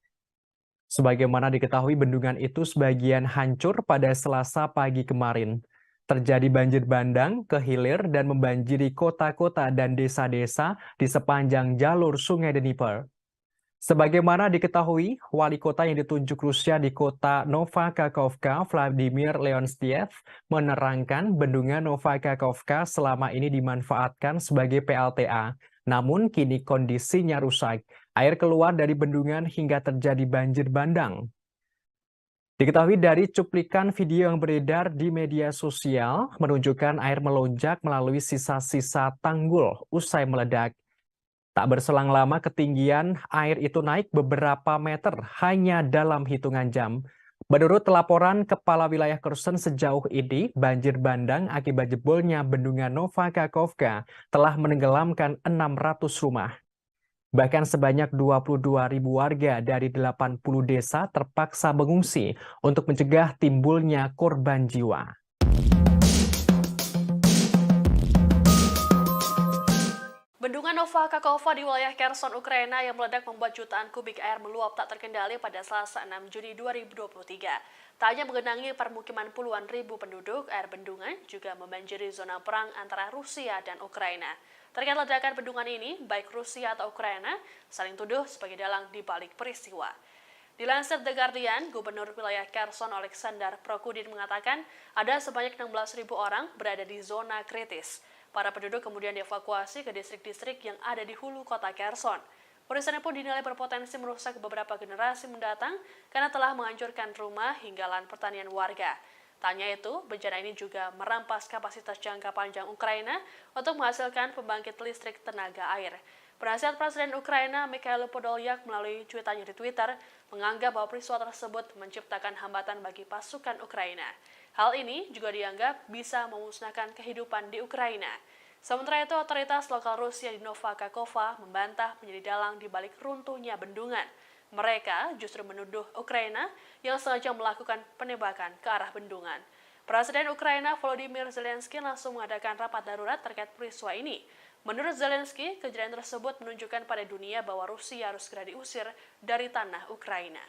Sebagaimana diketahui, bendungan itu sebagian hancur pada Selasa pagi kemarin. Terjadi banjir bandang ke hilir dan membanjiri kota-kota dan desa-desa di sepanjang jalur Sungai Dnieper. Sebagaimana diketahui, wali kota yang ditunjuk Rusia di kota Novakakhovka, Vladimir Leonstiev, menerangkan bendungan Novakakhovka selama ini dimanfaatkan sebagai PLTA. Namun kini kondisinya rusak. Air keluar dari bendungan hingga terjadi banjir bandang. Diketahui dari cuplikan video yang beredar di media sosial menunjukkan air melonjak melalui sisa-sisa tanggul usai meledak. Tak berselang lama ketinggian air itu naik beberapa meter hanya dalam hitungan jam. Menurut laporan Kepala Wilayah Kherson sejauh ini, banjir bandang akibat jebolnya bendungan Novakakhovka telah menenggelamkan 600 rumah. Bahkan sebanyak 22.000 warga dari 80 desa terpaksa mengungsi untuk mencegah timbulnya korban jiwa. Bendungan Novakakhovka di wilayah Kherson, Ukraina yang meledak membuat jutaan kubik air meluap tak terkendali pada Selasa 6 Juni 2023. Tak hanya menggenangi permukiman puluhan ribu penduduk, air bendungan juga membanjiri zona perang antara Rusia dan Ukraina. Terkait ledakan bendungan ini, baik Rusia atau Ukraina saling tuduh sebagai dalang di balik peristiwa. Dilansir The Guardian, Gubernur wilayah Kherson Oleksandr Prokudin mengatakan ada sebanyak 16.000 orang berada di zona kritis. Para penduduk kemudian dievakuasi ke distrik-distrik yang ada di hulu kota Kherson. Peristiwa pun dinilai berpotensi merusak beberapa generasi mendatang karena telah menghancurkan rumah hingga lahan pertanian warga. Tanya itu, bencana ini juga merampas kapasitas jangka panjang Ukraina untuk menghasilkan pembangkit listrik tenaga air. Penasihat Presiden Ukraina Mikhail Podolyak melalui cuitannya di Twitter menganggap bahwa peristiwa tersebut menciptakan hambatan bagi pasukan Ukraina. Hal ini juga dianggap bisa memusnahkan kehidupan di Ukraina. Sementara itu, otoritas lokal Rusia di Nova Kakhovka membantah menjadi dalang di balik runtuhnya bendungan. Mereka justru menuduh Ukraina yang sengaja melakukan penembakan ke arah bendungan. Presiden Ukraina Volodymyr Zelensky langsung mengadakan rapat darurat terkait peristiwa ini. Menurut Zelensky, kejadian tersebut menunjukkan pada dunia bahwa Rusia harus segera diusir dari tanah Ukraina.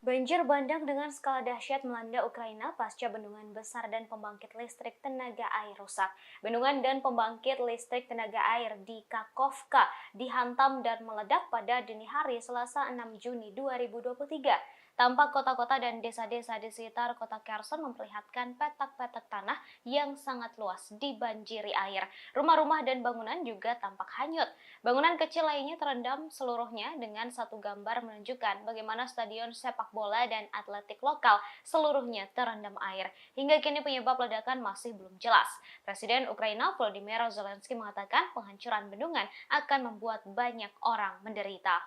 Banjir bandang dengan skala dahsyat melanda Ukraina pasca bendungan besar dan pembangkit listrik tenaga air rusak. Bendungan dan pembangkit listrik tenaga air di Kakhovka dihantam dan meledak pada dini hari Selasa 6 Juni 2023. Tampak kota-kota dan desa-desa di sekitar kota Kherson memperlihatkan petak-petak tanah yang sangat luas dibanjiri air. Rumah-rumah dan bangunan juga tampak hanyut. Bangunan kecil lainnya terendam seluruhnya dengan satu gambar menunjukkan bagaimana stadion sepak bola dan atletik lokal seluruhnya terendam air. Hingga kini penyebab ledakan masih belum jelas. Presiden Ukraina Volodymyr Zelensky mengatakan penghancuran bendungan akan membuat banyak orang menderita.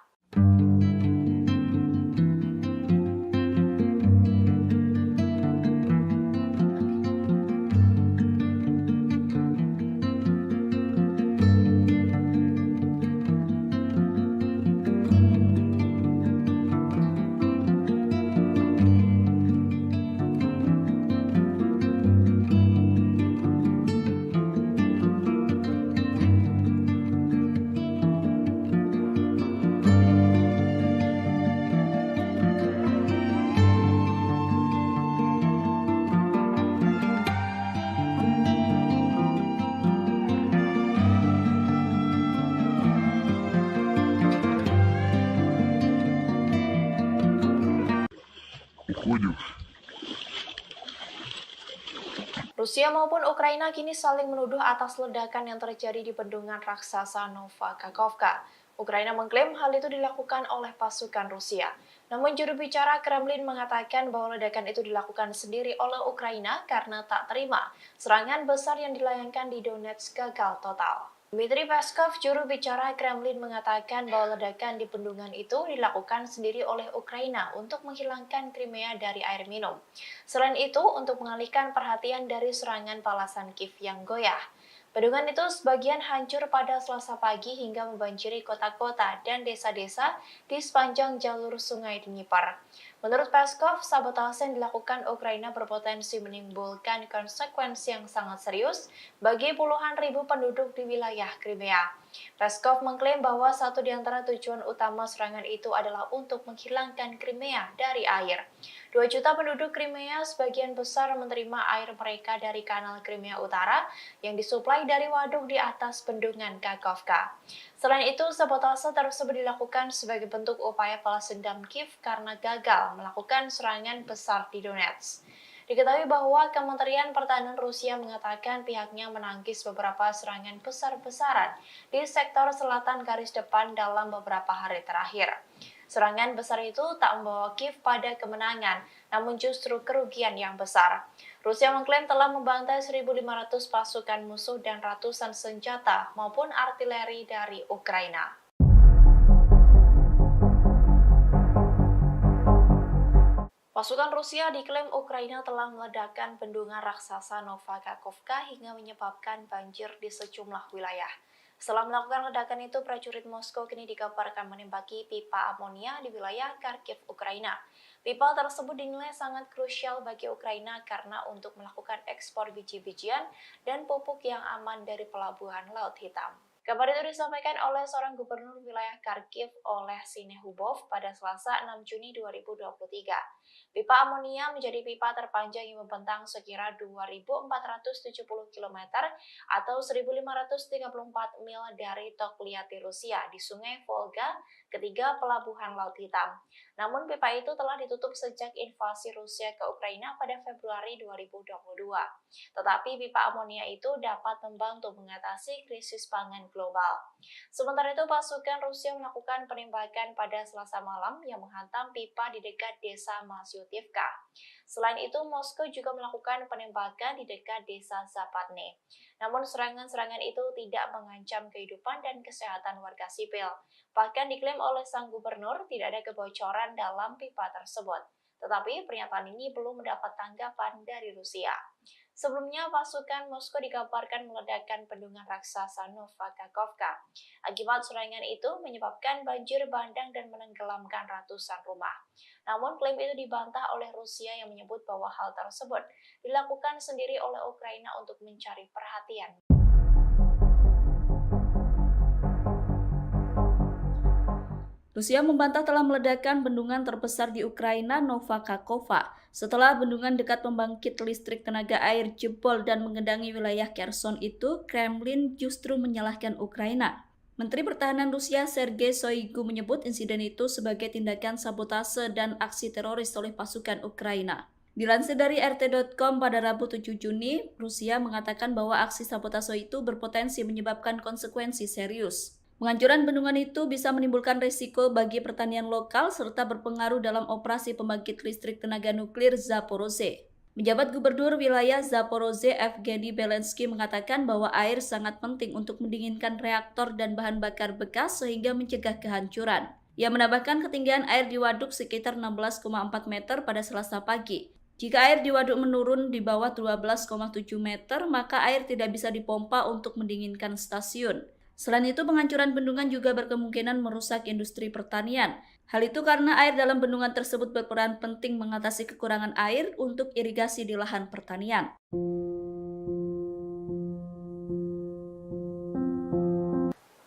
Rusia maupun Ukraina kini saling menuduh atas ledakan yang terjadi di bendungan raksasa Nova Kakhovka. Ukraina mengklaim hal itu dilakukan oleh pasukan Rusia. Namun juru bicara Kremlin mengatakan bahwa ledakan itu dilakukan sendiri oleh Ukraina karena tak terima serangan besar yang dilayangkan di Donetsk gagal total. Dmitry Peskov, juru bicara Kremlin, mengatakan bahwa ledakan di bendungan itu dilakukan sendiri oleh Ukraina untuk menghilangkan Crimea dari air minum. Selain itu, untuk mengalihkan perhatian dari serangan balasan Kiev yang goyah. Bendungan itu sebagian hancur pada Selasa pagi hingga membanjiri kota-kota dan desa-desa di sepanjang jalur sungai Dnipro. Menurut Peskov, sabotase yang dilakukan Ukraina berpotensi menimbulkan konsekuensi yang sangat serius bagi puluhan ribu penduduk di wilayah Crimea. Peskov mengklaim bahwa satu di antara tujuan utama serangan itu adalah untuk menghilangkan Crimea dari air. 2 juta penduduk Crimea sebagian besar menerima air mereka dari kanal Crimea Utara yang disuplai dari waduk di atas bendungan Kakhovka. Selain itu, sabotase tersebut dilakukan sebagai bentuk upaya balas dendam Kiev karena gagal melakukan serangan besar di Donetsk. Diketahui bahwa Kementerian Pertahanan Rusia mengatakan pihaknya menangkis beberapa serangan besar-besaran di sektor selatan garis depan dalam beberapa hari terakhir. Serangan besar itu tak membawa Kiev pada kemenangan, namun justru kerugian yang besar. Rusia mengklaim telah membantai 1.500 pasukan musuh dan ratusan senjata maupun artileri dari Ukraina. Pasukan Rusia diklaim Ukraina telah meledakkan bendungan raksasa Nova Kakhovka hingga menyebabkan banjir di sejumlah wilayah. Setelah melakukan ledakan itu, prajurit Moskow kini dikabarkan menembaki pipa amonia di wilayah Kharkiv, Ukraina. Pipa tersebut dinilai sangat krusial bagi Ukraina karena untuk melakukan ekspor biji-bijian dan pupuk yang aman dari pelabuhan Laut Hitam. Kabar itu disampaikan oleh seorang gubernur wilayah Kharkiv oleh Sinehubov pada Selasa 6 Juni 2023. Pipa amonia menjadi pipa terpanjang yang membentang sekira 2.470 km atau 1.534 mil dari Tokliati, Rusia di Sungai Volga, ketiga pelabuhan Laut Hitam. Namun pipa itu telah ditutup sejak invasi Rusia ke Ukraina pada Februari 2022. Tetapi pipa amonia itu dapat membantu mengatasi krisis pangan global. Sementara itu, pasukan Rusia melakukan penembakan pada Selasa malam yang menghantam pipa di dekat desa Masyutivka. Selain itu, Moskow juga melakukan penembakan di dekat desa Zapatne. Namun serangan-serangan itu tidak mengancam kehidupan dan kesehatan warga sipil. Bahkan diklaim oleh sang gubernur tidak ada kebocoran dalam pipa tersebut. Tetapi pernyataan ini belum mendapat tanggapan dari Rusia. Sebelumnya, pasukan Moskow dikabarkan meledakkan bendungan raksasa Nova Kakhovka. Akibat serangan itu menyebabkan banjir bandang dan menenggelamkan ratusan rumah. Namun, klaim itu dibantah oleh Rusia yang menyebut bahwa hal tersebut dilakukan sendiri oleh Ukraina untuk mencari perhatian. Rusia membantah telah meledakkan bendungan terbesar di Ukraina, Nova Kakhovka, setelah bendungan dekat pembangkit listrik tenaga air jebol dan mengendangi wilayah Kherson itu, Kremlin justru menyalahkan Ukraina. Menteri Pertahanan Rusia Sergei Shoigu menyebut insiden itu sebagai tindakan sabotase dan aksi teroris oleh pasukan Ukraina. Dilansir dari RT.com pada Rabu 7 Juni, Rusia mengatakan bahwa aksi sabotase itu berpotensi menyebabkan konsekuensi serius. Penghancuran bendungan itu bisa menimbulkan risiko bagi pertanian lokal serta berpengaruh dalam operasi pembangkit listrik tenaga nuklir Zaporozhye. Penjabat Gubernur wilayah Zaporozhye Evgeny Belensky mengatakan bahwa air sangat penting untuk mendinginkan reaktor dan bahan bakar bekas sehingga mencegah kehancuran. Ia menambahkan ketinggian air di waduk sekitar 16,4 meter pada Selasa pagi. Jika air di waduk menurun di bawah 12,7 meter, maka air tidak bisa dipompa untuk mendinginkan stasiun. Selain itu, penghancuran bendungan juga berkemungkinan merusak industri pertanian. Hal itu karena air dalam bendungan tersebut berperan penting mengatasi kekurangan air untuk irigasi di lahan pertanian.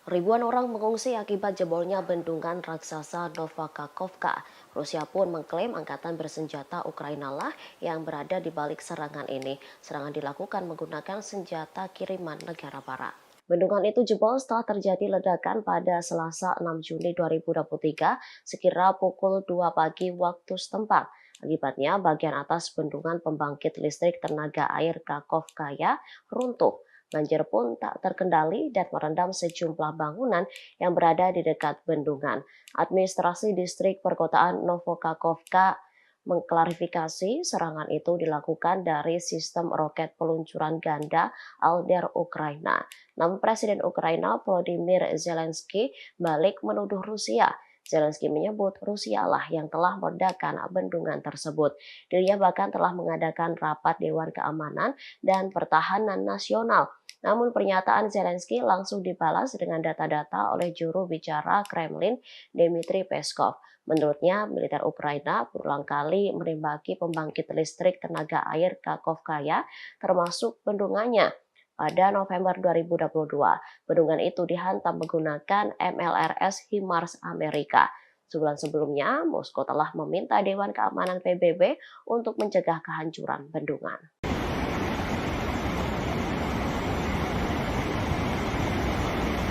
Ribuan orang mengungsi akibat jebolnya bendungan raksasa Nova Kakhovka. Rusia pun mengklaim angkatan bersenjata Ukraina lah yang berada di balik serangan ini. Serangan dilakukan menggunakan senjata kiriman negara barat. Bendungan itu jebol setelah terjadi ledakan pada Selasa 6 Juni 2023 sekira pukul 2 pagi waktu setempat. Akibatnya bagian atas bendungan pembangkit listrik tenaga air Kakhovkaya runtuh. Banjir pun tak terkendali dan merendam sejumlah bangunan yang berada di dekat bendungan. Administrasi distrik perkotaan Novokakhovka mengklarifikasi serangan itu dilakukan dari sistem roket peluncuran ganda Alder Ukraina. Namun Presiden Ukraina Volodymyr Zelensky balik menuduh Rusia. Zelensky menyebut Rusia lah yang telah meledakkan bendungan tersebut. Dirinya bahkan telah mengadakan rapat Dewan Keamanan dan Pertahanan Nasional. Namun pernyataan Zelensky langsung dibalas dengan data-data oleh juru bicara Kremlin Dmitry Peskov. Menurutnya, militer Ukraina berulang kali menembaki pembangkit listrik tenaga air Kakhovkaya, termasuk bendungannya. Pada November 2022, bendungan itu dihantam menggunakan MLRS HIMARS Amerika. Sebulan sebelumnya, Moskow telah meminta Dewan Keamanan PBB untuk mencegah kehancuran bendungan.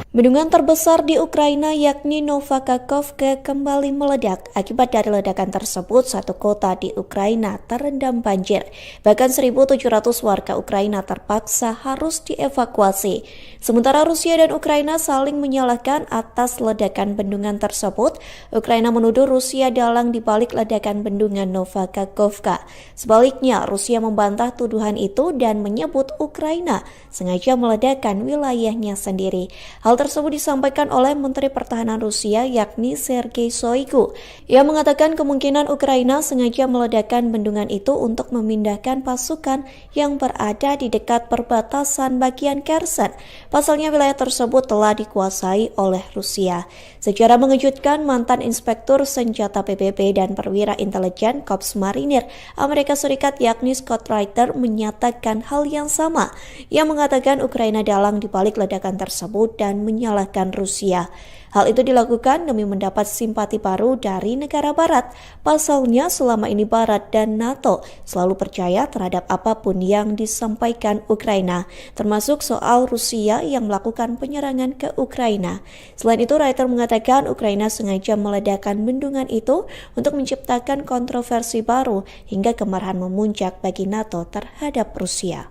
Bendungan terbesar di Ukraina yakni Nova Kakhovka kembali meledak. Akibat dari ledakan tersebut, satu kota di Ukraina terendam banjir. Bahkan 1.700 warga Ukraina terpaksa harus dievakuasi. Sementara Rusia dan Ukraina saling menyalahkan atas ledakan bendungan tersebut. Ukraina menuduh Rusia dalang di balik ledakan bendungan Nova Kakhovka. Sebaliknya, Rusia membantah tuduhan itu dan menyebut Ukraina sengaja meledakkan wilayahnya sendiri. Hal tersebut disampaikan oleh Menteri Pertahanan Rusia yakni Sergei Shoigu. Ia mengatakan kemungkinan Ukraina sengaja meledakkan bendungan itu untuk memindahkan pasukan yang berada di dekat perbatasan bagian Kherson. Pasalnya wilayah tersebut telah dikuasai oleh Rusia. Secara mengejutkan, mantan Inspektur Senjata PBB dan perwira intelijen Korps Marinir Amerika Serikat yakni Scott Reiter menyatakan hal yang sama. Ia mengatakan Ukraina dalang di balik ledakan tersebut dan menyalahkan Rusia. Hal itu dilakukan demi mendapat simpati baru dari negara Barat. Pasalnya selama ini Barat dan NATO selalu percaya terhadap apapun yang disampaikan Ukraina, termasuk soal Rusia yang melakukan penyerangan ke Ukraina. Selain itu, Reuters mengatakan Ukraina sengaja meledakkan bendungan itu untuk menciptakan kontroversi baru hingga kemarahan memuncak bagi NATO terhadap Rusia.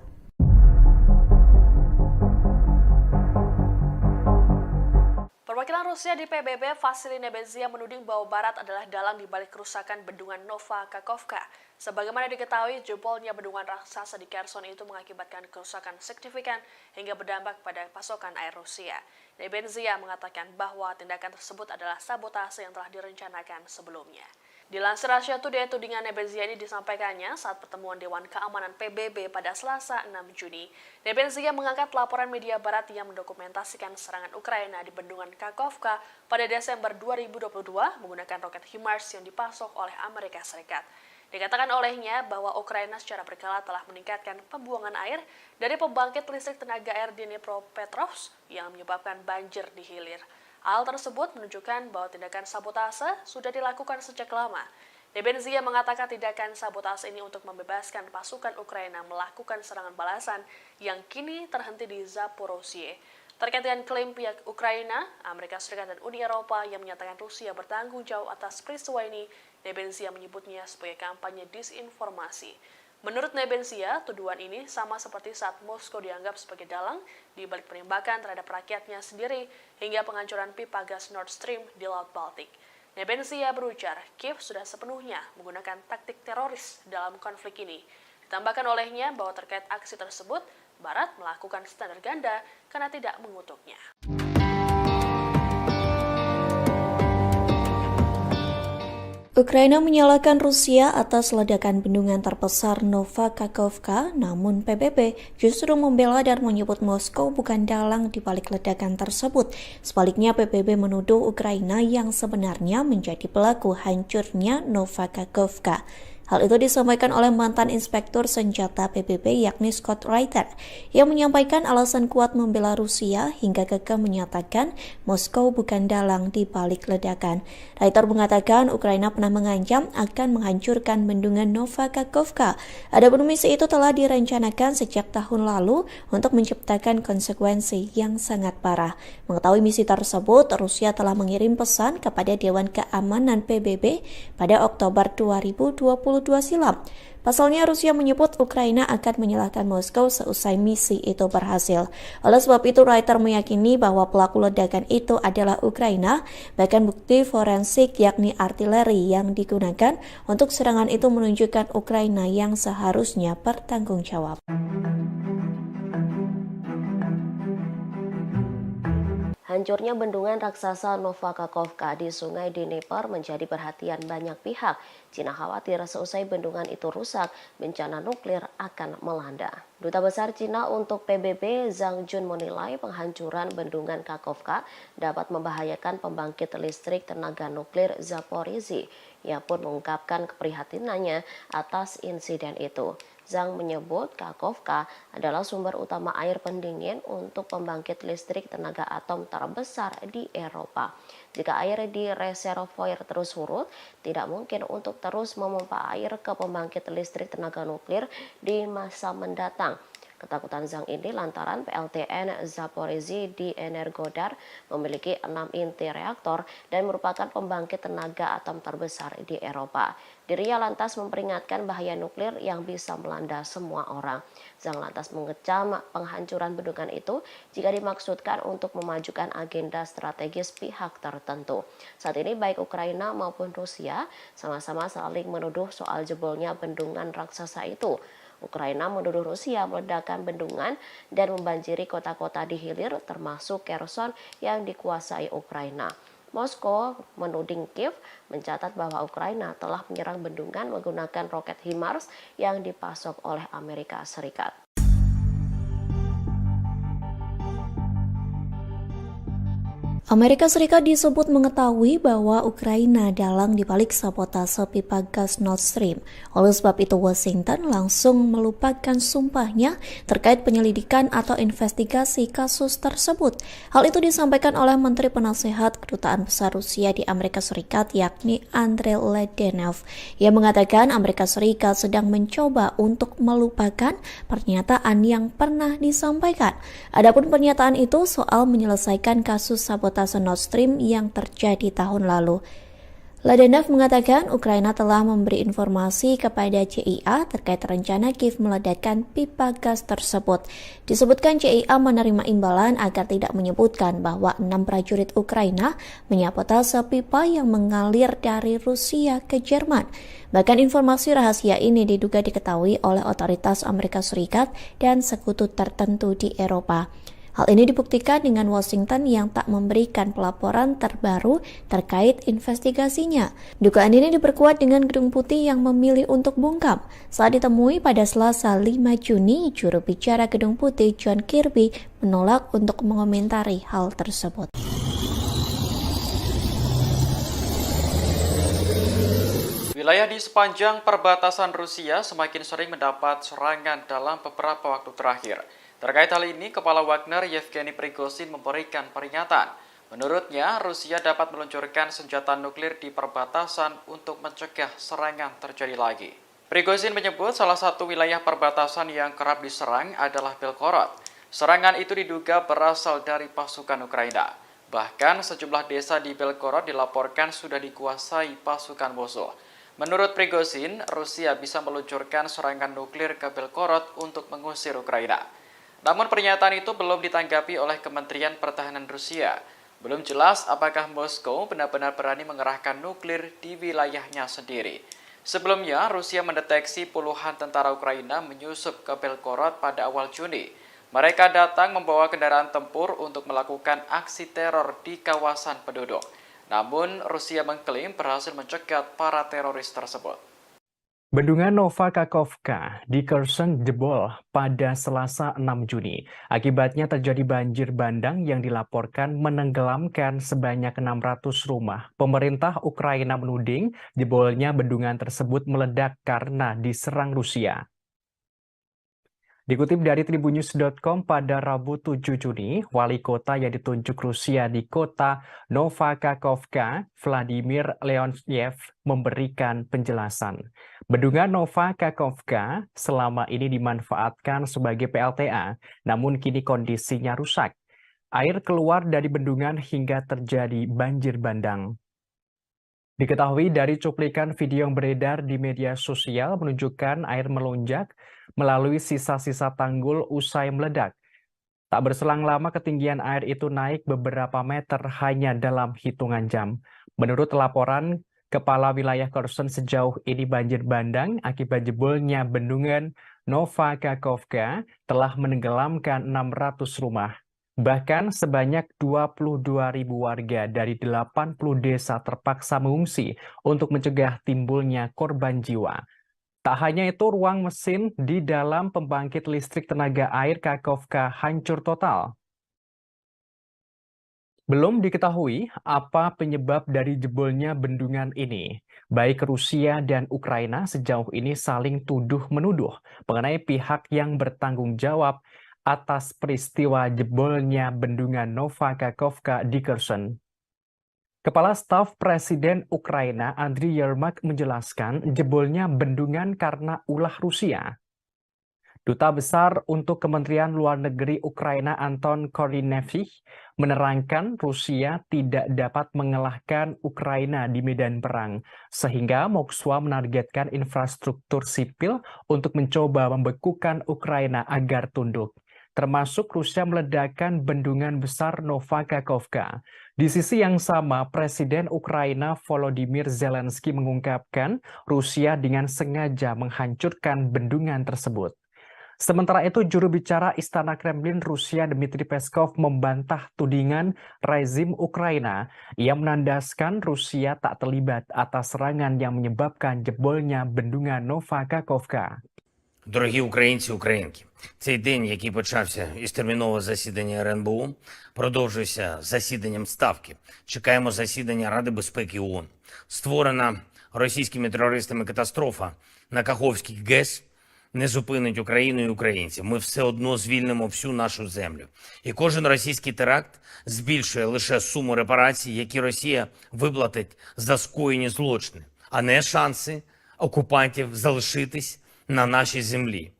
Perwakilan Rusia di PBB, Vasily Nebenzia, menuding bahwa Barat adalah dalang dibalik kerusakan bendungan Nova Kakhovka. Sebagaimana diketahui, jebolnya bendungan raksasa di Kherson itu mengakibatkan kerusakan signifikan hingga berdampak pada pasokan air Rusia. Nebenzia mengatakan bahwa tindakan tersebut adalah sabotase yang telah direncanakan sebelumnya. Dilansir Russia Today, tudingan Nebenzia ini disampaikannya saat pertemuan Dewan Keamanan PBB pada Selasa 6 Juni. Nebenzia mengangkat laporan media Barat yang mendokumentasikan serangan Ukraina di bendungan Kakhovka pada Desember 2022 menggunakan roket HIMARS yang dipasok oleh Amerika Serikat. Dikatakan olehnya bahwa Ukraina secara berkala telah meningkatkan pembuangan air dari pembangkit listrik tenaga air di Dnipropetrovsk yang menyebabkan banjir di hilir. Hal tersebut menunjukkan bahwa tindakan sabotase sudah dilakukan sejak lama. Nebenzia mengatakan tindakan sabotase ini untuk membebaskan pasukan Ukraina melakukan serangan balasan yang kini terhenti di Zaporozhye. Terkait dengan klaim pihak Ukraina, Amerika Serikat dan Uni Eropa yang menyatakan Rusia bertanggung jawab atas peristiwa ini, Nebenzia menyebutnya sebagai kampanye disinformasi. Menurut Nebenzia, tuduhan ini sama seperti saat Moskow dianggap sebagai dalang di balik penembakan terhadap rakyatnya sendiri hingga penghancuran pipa gas Nord Stream di Laut Baltik. Nebenzia berujar, Kiev sudah sepenuhnya menggunakan taktik teroris dalam konflik ini. Ditambahkan olehnya bahwa terkait aksi tersebut, Barat melakukan standar ganda karena tidak mengutuknya. Ukraina menyalahkan Rusia atas ledakan bendungan terbesar Nova Kakhovka, namun PBB justru membela dan menyebut Moskow bukan dalang di balik ledakan tersebut. Sebaliknya, PBB menuduh Ukraina yang sebenarnya menjadi pelaku hancurnya Nova Kakhovka. Hal itu disampaikan oleh mantan inspektur senjata PBB yakni Scott Reiter yang menyampaikan alasan kuat membela Rusia hingga kekeh menyatakan Moskow bukan dalang di balik ledakan. Reiter mengatakan Ukraina pernah mengancam akan menghancurkan bendungan Nova Kakhovka. Adapun misi itu telah direncanakan sejak tahun lalu untuk menciptakan konsekuensi yang sangat parah. Mengetahui misi tersebut, Rusia telah mengirim pesan kepada Dewan Keamanan PBB pada Oktober 2022 silam. Pasalnya, Rusia menyebut Ukraina akan menyalahkan Moskow seusai misi itu berhasil. Oleh sebab itu, Reiter meyakini bahwa pelaku ledakan itu adalah Ukraina, bahkan bukti forensik yakni artileri yang digunakan untuk serangan itu menunjukkan Ukraina yang seharusnya bertanggung jawab. Hancurnya bendungan raksasa Nova Kakhovka di Sungai Dnieper menjadi perhatian banyak pihak. Cina khawatir seusai bendungan itu rusak, bencana nuklir akan melanda. Duta Besar Cina untuk PBB Zhang Jun menilai penghancuran bendungan Kakhovka dapat membahayakan pembangkit listrik tenaga nuklir Zaporizhzhia. Ia pun mengungkapkan keprihatinannya atas insiden itu. Zhang menyebut Kakhovka adalah sumber utama air pendingin untuk pembangkit listrik tenaga atom terbesar di Eropa. Jika air di reservoir terus surut, tidak mungkin untuk terus memompa air ke pembangkit listrik tenaga nuklir di masa mendatang. Ketakutan Zhang ini lantaran PLTN Zaporizhzhia di Energodar memiliki 6 inti reaktor dan merupakan pembangkit tenaga atom terbesar di Eropa. Dirinya lantas memperingatkan bahaya nuklir yang bisa melanda semua orang. Zhang lantas mengecam penghancuran bendungan itu jika dimaksudkan untuk memajukan agenda strategis pihak tertentu. Saat ini baik Ukraina maupun Rusia sama-sama saling menuduh soal jebolnya bendungan raksasa itu. Ukraina menuduh Rusia meledakkan bendungan dan membanjiri kota-kota di hilir termasuk Kherson yang dikuasai Ukraina. Moskow menuding Kiev mencatat bahwa Ukraina telah menyerang bendungan menggunakan roket HIMARS yang dipasok oleh Amerika Serikat. Amerika Serikat disebut mengetahui bahwa Ukraina dalang dibalik sabotase pipa gas Nord Stream. Oleh sebab itu Washington langsung melupakan sumpahnya terkait penyelidikan atau investigasi kasus tersebut. Hal itu disampaikan oleh Menteri Penasehat Kedutaan Besar Rusia di Amerika Serikat yakni Andrei Ledenov. Ia mengatakan Amerika Serikat sedang mencoba untuk melupakan pernyataan yang pernah disampaikan. Adapun pernyataan itu soal menyelesaikan kasus sabotase Nord Stream yang terjadi tahun lalu. Ledenov mengatakan Ukraina telah memberi informasi kepada CIA terkait rencana Kiev meledakkan pipa gas tersebut. Disebutkan CIA menerima imbalan agar tidak menyebutkan bahwa 6 prajurit Ukraina menyabotase pipa yang mengalir dari Rusia ke Jerman. Bahkan informasi rahasia ini diduga diketahui oleh otoritas Amerika Serikat dan sekutu tertentu di Eropa. Hal ini dibuktikan dengan Washington yang tak memberikan pelaporan terbaru terkait investigasinya. Dugaan ini diperkuat dengan Gedung Putih yang memilih untuk bungkam. Saat ditemui pada Selasa 5 Juni, juru bicara Gedung Putih John Kirby menolak untuk mengomentari hal tersebut. Wilayah di sepanjang perbatasan Rusia semakin sering mendapat serangan dalam beberapa waktu terakhir. Terkait hal ini, Kepala Wagner Yevgeny Prigozhin memberikan peringatan. Menurutnya, Rusia dapat meluncurkan senjata nuklir di perbatasan untuk mencegah serangan terjadi lagi. Prigozhin menyebut salah satu wilayah perbatasan yang kerap diserang adalah Belgorod. Serangan itu diduga berasal dari pasukan Ukraina. Bahkan sejumlah desa di Belgorod dilaporkan sudah dikuasai pasukan musuh. Menurut Prigozhin, Rusia bisa meluncurkan serangan nuklir ke Belgorod untuk mengusir Ukraina. Namun pernyataan itu belum ditanggapi oleh Kementerian Pertahanan Rusia. Belum jelas apakah Moskow benar-benar berani mengerahkan nuklir di wilayahnya sendiri. Sebelumnya, Rusia mendeteksi puluhan tentara Ukraina menyusup ke Belgorod pada awal Juni. Mereka datang membawa kendaraan tempur untuk melakukan aksi teror di kawasan penduduk. Namun, Rusia mengklaim berhasil mencegat para teroris tersebut. Bendungan Nova Kakhovka di Kherson jebol pada Selasa 6 Juni. Akibatnya terjadi banjir bandang yang dilaporkan menenggelamkan sebanyak 600 rumah. Pemerintah Ukraina menuding jebolnya bendungan tersebut meledak karena diserang Rusia. Dikutip dari tribunnews.com pada Rabu 7 Juni, wali kota yang ditunjuk Rusia di kota Nova Kakhovka, Vladimir Leontyev, memberikan penjelasan. Bendungan Nova Kakhovka selama ini dimanfaatkan sebagai PLTA, namun kini kondisinya rusak. Air keluar dari bendungan hingga terjadi banjir bandang. Diketahui dari cuplikan video yang beredar di media sosial menunjukkan air melonjak melalui sisa-sisa tanggul usai meledak. Tak berselang lama ketinggian air itu naik beberapa meter hanya dalam hitungan jam. Menurut laporan Kepala Wilayah Kherson sejauh ini banjir bandang akibat jebolnya bendungan Nova Kakhovka telah menenggelamkan 600 rumah. Bahkan sebanyak 22.000 warga dari 80 desa terpaksa mengungsi untuk mencegah timbulnya korban jiwa. Tak hanya itu, ruang mesin di dalam pembangkit listrik tenaga air Kakhovka hancur total. Belum diketahui apa penyebab dari jebolnya bendungan ini. Baik Rusia dan Ukraina sejauh ini saling tuduh-menuduh mengenai pihak yang bertanggung jawab atas peristiwa jebolnya bendungan Nova Kakhovka di Kherson. Kepala Staf Presiden Ukraina Andriy Yermak menjelaskan jebolnya bendungan karena ulah Rusia. Duta Besar untuk Kementerian Luar Negeri Ukraina Anton Korynevich menerangkan Rusia tidak dapat mengalahkan Ukraina di medan perang, sehingga Moskwa menargetkan infrastruktur sipil untuk mencoba membekukan Ukraina agar tunduk. Termasuk Rusia meledakkan bendungan besar Nova Kakhovka. Di sisi yang sama, Presiden Ukraina Volodymyr Zelensky mengungkapkan Rusia dengan sengaja menghancurkan bendungan tersebut. Sementara itu, juru bicara Istana Kremlin Rusia Dmitry Peskov membantah tudingan rezim Ukraina. Ia menandaskan Rusia tak terlibat atas serangan yang menyebabkan jebolnya bendungan Nova Kakhovka. Дорогі українці, українки, цей день, який почався із термінового засідання РНБО, продовжується засіданням Ставки. Чекаємо засідання Ради безпеки ООН. Створена російськими терористами катастрофа на Каховській ГЕС не зупинить Україну і українців. Ми все одно звільнимо всю нашу землю. І кожен російський теракт збільшує лише суму репарацій, які Росія виплатить за скоєні злочини, а не шанси окупантів залишитись на нашій землі.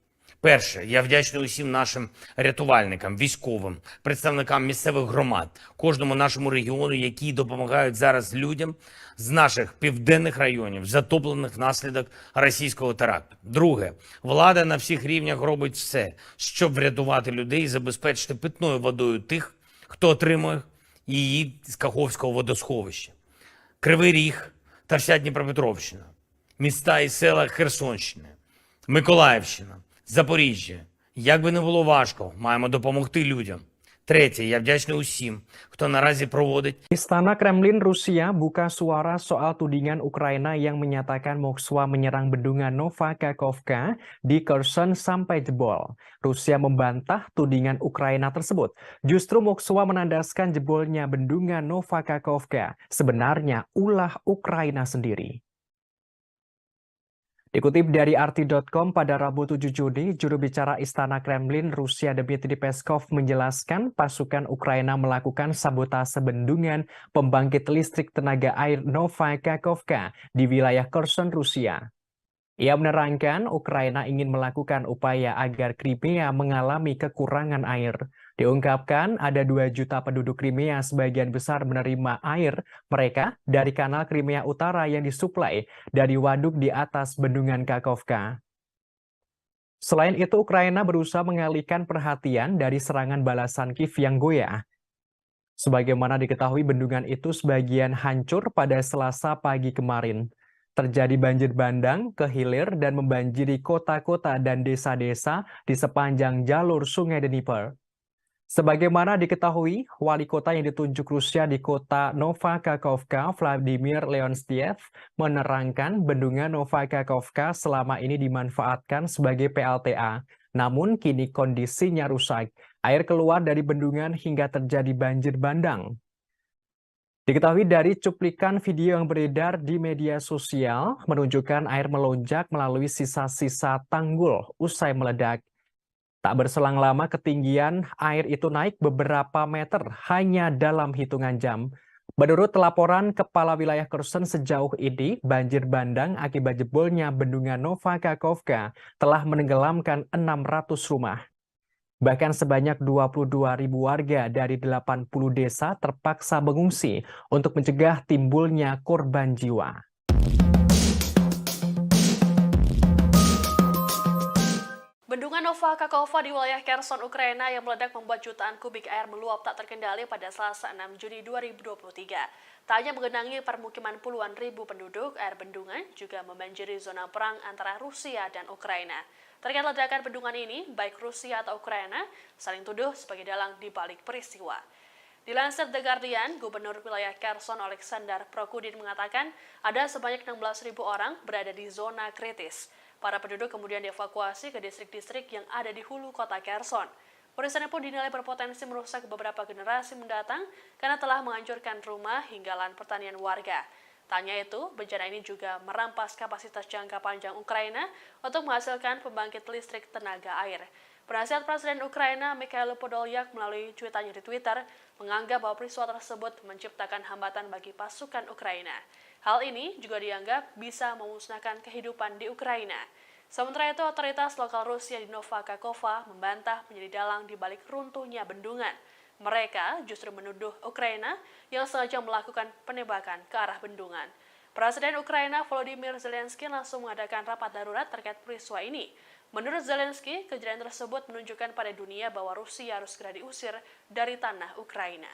Перше, я вдячний усім нашим рятувальникам, військовим, представникам місцевих громад, кожному нашому регіону, які допомагають зараз людям з наших південних районів, затоплених внаслідок російського теракту. Друге, влада на всіх рівнях робить все, щоб врятувати людей і забезпечити питною водою тих, хто отримує її з Каховського водосховища. Кривий Ріг та вся Дніпропетровщина, міста і села Херсонщини, Миколаївщина, Запоріжжя. Як би не було важко, маємо допомогти людям. Третє, я вдячний усім, хто наразі проводить Istana Kremlin Rusia buka suara soal tudingan Ukraina yang menyatakan Moskwa menyerang bendungan Novakakhovka di Kherson sampai jebol. Rusia membantah tudingan Ukraina tersebut. Justru Moskwa menandaskan jebolnya bendungan Novakakhovka sebenarnya ulah Ukraina sendiri. Dikutip dari RT.com pada Rabu 7 Juni, juru bicara Istana Kremlin Rusia Dmitry Peskov menjelaskan pasukan Ukraina melakukan sabotase bendungan pembangkit listrik tenaga air Novakakhovka di wilayah Kherson, Rusia. Ia menerangkan Ukraina ingin melakukan upaya agar Crimea mengalami kekurangan air. Diungkapkan ada 2 juta penduduk Crimea sebagian besar menerima air mereka dari kanal Crimea Utara yang disuplai dari waduk di atas bendungan Kakhovka. Selain itu, Ukraina berusaha mengalihkan perhatian dari serangan balasan Kiev yang goyah. Sebagaimana diketahui, bendungan itu sebagian hancur pada Selasa pagi kemarin. Terjadi banjir bandang ke hilir dan membanjiri kota-kota dan desa-desa di sepanjang jalur Sungai Dnieper. Sebagaimana diketahui, wali kota yang ditunjuk Rusia di kota Novakakhovka, Vladimir Leonstiev, menerangkan bendungan Novakakhovka selama ini dimanfaatkan sebagai PLTA. Namun kini kondisinya rusak. Air keluar dari bendungan hingga terjadi banjir bandang. Diketahui dari cuplikan video yang beredar di media sosial menunjukkan air melonjak melalui sisa-sisa tanggul usai meledak. Tak berselang lama ketinggian air itu naik beberapa meter hanya dalam hitungan jam. Menurut laporan Kepala Wilayah Kherson sejauh ini, banjir bandang akibat jebolnya bendungan Novakakhovka telah menenggelamkan 600 rumah. Bahkan sebanyak 22.000 warga dari 80 desa terpaksa mengungsi untuk mencegah timbulnya korban jiwa. Bendungan Novakakhovka di wilayah Kherson, Ukraina yang meledak membuat jutaan kubik air meluap tak terkendali pada Selasa 6 Juni 2023. Tak hanya menggenangi permukiman puluhan ribu penduduk, air bendungan juga membanjiri zona perang antara Rusia dan Ukraina. Terkait ledakan bendungan ini, baik Rusia atau Ukraina saling tuduh sebagai dalang di balik peristiwa. Dilansir The Guardian, Gubernur wilayah Kherson Alexander Prokudin mengatakan ada sebanyak 16.000 orang berada di zona kritis. Para penduduk kemudian dievakuasi ke distrik-distrik yang ada di hulu kota Kherson. Peristiwa pun dinilai berpotensi merusak beberapa generasi mendatang karena telah menghancurkan rumah hingga lahan pertanian warga. Tak hanya itu, bencana ini juga merampas kapasitas jangka panjang Ukraina untuk menghasilkan pembangkit listrik tenaga air. Penasihat Presiden Ukraina Mikhailo Podolyak melalui cuitannya di Twitter menganggap bahwa peristiwa tersebut menciptakan hambatan bagi pasukan Ukraina. Hal ini juga dianggap bisa memusnahkan kehidupan di Ukraina. Sementara itu, otoritas lokal Rusia di Novakakhovka membantah menjadi dalang di balik runtuhnya bendungan. Mereka justru menuduh Ukraina yang sengaja melakukan penembakan ke arah bendungan. Presiden Ukraina Volodymyr Zelensky langsung mengadakan rapat darurat terkait peristiwa ini. Menurut Zelensky, kejadian tersebut menunjukkan pada dunia bahwa Rusia harus segera diusir dari tanah Ukraina.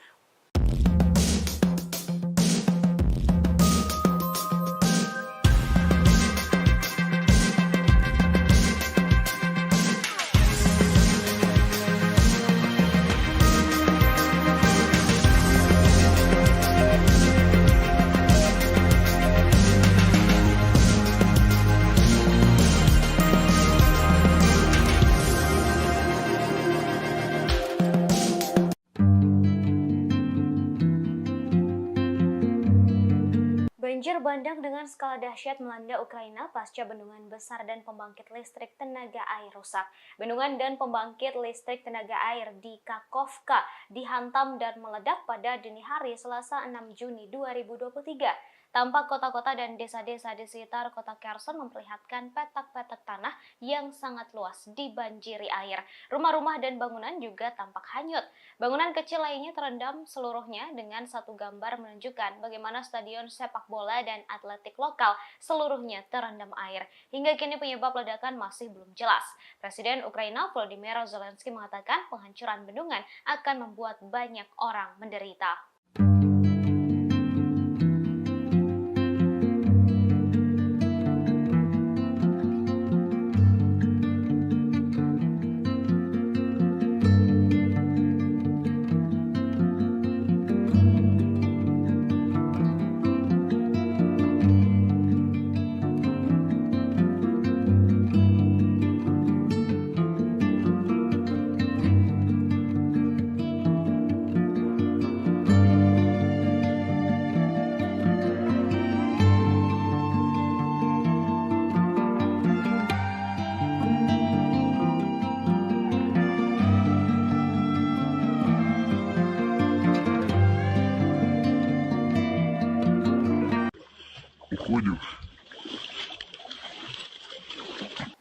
Banjir bandang dengan skala dahsyat melanda Ukraina pasca bendungan besar dan pembangkit listrik tenaga air rusak. Bendungan dan pembangkit listrik tenaga air di Kakhovka dihantam dan meledak pada dini hari Selasa 6 Juni 2023. Tampak kota-kota dan desa-desa di sekitar kota Kherson memperlihatkan petak-petak tanah yang sangat luas dibanjiri air. Rumah-rumah dan bangunan juga tampak hanyut. Bangunan kecil lainnya terendam seluruhnya dengan satu gambar menunjukkan bagaimana stadion sepak bola dan atletik lokal seluruhnya terendam air. Hingga kini penyebab ledakan masih belum jelas. Presiden Ukraina Volodymyr Zelensky mengatakan penghancuran bendungan akan membuat banyak orang menderita.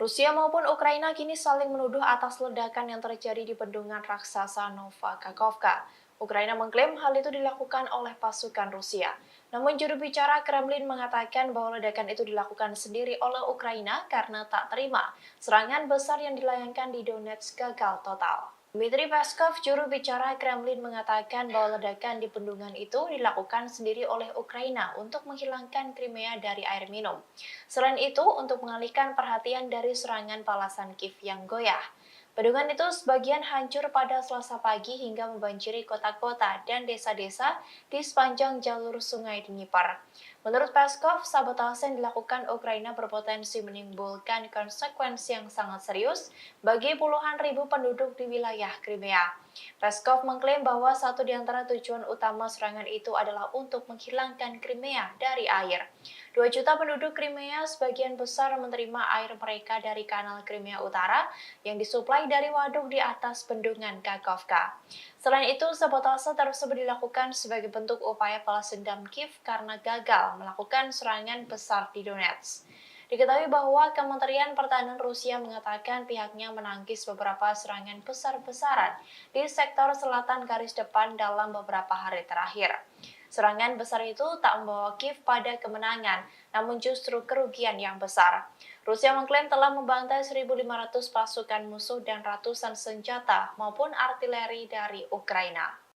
Rusia maupun Ukraina kini saling menuduh atas ledakan yang terjadi di bendungan raksasa Nova Kakhovka. Ukraina mengklaim hal itu dilakukan oleh pasukan Rusia. Namun juru bicara Kremlin mengatakan bahwa ledakan itu dilakukan sendiri oleh Ukraina karena tak terima serangan besar yang dilayangkan di Donetsk gagal total. Dmitry Peskov, juru bicara Kremlin, mengatakan bahwa ledakan di bendungan itu dilakukan sendiri oleh Ukraina untuk menghilangkan Crimea dari air minum. Selain itu, untuk mengalihkan perhatian dari serangan balasan Kiev yang goyah. Bendungan itu sebagian hancur pada Selasa pagi hingga membanjiri kota-kota dan desa-desa di sepanjang jalur sungai Dnipro. Menurut Peskov, sabotase yang dilakukan Ukraina berpotensi menimbulkan konsekuensi yang sangat serius bagi puluhan ribu penduduk di wilayah Crimea. Peskov mengklaim bahwa satu di antara tujuan utama serangan itu adalah untuk menghilangkan Crimea dari air. 2 juta penduduk Crimea sebagian besar menerima air mereka dari kanal Crimea Utara yang disuplai dari waduk di atas bendungan Kakhovka. Selain itu, sabotase tersebut dilakukan sebagai bentuk upaya balas dendam Kiev karena gagal melakukan serangan besar di Donetsk. Diketahui bahwa Kementerian Pertahanan Rusia mengatakan pihaknya menangkis beberapa serangan besar-besaran di sektor selatan garis depan dalam beberapa hari terakhir. Serangan besar itu tak membawa Kiev pada kemenangan, namun justru kerugian yang besar. Rusia mengklaim telah membantai 1.500 pasukan musuh dan ratusan senjata maupun artileri dari Ukraina.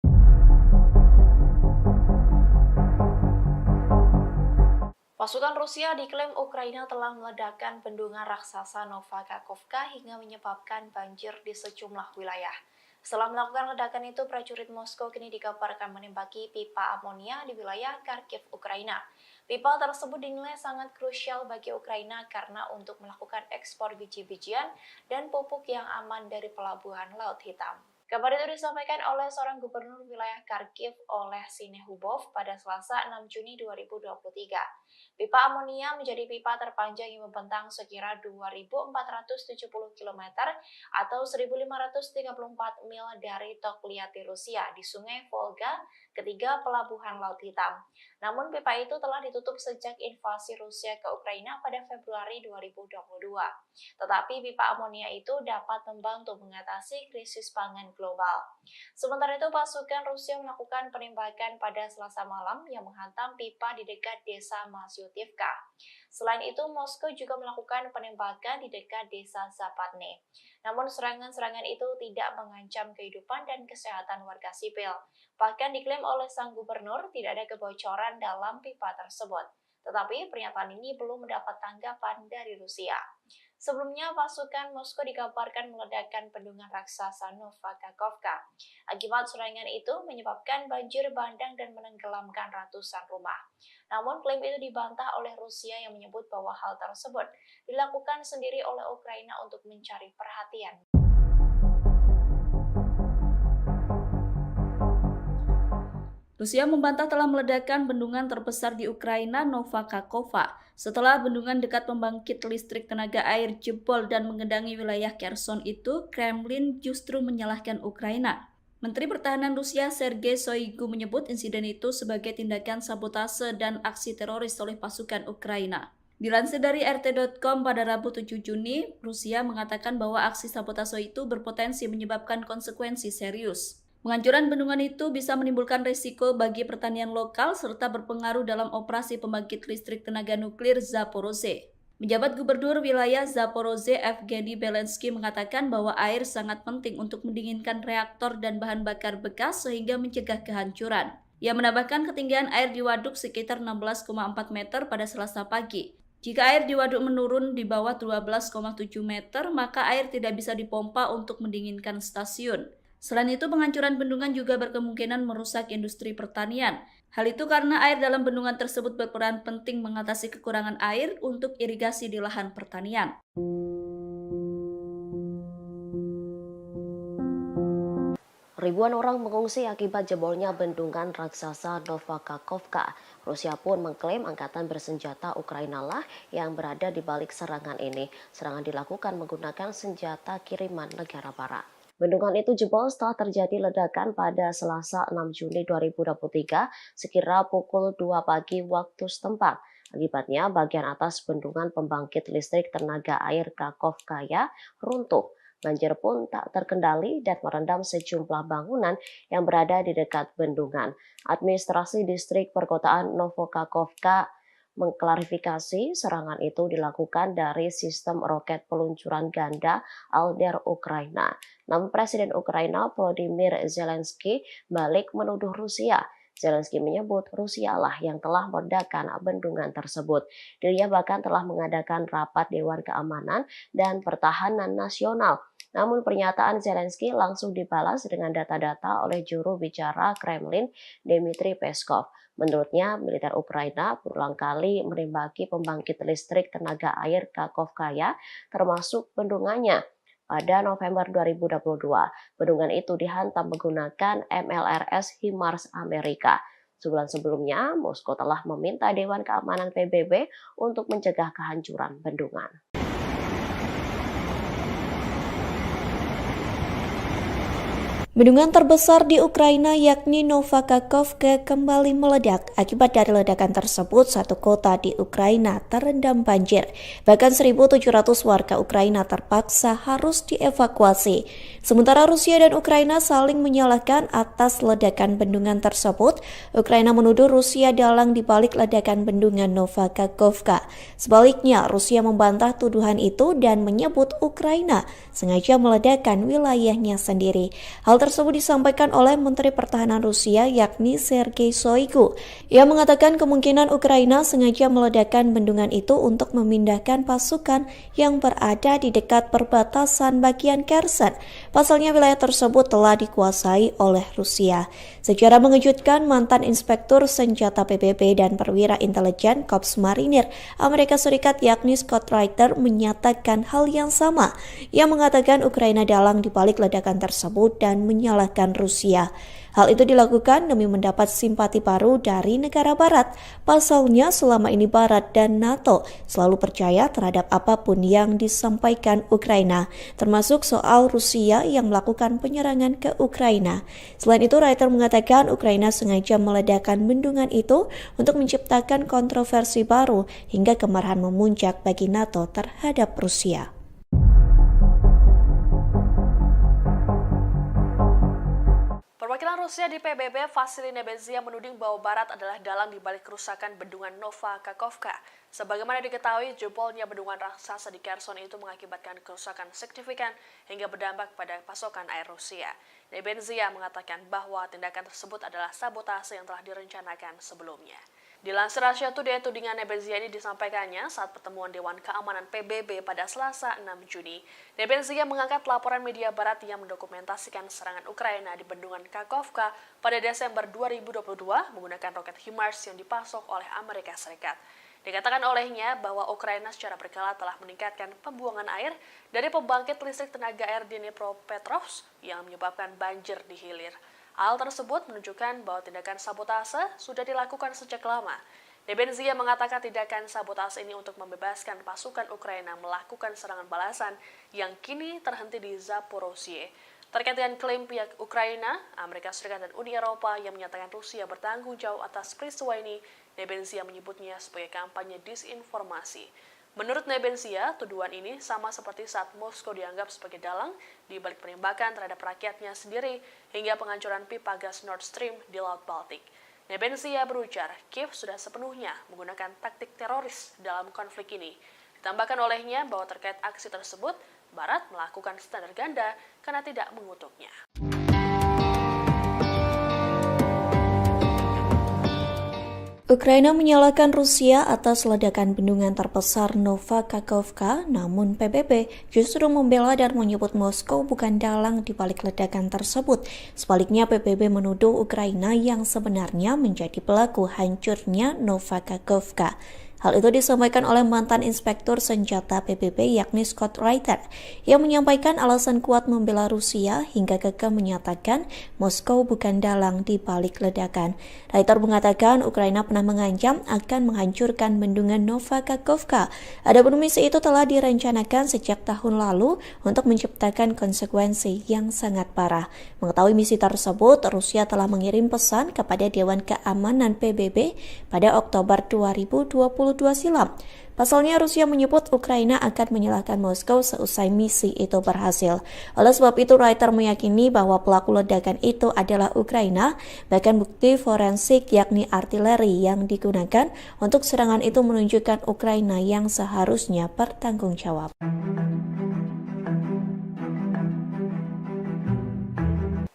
Pasukan Rusia diklaim Ukraina telah meledakkan bendungan raksasa Nova Kakhovka hingga menyebabkan banjir di sejumlah wilayah. Setelah melakukan ledakan itu, prajurit Moskow kini dikabarkan menembaki pipa amonia di wilayah Kharkiv, Ukraina. Pipa tersebut dinilai sangat krusial bagi Ukraina karena untuk melakukan ekspor biji-bijian dan pupuk yang aman dari pelabuhan Laut Hitam. Kabar itu disampaikan oleh seorang gubernur wilayah Kharkiv oleh Sinehubov pada Selasa 6 Juni 2023. Pipa amonia menjadi pipa terpanjang yang membentang sekira 2.470 km atau 1.534 mil dari Tokliati, Rusia di Sungai Volga, ketiga pelabuhan Laut Hitam. Namun pipa itu telah ditutup sejak invasi Rusia ke Ukraina pada Februari 2022. Tetapi pipa amonia itu dapat membantu mengatasi krisis pangan global. Sementara itu, pasukan Rusia melakukan penembakan pada Selasa malam yang menghantam pipa di dekat desa Masyutivka. Selain itu, Moskow juga melakukan penembakan di dekat desa Zapadne. Namun serangan-serangan itu tidak mengancam kehidupan dan kesehatan warga sipil. Bahkan diklaim oleh sang gubernur tidak ada kebocoran dalam pipa tersebut. Tetapi pernyataan ini belum mendapat tanggapan dari Rusia. Sebelumnya, pasukan Moskow dikabarkan meledakkan bendungan raksasa Nova Kakhovka. Akibat serangan itu menyebabkan banjir bandang dan menenggelamkan ratusan rumah. Namun klaim itu dibantah oleh Rusia yang menyebut bahwa hal tersebut dilakukan sendiri oleh Ukraina untuk mencari perhatian. Rusia membantah telah meledakkan bendungan terbesar di Ukraina, Nova Kakhovka, setelah bendungan dekat pembangkit listrik tenaga air jebol dan mengendangi wilayah Kherson itu, Kremlin justru menyalahkan Ukraina. Menteri Pertahanan Rusia Sergei Shoigu menyebut insiden itu sebagai tindakan sabotase dan aksi teroris oleh pasukan Ukraina. Dilansir dari RT.com pada Rabu 7 Juni, Rusia mengatakan bahwa aksi sabotase itu berpotensi menyebabkan konsekuensi serius. Penghancuran bendungan itu bisa menimbulkan risiko bagi pertanian lokal serta berpengaruh dalam operasi pembangkit listrik tenaga nuklir Zaporozhye. Penjabat Gubernur wilayah Zaporozhye Evgeny Belensky mengatakan bahwa air sangat penting untuk mendinginkan reaktor dan bahan bakar bekas sehingga mencegah kehancuran. Ia menambahkan ketinggian air di waduk sekitar 16,4 meter pada Selasa pagi. Jika air di waduk menurun di bawah 12,7 meter, maka air tidak bisa dipompa untuk mendinginkan stasiun. Selain itu, penghancuran bendungan juga berkemungkinan merusak industri pertanian. Hal itu karena air dalam bendungan tersebut berperan penting mengatasi kekurangan air untuk irigasi di lahan pertanian. Ribuan orang mengungsi akibat jebolnya bendungan raksasa Nova Kakhovka. Rusia pun mengklaim angkatan bersenjata Ukraina lah yang berada di balik serangan ini. Serangan dilakukan menggunakan senjata kiriman negara barat. Bendungan itu jebol setelah terjadi ledakan pada Selasa 6 Juni 2023 sekira pukul 2 pagi waktu setempat. Akibatnya bagian atas bendungan pembangkit listrik tenaga air Kakhovkaya runtuh. Banjir pun tak terkendali dan merendam sejumlah bangunan yang berada di dekat bendungan. Administrasi distrik perkotaan Novokakhovka mengklarifikasi serangan itu dilakukan dari sistem roket peluncuran ganda Alder Ukraina. Namun Presiden Ukraina Volodymyr Zelensky balik menuduh Rusia. Zelensky menyebut Rusia lah yang telah meledakkan bendungan tersebut. Dirinya bahkan telah mengadakan rapat Dewan Keamanan dan Pertahanan Nasional. Namun pernyataan Zelensky langsung dibalas dengan data-data oleh juru bicara Kremlin Dmitry Peskov. Menurutnya, militer Ukraina berulang kali menembaki pembangkit listrik tenaga air Kakhovkaya termasuk bendungannya. Pada November 2022, bendungan itu dihantam menggunakan MLRS HIMARS Amerika. Sebulan sebelumnya, Moskow telah meminta Dewan Keamanan PBB untuk mencegah kehancuran bendungan. Bendungan terbesar di Ukraina yakni Nova Kakhovka kembali meledak. Akibat dari ledakan tersebut, satu kota di Ukraina terendam banjir. Bahkan 1.700 warga Ukraina terpaksa harus dievakuasi. Sementara Rusia dan Ukraina saling menyalahkan atas ledakan bendungan tersebut. Ukraina menuduh Rusia dalang dibalik ledakan bendungan Nova Kakhovka. Sebaliknya, Rusia membantah tuduhan itu dan menyebut Ukraina sengaja meledakkan wilayahnya sendiri. Hal tersebut disampaikan oleh Menteri Pertahanan Rusia yakni Sergei Shoigu. Ia mengatakan kemungkinan Ukraina sengaja meledakkan bendungan itu untuk memindahkan pasukan yang berada di dekat perbatasan bagian Kherson. Pasalnya wilayah tersebut telah dikuasai oleh Rusia. Secara mengejutkan, mantan Inspektur Senjata PBB dan perwira intelijen Korps Marinir Amerika Serikat yakni Scott Reiter menyatakan hal yang sama. Ia mengatakan Ukraina dalang dibalik ledakan tersebut dan menyalahkan Rusia. Hal itu dilakukan demi mendapat simpati baru dari negara barat. Pasalnya selama ini Barat dan NATO selalu percaya terhadap apapun yang disampaikan Ukraina, termasuk soal Rusia yang melakukan penyerangan ke Ukraina. Selain itu, Reiter mengatakan Ukraina sengaja meledakkan bendungan itu untuk menciptakan kontroversi baru hingga kemarahan memuncak bagi NATO terhadap Rusia. Perwakilan Rusia di PBB, Vasily Nebenzia, menuding bahwa Barat adalah dalang dibalik kerusakan bendungan Nova Kakhovka. Sebagaimana diketahui, jebolnya bendungan raksasa di Kherson itu mengakibatkan kerusakan signifikan hingga berdampak pada pasokan air Rusia. Nebenzia mengatakan bahwa tindakan tersebut adalah sabotase yang telah direncanakan sebelumnya. Dilansir Russia Today, tudingan Nebenzia ini disampaikannya saat pertemuan Dewan Keamanan PBB pada Selasa 6 Juni. Nebenzia mengangkat laporan media barat yang mendokumentasikan serangan Ukraina di bendungan Kakhovka pada Desember 2022 menggunakan roket HIMARS yang dipasok oleh Amerika Serikat. Dikatakan olehnya bahwa Ukraina secara berkala telah meningkatkan pembuangan air dari pembangkit listrik tenaga air di Dnipropetrovsk yang menyebabkan banjir di hilir. Hal tersebut menunjukkan bahwa tindakan sabotase sudah dilakukan sejak lama. Nebenzia mengatakan tindakan sabotase ini untuk membebaskan pasukan Ukraina melakukan serangan balasan yang kini terhenti di Zaporozhye. Terkait dengan klaim pihak Ukraina, Amerika Serikat dan Uni Eropa yang menyatakan Rusia bertanggung jawab atas peristiwa ini, Nebenzia menyebutnya sebagai kampanye disinformasi. Menurut Nebenzia, tuduhan ini sama seperti saat Moskow dianggap sebagai dalang di balik penembakan terhadap rakyatnya sendiri hingga penghancuran pipa gas Nord Stream di Laut Baltik. Nebenzia berujar, Kiev sudah sepenuhnya menggunakan taktik teroris dalam konflik ini. Ditambahkan olehnya bahwa terkait aksi tersebut, Barat melakukan standar ganda karena tidak mengutuknya. Ukraina menyalahkan Rusia atas ledakan bendungan terbesar Nova Kakhovka, namun PBB justru membela dan menyebut Moskow bukan dalang di balik ledakan tersebut. Sebaliknya, PBB menuduh Ukraina yang sebenarnya menjadi pelaku hancurnya Nova Kakhovka. Hal itu disampaikan oleh mantan inspektur senjata PBB yakni Scott Reiter yang menyampaikan alasan kuat membela Rusia hingga kekeh menyatakan Moskow bukan dalang di balik ledakan. Reiter mengatakan Ukraina pernah mengancam akan menghancurkan bendungan Nova Kakhovka. Adapun misi itu telah direncanakan sejak tahun lalu untuk menciptakan konsekuensi yang sangat parah. Mengetahui misi tersebut, Rusia telah mengirim pesan kepada Dewan Keamanan PBB pada Oktober 2022 silam. Pasalnya, Rusia menyebut Ukraina akan menyalahkan Moskow seusai misi itu berhasil. Oleh sebab itu, Reiter meyakini bahwa pelaku ledakan itu adalah Ukraina, bahkan bukti forensik yakni artileri yang digunakan untuk serangan itu menunjukkan Ukraina yang seharusnya bertanggung jawab.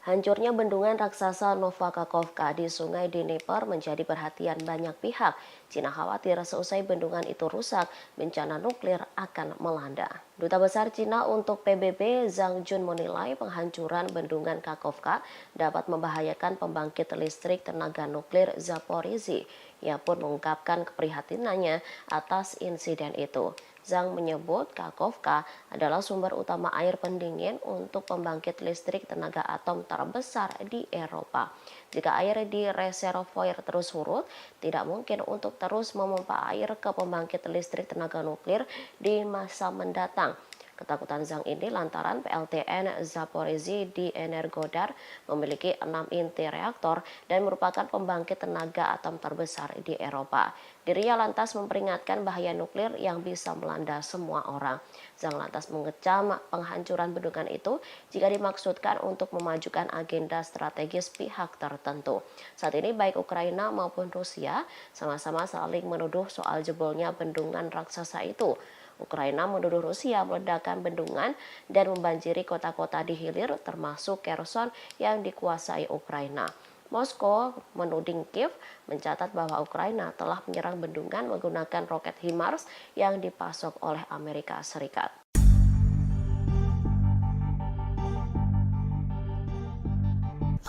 Hancurnya bendungan raksasa Nova Kakhovka di Sungai Dnieper menjadi perhatian banyak pihak. Cina khawatir seusai bendungan itu rusak, bencana nuklir akan melanda. Duta Besar Cina untuk PBB Zhang Jun menilai penghancuran bendungan Kakhovka dapat membahayakan pembangkit listrik tenaga nuklir Zaporizhzhia. Ia pun mengungkapkan keprihatinannya atas insiden itu. Zhang menyebut Kakhovka adalah sumber utama air pendingin untuk pembangkit listrik tenaga atom terbesar di Eropa. Jika air di reservoir terus surut, tidak mungkin untuk terus memompa air ke pembangkit listrik tenaga nuklir di masa mendatang. Ketakutan Zhang ini lantaran PLTN Zaporizhzhia di Energodar memiliki 6 inti reaktor dan merupakan pembangkit tenaga atom terbesar di Eropa. Dirinya lantas memperingatkan bahaya nuklir yang bisa melanda semua orang. Zhang lantas mengecam penghancuran bendungan itu jika dimaksudkan untuk memajukan agenda strategis pihak tertentu. Saat ini baik Ukraina maupun Rusia sama-sama saling menuduh soal jebolnya bendungan raksasa itu. Ukraina menuduh Rusia meledakkan bendungan dan membanjiri kota-kota di hilir termasuk Kherson yang dikuasai Ukraina. Moskow menuding Kiev mencatat bahwa Ukraina telah menyerang bendungan menggunakan roket HIMARS yang dipasok oleh Amerika Serikat.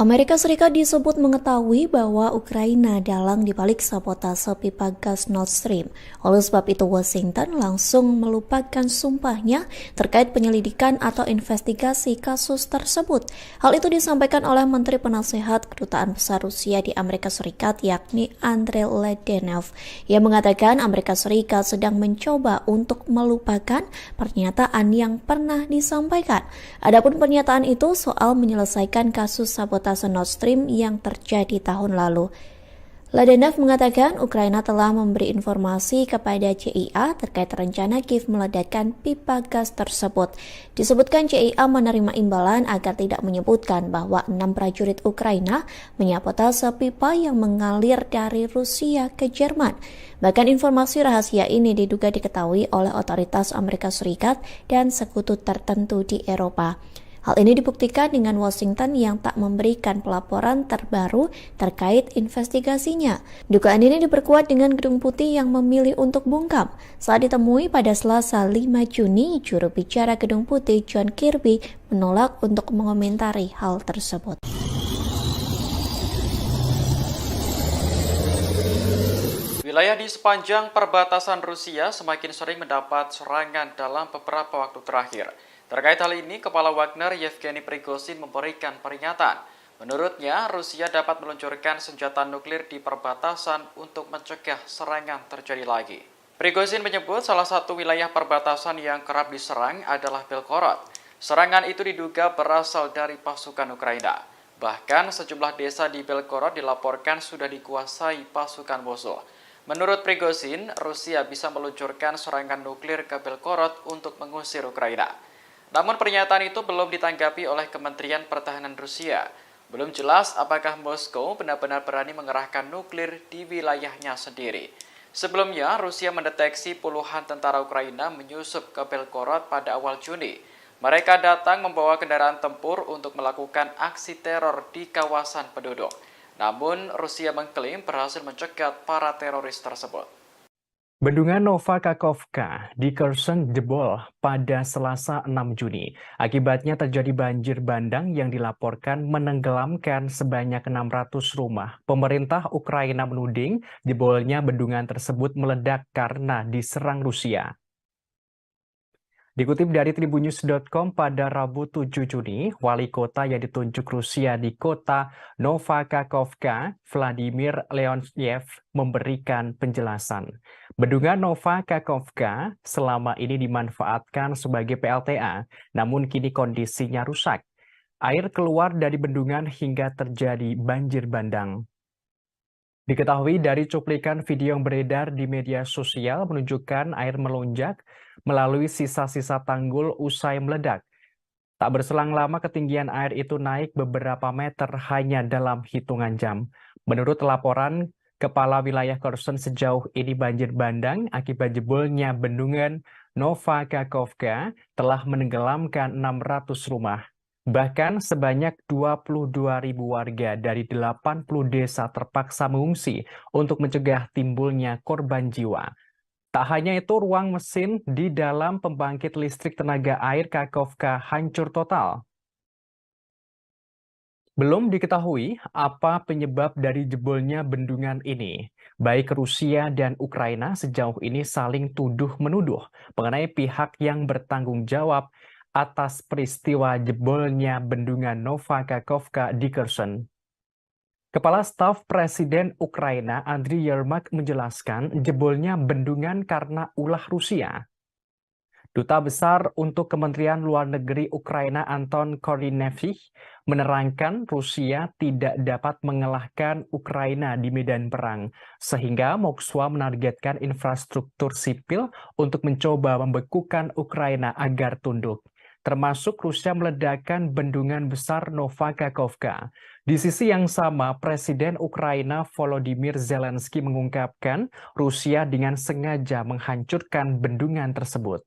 Amerika Serikat disebut mengetahui bahwa Ukraina dalang dibalik sabotase pipa gas Nord Stream. Oleh sebab itu, Washington langsung melupakan sumpahnya terkait penyelidikan atau investigasi kasus tersebut. Hal itu disampaikan oleh Menteri Penasehat Kedutaan Besar Rusia di Amerika Serikat yakni Andrei Ledenov. Ia mengatakan Amerika Serikat sedang mencoba untuk melupakan pernyataan yang pernah disampaikan. Adapun pernyataan itu soal menyelesaikan kasus sabotase Nord Stream yang terjadi tahun lalu. Ledenov mengatakan Ukraina telah memberi informasi kepada CIA terkait rencana Kiev meledakkan pipa gas tersebut. Disebutkan CIA menerima imbalan agar tidak menyebutkan bahwa 6 prajurit Ukraina menyabotase pipa yang mengalir dari Rusia ke Jerman. Bahkan informasi rahasia ini diduga diketahui oleh otoritas Amerika Serikat dan sekutu tertentu di Eropa. Hal ini dibuktikan dengan Washington yang tak memberikan pelaporan terbaru terkait investigasinya. Dugaan ini diperkuat dengan Gedung Putih yang memilih untuk bungkam. Saat ditemui pada Selasa 5 Juni, juru bicara Gedung Putih John Kirby menolak untuk mengomentari hal tersebut. Wilayah di sepanjang perbatasan Rusia semakin sering mendapat serangan dalam beberapa waktu terakhir. Terkait hal ini, Kepala Wagner Yevgeny Prigozhin memberikan peringatan. Menurutnya, Rusia dapat meluncurkan senjata nuklir di perbatasan untuk mencegah serangan terjadi lagi. Prigozhin menyebut salah satu wilayah perbatasan yang kerap diserang adalah Belgorod. Serangan itu diduga berasal dari pasukan Ukraina. Bahkan sejumlah desa di Belgorod dilaporkan sudah dikuasai pasukan musuh. Menurut Prigozhin, Rusia bisa meluncurkan serangan nuklir ke Belgorod untuk mengusir Ukraina. Namun pernyataan itu belum ditanggapi oleh Kementerian Pertahanan Rusia. Belum jelas apakah Moskow benar-benar berani mengerahkan nuklir di wilayahnya sendiri. Sebelumnya, Rusia mendeteksi puluhan tentara Ukraina menyusup ke Belgorod pada awal Juni. Mereka datang membawa kendaraan tempur untuk melakukan aksi teror di kawasan penduduk. Namun, Rusia mengklaim berhasil mencegat para teroris tersebut. Bendungan Nova Kakhovka di Kherson jebol pada Selasa 6 Juni. Akibatnya terjadi banjir bandang yang dilaporkan menenggelamkan sebanyak 600 rumah. Pemerintah Ukraina menuding jebolnya bendungan tersebut meledak karena diserang Rusia. Dikutip dari tribunnews.com pada Rabu 7 Juni, wali kota yang ditunjuk Rusia di kota Nova Kakhovka, Vladimir Leontyev, memberikan penjelasan. Bendungan Nova Kakhovka selama ini dimanfaatkan sebagai PLTA, namun kini kondisinya rusak. Air keluar dari bendungan hingga terjadi banjir bandang. Diketahui dari cuplikan video yang beredar di media sosial menunjukkan air melonjak melalui sisa-sisa tanggul usai meledak. Tak berselang lama ketinggian air itu naik beberapa meter hanya dalam hitungan jam. Menurut laporan Kepala Wilayah Kherson, sejauh ini banjir bandang akibat jebolnya bendungan Nova Kakhovka telah menenggelamkan 600 rumah. Bahkan sebanyak 22.000 warga dari 80 desa terpaksa mengungsi untuk mencegah timbulnya korban jiwa. Tak hanya itu, ruang mesin di dalam pembangkit listrik tenaga air Kakhovka hancur total. Belum diketahui apa penyebab dari jebolnya bendungan ini. Baik Rusia dan Ukraina sejauh ini saling tuduh-menuduh mengenai pihak yang bertanggung jawab atas peristiwa jebolnya bendungan Nova Kakhovka di Kherson. Kepala Staf Presiden Ukraina Andriy Yermak menjelaskan jebolnya bendungan karena ulah Rusia. Duta Besar untuk Kementerian Luar Negeri Ukraina Anton Korynevich menerangkan Rusia tidak dapat mengalahkan Ukraina di medan perang, sehingga Moskwa menargetkan infrastruktur sipil untuk mencoba membekukan Ukraina agar tunduk. Termasuk Rusia meledakkan bendungan besar Nova Kakhovka. Di sisi yang sama, Presiden Ukraina Volodymyr Zelensky mengungkapkan Rusia dengan sengaja menghancurkan bendungan tersebut.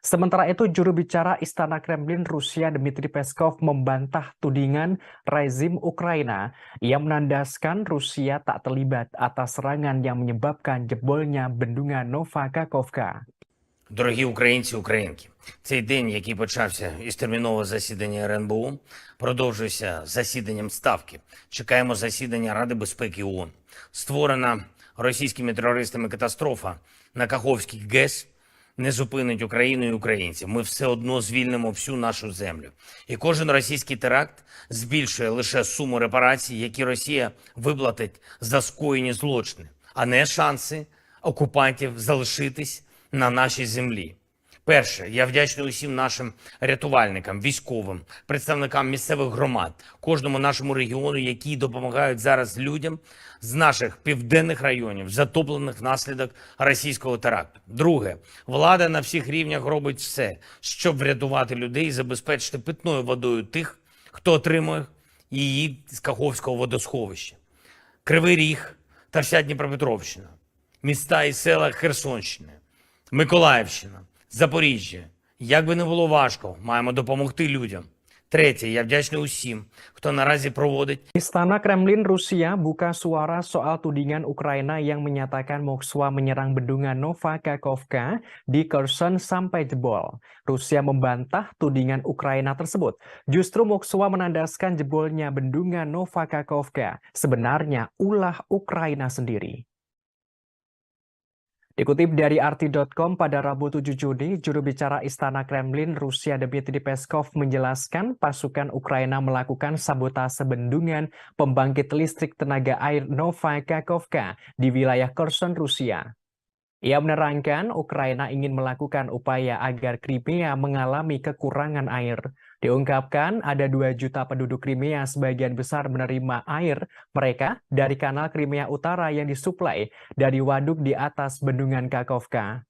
Sementara itu, juru bicara Istana Kremlin Rusia Dmitry Peskov membantah tudingan rezim Ukraina. Ia menandaskan Rusia tak terlibat atas serangan yang menyebabkan jebolnya bendungan Nova Kakhovka. Дорогі українці, українки, цей день, який почався із термінового засідання РНБО, продовжується засіданням Ставки. Чекаємо засідання Ради безпеки ООН. Створена російськими терористами катастрофа на Каховській ГЕС не зупинить Україну і українців. Ми все одно звільнимо всю нашу землю. І кожен російський теракт збільшує лише суму репарацій, які Росія виплатить за скоєні злочини, а не шанси окупантів залишитись на нашій землі. Перше, я вдячний усім нашим рятувальникам, військовим, представникам місцевих громад, кожному нашому регіону, які допомагають зараз людям з наших південних районів, затоплених внаслідок російського теракту. Друге, влада на всіх рівнях робить все, щоб врятувати людей і забезпечити питною водою тих, хто отримує її з Каховського водосховища. Кривий Ріг та вся Дніпропетровщина, міста і села Херсонщини, Миколаївщина, Запоріжжя. Як би не було важко, маємо допомогти людям. Третє, я вдячний усім, хто наразі проводить. Istana Kremlin Rusia buka suara soal tudingan Ukraina yang menyatakan Moskwa menyerang bendungan Nova Kakhovka di Kherson sampai jebol. Rusia membantah tudingan Ukraina tersebut. Justru Moskwa menandaskan jebolnya bendungan Nova Kakhovka sebenarnya ulah Ukraina sendiri. Dikutip dari RT.com pada Rabu 7 Juni, juru bicara Istana Kremlin Rusia Dmitry Peskov menjelaskan pasukan Ukraina melakukan sabotase bendungan pembangkit listrik tenaga air Nova Kakhovka di wilayah Kherson, Rusia. Ia menerangkan Ukraina ingin melakukan upaya agar Crimea mengalami kekurangan air. Diungkapkan ada 2 juta penduduk Crimea sebagian besar menerima air mereka dari kanal Crimea Utara yang disuplai dari waduk di atas bendungan Kakhovka.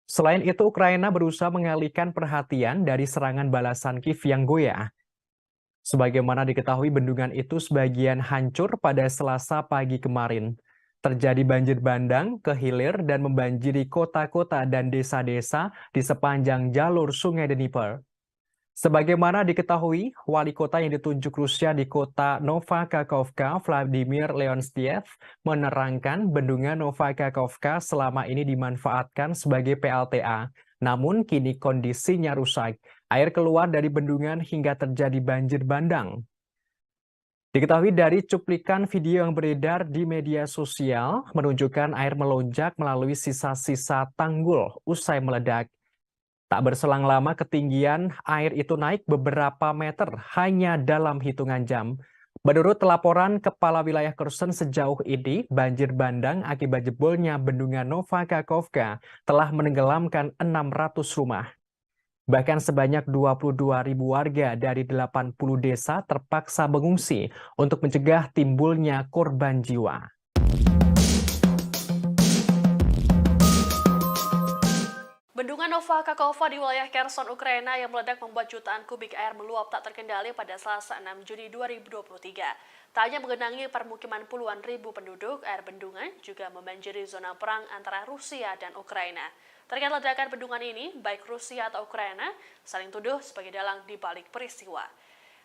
Selain itu, Ukraina berusaha mengalihkan perhatian dari serangan balasan Kiev yang goyah. Sebagaimana diketahui, bendungan itu sebagian hancur pada Selasa pagi kemarin. Terjadi banjir bandang ke hilir dan membanjiri kota-kota dan desa-desa di sepanjang jalur Sungai Dnieper. Sebagaimana diketahui, wali kota yang ditunjuk Rusia di kota Nova Kakhovka, Vladimir Leonstiev, menerangkan bendungan Nova Kakhovka selama ini dimanfaatkan sebagai PLTA. Namun kini kondisinya rusak. Air keluar dari bendungan hingga terjadi banjir bandang. Diketahui dari cuplikan video yang beredar di media sosial menunjukkan air melonjak melalui sisa-sisa tanggul usai meledak. Tak berselang lama ketinggian air itu naik beberapa meter hanya dalam hitungan jam. Menurut laporan Kepala Wilayah Kherson sejauh ini, banjir bandang akibat jebolnya bendungan Nova Kakhovka telah menenggelamkan 600 rumah. Bahkan sebanyak 22.000 warga dari 80 desa terpaksa mengungsi untuk mencegah timbulnya korban jiwa. Bendungan Nova Kakhovka di wilayah Kherson, Ukraina yang meledak membuat jutaan kubik air meluap tak terkendali pada Selasa 6 Juni 2023. Tak hanya menggenangi permukiman puluhan ribu penduduk, air bendungan juga membanjiri zona perang antara Rusia dan Ukraina. Terkait ledakan bendungan ini, baik Rusia atau Ukraina saling tuduh sebagai dalang di balik peristiwa.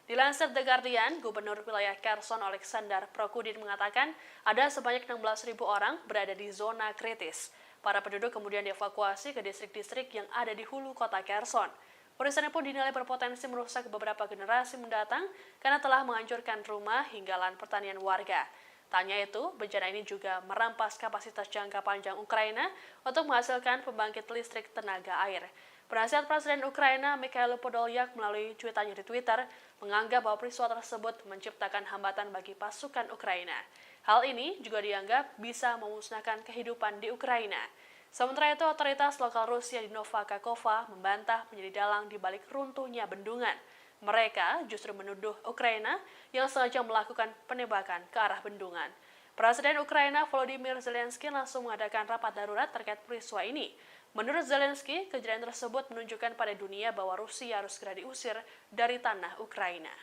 Dilansir The Guardian, Gubernur wilayah Kherson Oleksandr Prokudin mengatakan ada sebanyak 16.000 orang berada di zona kritis. Para penduduk kemudian dievakuasi ke distrik-distrik yang ada di hulu kota Kherson. Peristiwa pun dinilai berpotensi merusak beberapa generasi mendatang karena telah menghancurkan rumah hingga lahan pertanian warga. Tanya itu, bencana ini juga merampas kapasitas jangka panjang Ukraina untuk menghasilkan pembangkit listrik tenaga air. Penasihat Presiden Ukraina Mikhailo Podolyak melalui cuitannya di Twitter menganggap bahwa peristiwa tersebut menciptakan hambatan bagi pasukan Ukraina. Hal ini juga dianggap bisa memusnahkan kehidupan di Ukraina. Sementara itu, otoritas lokal Rusia di Nova Kakhovka membantah menjadi dalang di balik runtuhnya bendungan. Mereka justru menuduh Ukraina yang sengaja melakukan penembakan ke arah bendungan. Presiden Ukraina Volodymyr Zelensky langsung mengadakan rapat darurat terkait peristiwa ini. Menurut Zelensky, kejadian tersebut menunjukkan pada dunia bahwa Rusia harus segera diusir dari tanah Ukraina.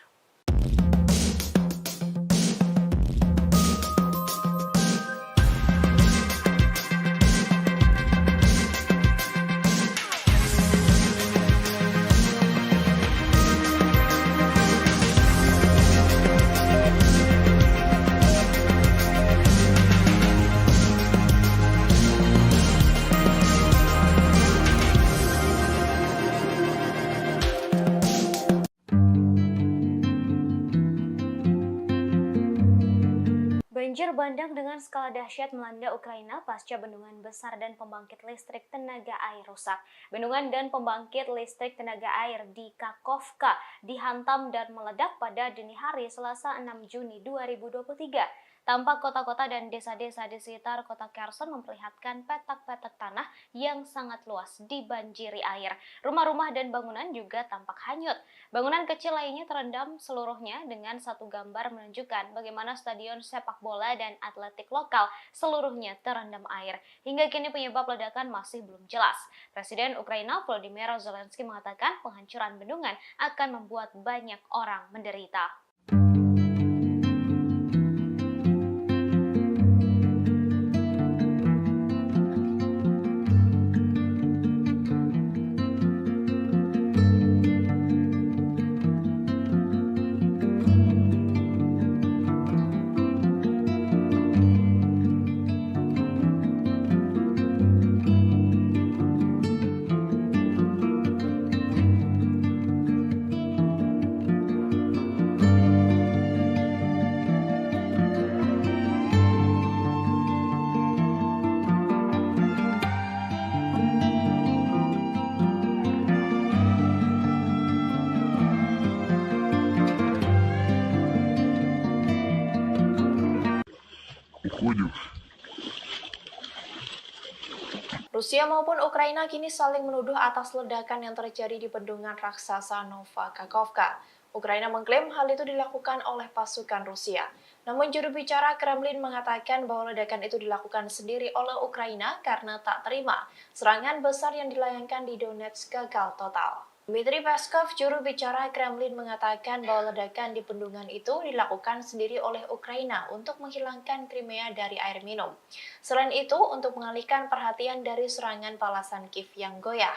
Banjir bandang dengan skala dahsyat melanda Ukraina pasca bendungan besar dan pembangkit listrik tenaga air rusak. Bendungan dan pembangkit listrik tenaga air di Kakhovka dihantam dan meledak pada dini hari Selasa 6 Juni 2023. Tampak kota-kota dan desa-desa di sekitar kota Kherson memperlihatkan petak-petak tanah yang sangat luas dibanjiri air. Rumah-rumah dan bangunan juga tampak hanyut. Bangunan kecil lainnya terendam seluruhnya dengan satu gambar menunjukkan bagaimana stadion sepak bola dan atletik lokal seluruhnya terendam air. Hingga kini penyebab ledakan masih belum jelas. Presiden Ukraina Volodymyr Zelensky mengatakan penghancuran bendungan akan membuat banyak orang menderita. уходим. Rusia maupun Ukraina kini saling menuduh atas ledakan yang terjadi di bendungan raksasa Nova Kakhovka. Ukraina mengklaim hal itu dilakukan oleh pasukan Rusia. Namun juru bicara Kremlin mengatakan bahwa ledakan itu dilakukan sendiri oleh Ukraina karena tak terima serangan besar yang dilayangkan di Donetsk gagal total. Dmitry Peskov, juru bicara Kremlin, mengatakan bahwa ledakan di bendungan itu dilakukan sendiri oleh Ukraina untuk menghilangkan Crimea dari air minum. Selain itu, untuk mengalihkan perhatian dari serangan balasan Kiev yang goyah.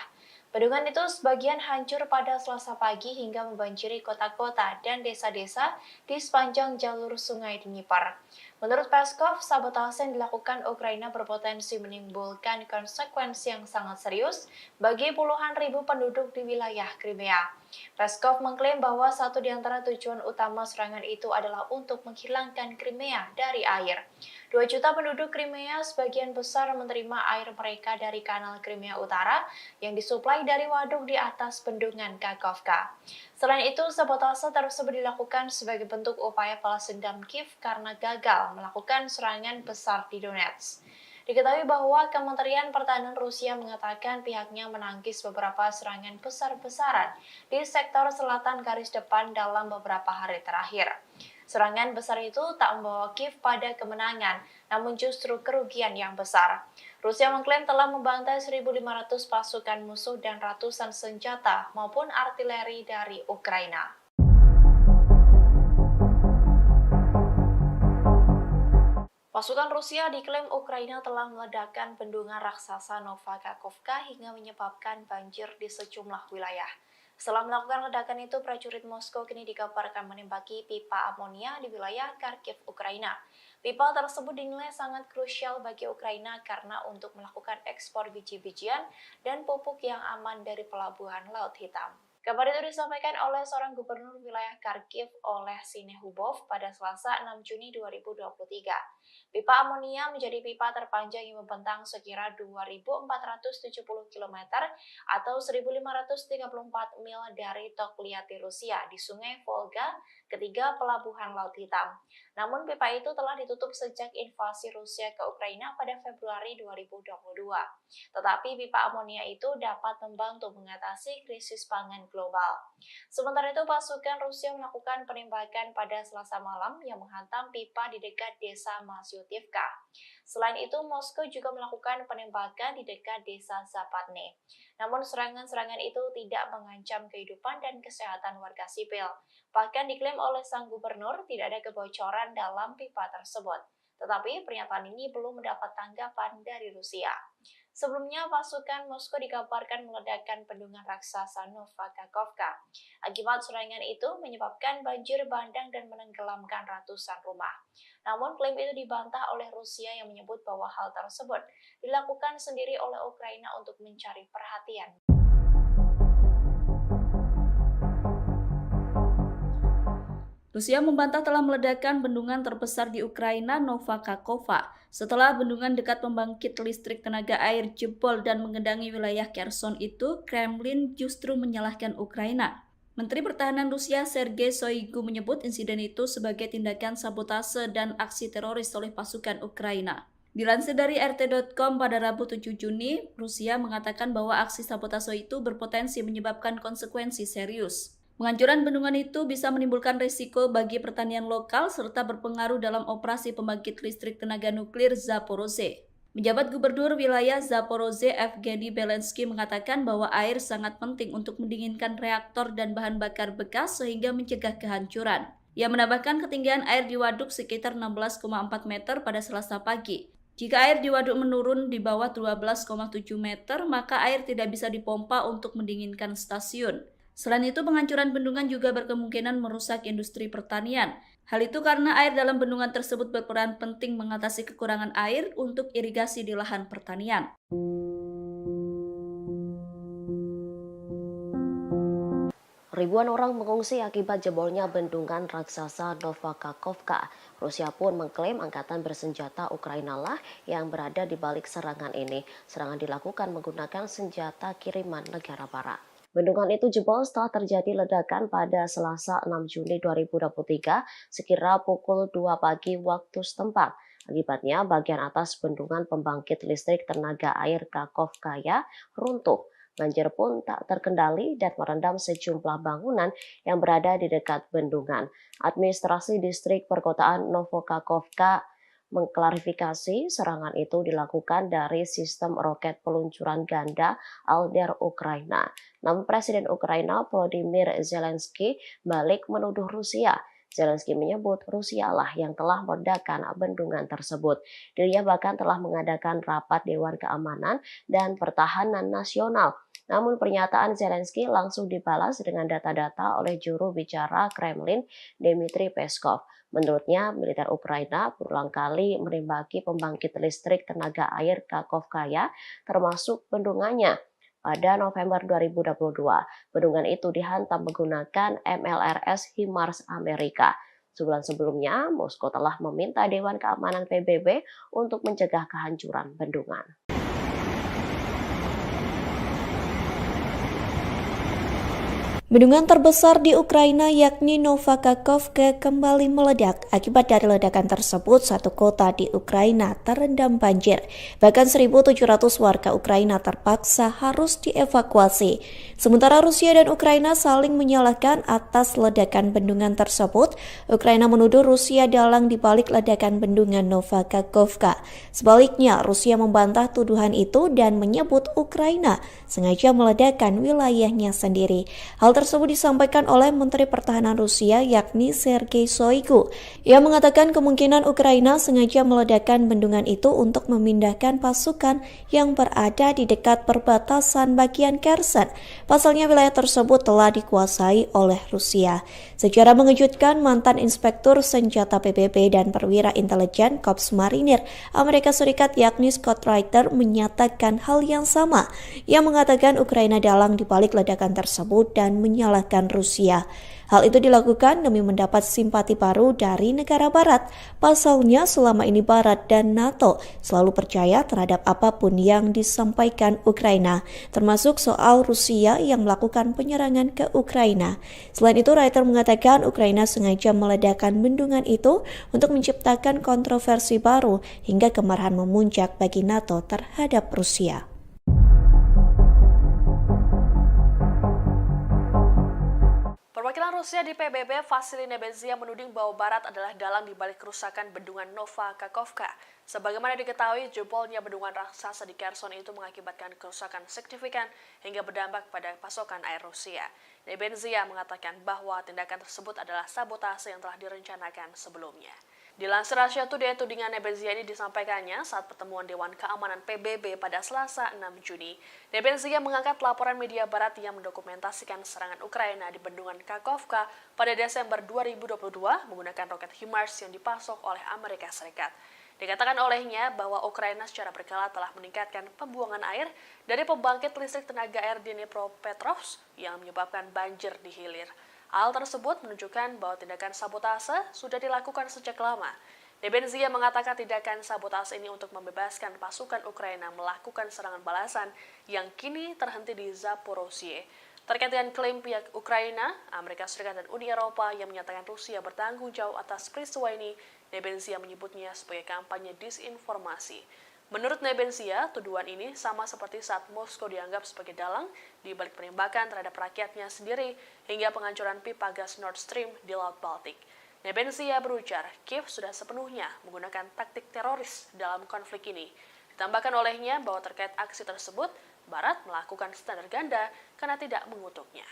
Bendungan itu sebagian hancur pada Selasa pagi hingga membanjiri kota-kota dan desa-desa di sepanjang jalur sungai Dnipro. Menurut Peskov, sabotase yang dilakukan Ukraina berpotensi menimbulkan konsekuensi yang sangat serius bagi puluhan ribu penduduk di wilayah Crimea. Peskov mengklaim bahwa satu di antara tujuan utama serangan itu adalah untuk menghilangkan Crimea dari air. 2 juta penduduk Crimea sebagian besar menerima air mereka dari kanal Crimea Utara yang disuplai dari waduk di atas bendungan Kakhovka. Selain itu, sabotase tersebut dilakukan sebagai bentuk upaya balas dendam Kiev karena gagal melakukan serangan besar di Donetsk. Diketahui bahwa Kementerian Pertahanan Rusia mengatakan pihaknya menangkis beberapa serangan besar-besaran di sektor selatan garis depan dalam beberapa hari terakhir. Serangan besar itu tak membawa Kiev pada kemenangan, namun justru kerugian yang besar. Rusia mengklaim telah membantai 1.500 pasukan musuh dan ratusan senjata maupun artileri dari Ukraina. Pasukan Rusia diklaim Ukraina telah meledakkan bendungan raksasa Nova Kakhovka hingga menyebabkan banjir di sejumlah wilayah. Setelah melakukan ledakan itu, prajurit Moskow kini dikabarkan menembaki pipa amonia di wilayah Kharkiv, Ukraina. Pipa tersebut dinilai sangat krusial bagi Ukraina karena untuk melakukan ekspor biji-bijian dan pupuk yang aman dari pelabuhan Laut Hitam. Kabar itu disampaikan oleh seorang gubernur wilayah Kharkiv oleh Sinehubov pada Selasa 6 Juni 2023. Pipa amonia menjadi pipa terpanjang yang membentang sekira 2.470 km atau 1.534 mil dari Tokliati, Rusia di Sungai Volga, ketiga pelabuhan Laut Hitam. Namun pipa itu telah ditutup sejak invasi Rusia ke Ukraina pada Februari 2022. Tetapi pipa amonia itu dapat membantu mengatasi krisis pangan global. Sementara itu, pasukan Rusia melakukan penembakan pada Selasa malam yang menghantam pipa di dekat desa Masyutivka. Selain itu, Moskow juga melakukan penembakan di dekat desa Zapatne. Namun serangan-serangan itu tidak mengancam kehidupan dan kesehatan warga sipil. Bahkan diklaim oleh sang gubernur tidak ada kebocoran dalam pipa tersebut. Tetapi pernyataan ini belum mendapat tanggapan dari Rusia. Sebelumnya, pasukan Moskow dikabarkan meledakkan bendungan raksasa Nova Kakhovka. Akibat serangan itu menyebabkan banjir bandang dan menenggelamkan ratusan rumah. Namun klaim itu dibantah oleh Rusia yang menyebut bahwa hal tersebut dilakukan sendiri oleh Ukraina untuk mencari perhatian. Rusia membantah telah meledakkan bendungan terbesar di Ukraina, Nova Kakhovka, setelah bendungan dekat pembangkit listrik tenaga air jebol dan menggenangi wilayah Kherson itu, Kremlin justru menyalahkan Ukraina. Menteri Pertahanan Rusia Sergei Shoigu menyebut insiden itu sebagai tindakan sabotase dan aksi teroris oleh pasukan Ukraina. Dilansir dari RT.com pada Rabu 7 Juni, Rusia mengatakan bahwa aksi sabotase itu berpotensi menyebabkan konsekuensi serius. Penghancuran bendungan itu bisa menimbulkan risiko bagi pertanian lokal serta berpengaruh dalam operasi pembangkit listrik tenaga nuklir Zaporozhye. Penjabat Gubernur wilayah Zaporozhye Evgeny Belensky mengatakan bahwa air sangat penting untuk mendinginkan reaktor dan bahan bakar bekas sehingga mencegah kehancuran. Ia menambahkan ketinggian air di waduk sekitar 16,4 meter pada Selasa pagi. Jika air di waduk menurun di bawah 12,7 meter, maka air tidak bisa dipompa untuk mendinginkan stasiun. Selain itu, penghancuran bendungan juga berkemungkinan merusak industri pertanian. Hal itu karena air dalam bendungan tersebut berperan penting mengatasi kekurangan air untuk irigasi di lahan pertanian. Ribuan orang mengungsi akibat jebolnya bendungan raksasa Nova Kakhovka. Rusia pun mengklaim angkatan bersenjata Ukraina lah yang berada di balik serangan ini. Serangan dilakukan menggunakan senjata kiriman negara barat. Bendungan itu jebol setelah terjadi ledakan pada Selasa 6 Juni 2023 sekira pukul 2 pagi waktu setempat. Akibatnya, bagian atas bendungan pembangkit listrik tenaga air Kakhovkaya runtuh. Banjir pun tak terkendali dan merendam sejumlah bangunan yang berada di dekat bendungan. Administrasi distrik perkotaan Novokakhovka mengklarifikasi serangan itu dilakukan dari sistem roket peluncuran ganda Alder Ukraina. Namun Presiden Ukraina Volodymyr Zelensky balik menuduh Rusia. Zelensky menyebut Rusia lah yang telah meledakkan bendungan tersebut. Dirinya bahkan telah mengadakan rapat Dewan Keamanan dan Pertahanan Nasional. Namun pernyataan Zelensky langsung dibalas dengan data-data oleh juru bicara Kremlin Dmitry Peskov. Menurutnya, militer Ukraina berulang kali menembaki pembangkit listrik tenaga air Kakhovkaya, termasuk bendungannya. Pada November 2022, bendungan itu dihantam menggunakan MLRS HIMARS Amerika. Sebulan sebelumnya, Moskow telah meminta Dewan Keamanan PBB untuk mencegah kehancuran bendungan. Bendungan terbesar di Ukraina yakni Novakakhovka kembali meledak. Akibat dari ledakan tersebut, satu kota di Ukraina terendam banjir. Bahkan 1.700 warga Ukraina terpaksa harus dievakuasi. Sementara Rusia dan Ukraina saling menyalahkan atas ledakan bendungan tersebut. Ukraina menuduh Rusia dalang di balik ledakan bendungan Novakakhovka. Sebaliknya, Rusia membantah tuduhan itu dan menyebut Ukraina sengaja meledakkan wilayahnya sendiri. Hal tersebut disampaikan oleh Menteri Pertahanan Rusia yakni Sergei Shoigu. Ia mengatakan kemungkinan Ukraina sengaja meledakkan bendungan itu untuk memindahkan pasukan yang berada di dekat perbatasan bagian Kherson. Pasalnya wilayah tersebut telah dikuasai oleh Rusia. Secara mengejutkan, mantan Inspektur Senjata PBB dan perwira intelijen Korps Marinir Amerika Serikat yakni Scott Reiter menyatakan hal yang sama. Ia mengatakan Ukraina dalang di balik ledakan tersebut dan menyalahkan Rusia. Hal itu dilakukan demi mendapat simpati baru dari negara barat. Pasalnya selama ini Barat dan NATO selalu percaya terhadap apapun yang disampaikan Ukraina, termasuk soal Rusia yang melakukan penyerangan ke Ukraina. Selain itu, Reiter mengatakan Ukraina sengaja meledakkan bendungan itu untuk menciptakan kontroversi baru hingga kemarahan memuncak bagi NATO terhadap Rusia. Perwakilan Rusia di PBB, Vasily Nebenzia, menuding bahwa Barat adalah dalang di balik kerusakan bendungan Novakakhovka. Sebagaimana diketahui, jebolnya bendungan raksasa di Kherson itu mengakibatkan kerusakan signifikan hingga berdampak pada pasokan air Rusia. Nebenzia mengatakan bahwa tindakan tersebut adalah sabotase yang telah direncanakan sebelumnya. Dilansir Russia Today, tudingan Nebenzia ini disampaikannya saat pertemuan Dewan Keamanan PBB pada Selasa 6 Juni. Nebenzia mengangkat laporan media barat yang mendokumentasikan serangan Ukraina di bendungan Kakhovka pada Desember 2022 menggunakan roket HIMARS yang dipasok oleh Amerika Serikat. Dikatakan olehnya bahwa Ukraina secara berkala telah meningkatkan pembuangan air dari pembangkit listrik tenaga air di Dnipropetrovsk yang menyebabkan banjir di hilir. Hal tersebut menunjukkan bahwa tindakan sabotase sudah dilakukan sejak lama. Nebenzia mengatakan tindakan sabotase ini untuk membebaskan pasukan Ukraina melakukan serangan balasan yang kini terhenti di Zaporozhye. Terkait dengan klaim pihak Ukraina, Amerika Serikat dan Uni Eropa yang menyatakan Rusia bertanggung jawab atas peristiwa ini, Nebenzia menyebutnya sebagai kampanye disinformasi. Menurut Nebenzia, tuduhan ini sama seperti saat Moskow dianggap sebagai dalang di balik penembakan terhadap rakyatnya sendiri hingga penghancuran pipa gas Nord Stream di Laut Baltik. Nebenzia berujar, Kiev sudah sepenuhnya menggunakan taktik teroris dalam konflik ini. Ditambahkan olehnya bahwa terkait aksi tersebut, Barat melakukan standar ganda karena tidak mengutuknya.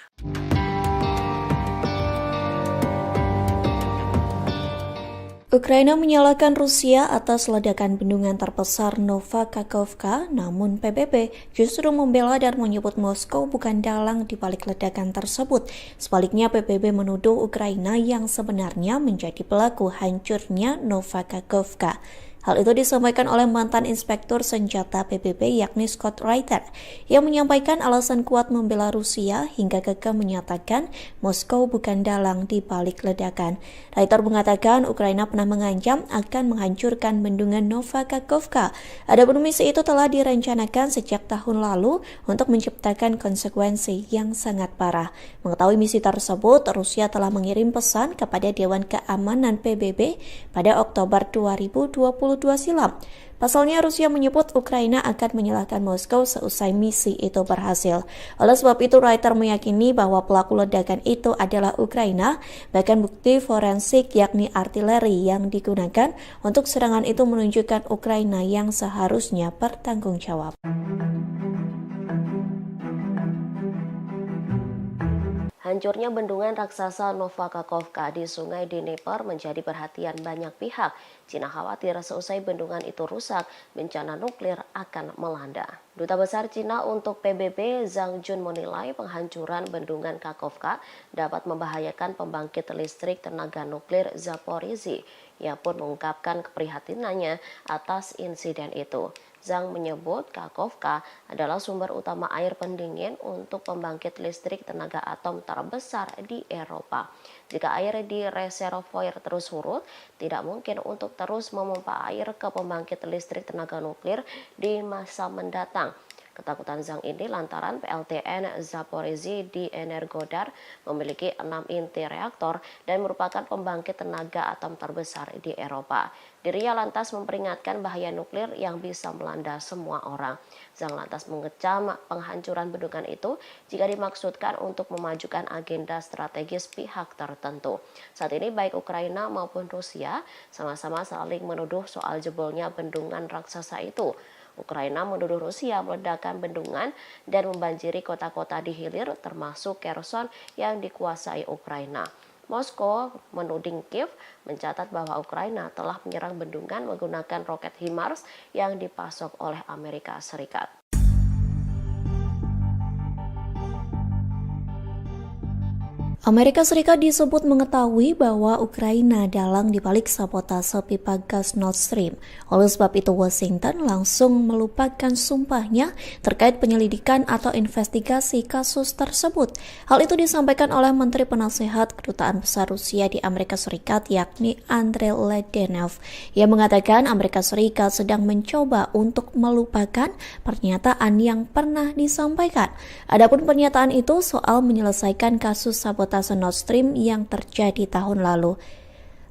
Ukraina menyalahkan Rusia atas ledakan bendungan terbesar Novakakhovka, namun PBB justru membela dan menyebut Moskow bukan dalang di balik ledakan tersebut. Sebaliknya, PBB menuduh Ukraina yang sebenarnya menjadi pelaku hancurnya Novakakhovka. Hal itu disampaikan oleh mantan Inspektur Senjata PBB yakni Scott Reiter yang menyampaikan alasan kuat membela Rusia hingga kekeh menyatakan Moskow bukan dalang di balik ledakan. Reiter mengatakan Ukraina pernah mengancam akan menghancurkan bendungan Nova Kakhovka. Adapun misi itu telah direncanakan sejak tahun lalu untuk menciptakan konsekuensi yang sangat parah. Mengetahui misi tersebut, Rusia telah mengirim pesan kepada Dewan Keamanan PBB pada Oktober 2022 silam. Pasalnya, Rusia menyebut Ukraina akan menyalahkan Moskow seusai misi itu berhasil. Oleh sebab itu, Reiter meyakini bahwa pelaku ledakan itu adalah Ukraina, bahkan bukti forensik yakni artileri yang digunakan untuk serangan itu menunjukkan Ukraina yang seharusnya bertanggung jawab. Hancurnya bendungan raksasa Nova Kakhovka di Sungai Dnieper menjadi perhatian banyak pihak. Cina khawatir seusai bendungan itu rusak, bencana nuklir akan melanda. Duta Besar Cina untuk PBB Zhang Jun menilai penghancuran bendungan Kakhovka dapat membahayakan pembangkit listrik tenaga nuklir Zaporizhzhia. Ia pun mengungkapkan keprihatinannya atas insiden itu. Zhang menyebut Kakhovka adalah sumber utama air pendingin untuk pembangkit listrik tenaga atom terbesar di Eropa. Jika air di reservoir terus surut, tidak mungkin untuk terus memompa air ke pembangkit listrik tenaga nuklir di masa mendatang. Ketakutan Zhang ini lantaran PLTN Zaporizhzhia di Energodar memiliki 6 inti reaktor dan merupakan pembangkit tenaga atom terbesar di Eropa. Dirinya lantas memperingatkan bahaya nuklir yang bisa melanda semua orang. Zhang lantas mengecam penghancuran bendungan itu jika dimaksudkan untuk memajukan agenda strategis pihak tertentu. Saat ini baik Ukraina maupun Rusia sama-sama saling menuduh soal jebolnya bendungan raksasa itu. Ukraina menuduh Rusia meledakkan bendungan dan membanjiri kota-kota di hilir termasuk Kherson yang dikuasai Ukraina. Moskow menuding Kiev mencatat bahwa Ukraina telah menyerang bendungan menggunakan roket HIMARS yang dipasok oleh Amerika Serikat. Amerika Serikat disebut mengetahui bahwa Ukraina dalang dibalik sabotase pipa gas Nord Stream. Oleh sebab itu, Washington langsung melupakan sumpahnya terkait penyelidikan atau investigasi kasus tersebut. Hal itu disampaikan oleh Menteri Penasehat Kedutaan Besar Rusia di Amerika Serikat, yakni Andrei Ledenov. Ia mengatakan Amerika Serikat sedang mencoba untuk melupakan pernyataan yang pernah disampaikan. Adapun pernyataan itu soal menyelesaikan kasus sabotase Nord Stream yang terjadi tahun lalu.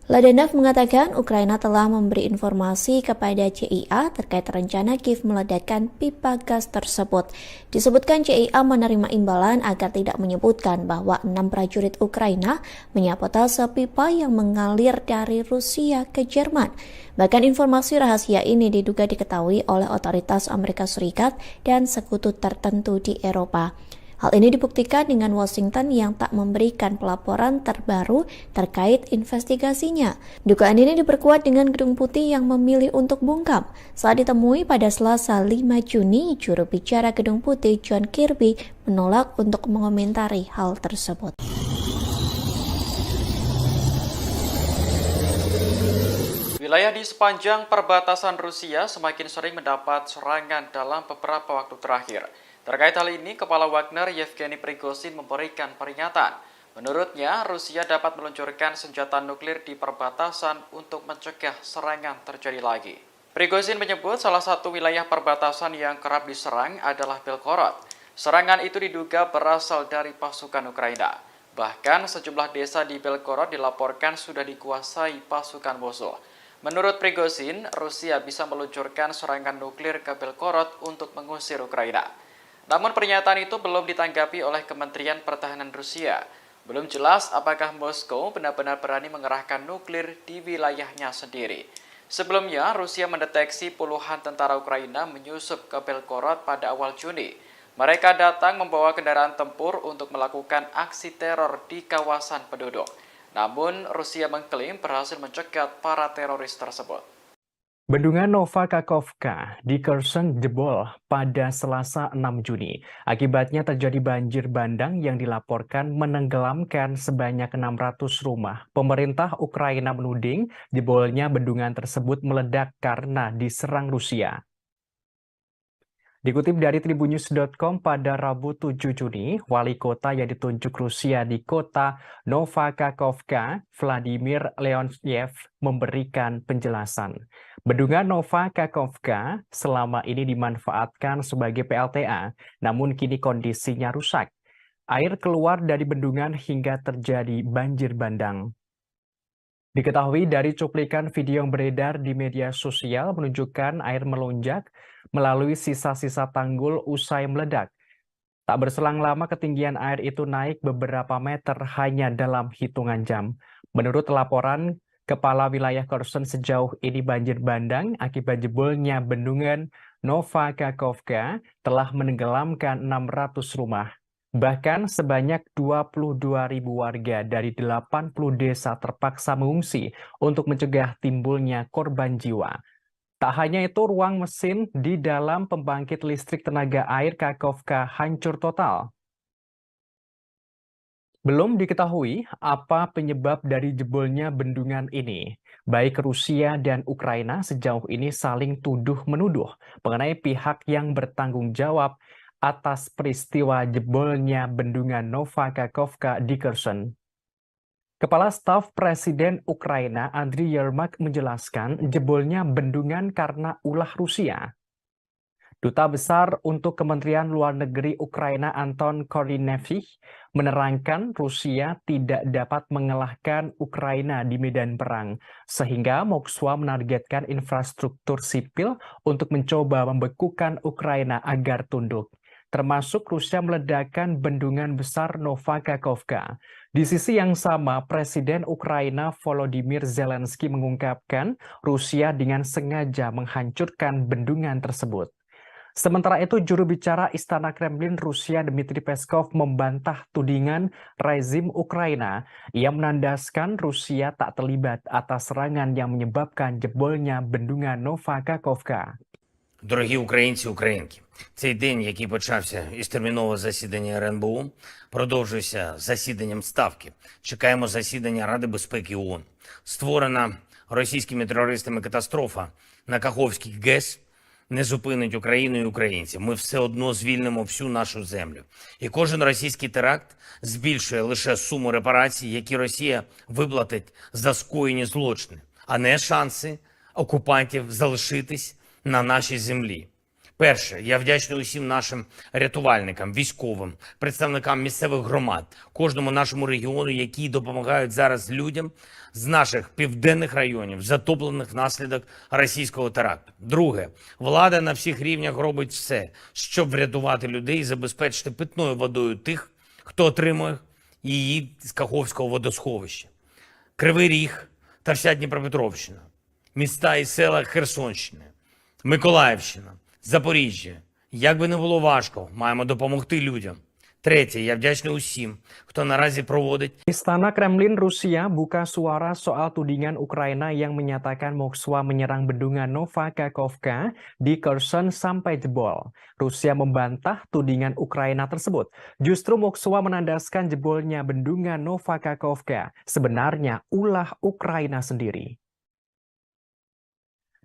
Ledenov mengatakan Ukraina telah memberi informasi kepada CIA terkait rencana Kiev meledakkan pipa gas tersebut. Disebutkan CIA menerima imbalan agar tidak menyebutkan bahwa 6 prajurit Ukraina menyabotase pipa yang mengalir dari Rusia ke Jerman. Bahkan informasi rahasia ini diduga diketahui oleh otoritas Amerika Serikat dan sekutu tertentu di Eropa. Hal ini dibuktikan dengan Washington yang tak memberikan pelaporan terbaru terkait investigasinya. Dugaan ini diperkuat dengan Gedung Putih yang memilih untuk bungkam. Saat ditemui pada Selasa 5 Juni, juru bicara Gedung Putih John Kirby menolak untuk mengomentari hal tersebut. Wilayah di sepanjang perbatasan Rusia semakin sering mendapat serangan dalam beberapa waktu terakhir. Terkait hal ini, Kepala Wagner Yevgeny Prigozhin memberikan peringatan. Menurutnya, Rusia dapat meluncurkan senjata nuklir di perbatasan untuk mencegah serangan terjadi lagi. Prigozhin menyebut salah satu wilayah perbatasan yang kerap diserang adalah Belgorod. Serangan itu diduga berasal dari pasukan Ukraina. Bahkan sejumlah desa di Belgorod dilaporkan sudah dikuasai pasukan musuh. Menurut Prigozhin, Rusia bisa meluncurkan serangan nuklir ke Belgorod untuk mengusir Ukraina. Namun pernyataan itu belum ditanggapi oleh Kementerian Pertahanan Rusia. Belum jelas apakah Moskow benar-benar berani mengerahkan nuklir di wilayahnya sendiri. Sebelumnya, Rusia mendeteksi puluhan tentara Ukraina menyusup ke Belgorod pada awal Juni. Mereka datang membawa kendaraan tempur untuk melakukan aksi teror di kawasan penduduk. Namun, Rusia mengklaim berhasil mencegat para teroris tersebut. Bendungan Nova Kakhovka di Kherson jebol pada Selasa 6 Juni. Akibatnya terjadi banjir bandang yang dilaporkan menenggelamkan sebanyak 600 rumah. Pemerintah Ukraina menuding jebolnya bendungan tersebut meledak karena diserang Rusia. Dikutip dari tribunnews.com pada Rabu 7 Juni, wali kota yang ditunjuk Rusia di kota Nova Kakhovka, Vladimir Leontyev, memberikan penjelasan. Bendungan Nova Kakhovka selama ini dimanfaatkan sebagai PLTA, namun kini kondisinya rusak. Air keluar dari bendungan hingga terjadi banjir bandang. Diketahui dari cuplikan video yang beredar di media sosial menunjukkan air melonjak melalui sisa-sisa tanggul usai meledak. Tak berselang lama ketinggian air itu naik beberapa meter hanya dalam hitungan jam. Menurut laporan Kepala Wilayah Kherson, sejauh ini banjir bandang akibat jebolnya bendungan Nova Kakhovka telah menenggelamkan 600 rumah. Bahkan sebanyak 22.000 warga dari 80 desa terpaksa mengungsi untuk mencegah timbulnya korban jiwa. Tak hanya itu, ruang mesin di dalam pembangkit listrik tenaga air Kakhovka hancur total. Belum diketahui apa penyebab dari jebolnya bendungan ini. Baik Rusia dan Ukraina sejauh ini saling tuduh-menuduh mengenai pihak yang bertanggung jawab atas peristiwa jebolnya bendungan Nova Kakhovka di Kherson. Kepala Staf Presiden Ukraina Andriy Yermak menjelaskan jebolnya bendungan karena ulah Rusia. Duta Besar untuk Kementerian Luar Negeri Ukraina Anton Korynevich menerangkan Rusia tidak dapat mengalahkan Ukraina di medan perang, sehingga Moskwa menargetkan infrastruktur sipil untuk mencoba membekukan Ukraina agar tunduk. Termasuk Rusia meledakkan bendungan besar Nova Kakhovka. Di sisi yang sama, Presiden Ukraina Volodymyr Zelensky mengungkapkan Rusia dengan sengaja menghancurkan bendungan tersebut. Sementara itu, juru bicara Istana Kremlin Rusia Dmitry Peskov membantah tudingan rezim Ukraina. Ia menandaskan Rusia tak terlibat atas serangan yang menyebabkan jebolnya bendungan Nova Kakhovka. Дорогі українці, українки, цей день, який почався із термінового засідання РНБО, продовжується засіданням Ставки. Чекаємо засідання Ради безпеки ООН. Створена російськими терористами катастрофа на Каховській ГЕС не зупинить Україну і українців. Ми все одно звільнимо всю нашу землю. І кожен російський теракт збільшує лише суму репарацій, які Росія виплатить за скоєні злочини, а не шанси окупантів залишитись на нашій землі. Перше, я вдячний усім нашим рятувальникам, військовим, представникам місцевих громад, кожному нашому регіону, які допомагають зараз людям з наших південних районів, затоплених внаслідок російського теракту. Друге, влада на всіх рівнях робить все, щоб врятувати людей і забезпечити питною водою тих, хто отримує її з Каховського водосховища. Кривий Ріг та вся Дніпропетровщина, міста і села Херсонщини, Миколаївщина, Запоріжжя. Як би не було важко, маємо допомогти людям. Третє, я вдячний усім, хто наразі проводить. Istana Kremlin Rusia buka suara soal tudingan Ukraina yang menyatakan Moskwa menyerang bendungan Nova Kakhovka di Kherson sampai jebol. Rusia membantah tudingan Ukraina tersebut. Justru Moskwa menandaskan jebolnya bendungan Nova Kakhovka sebenarnya ulah Ukraina sendiri.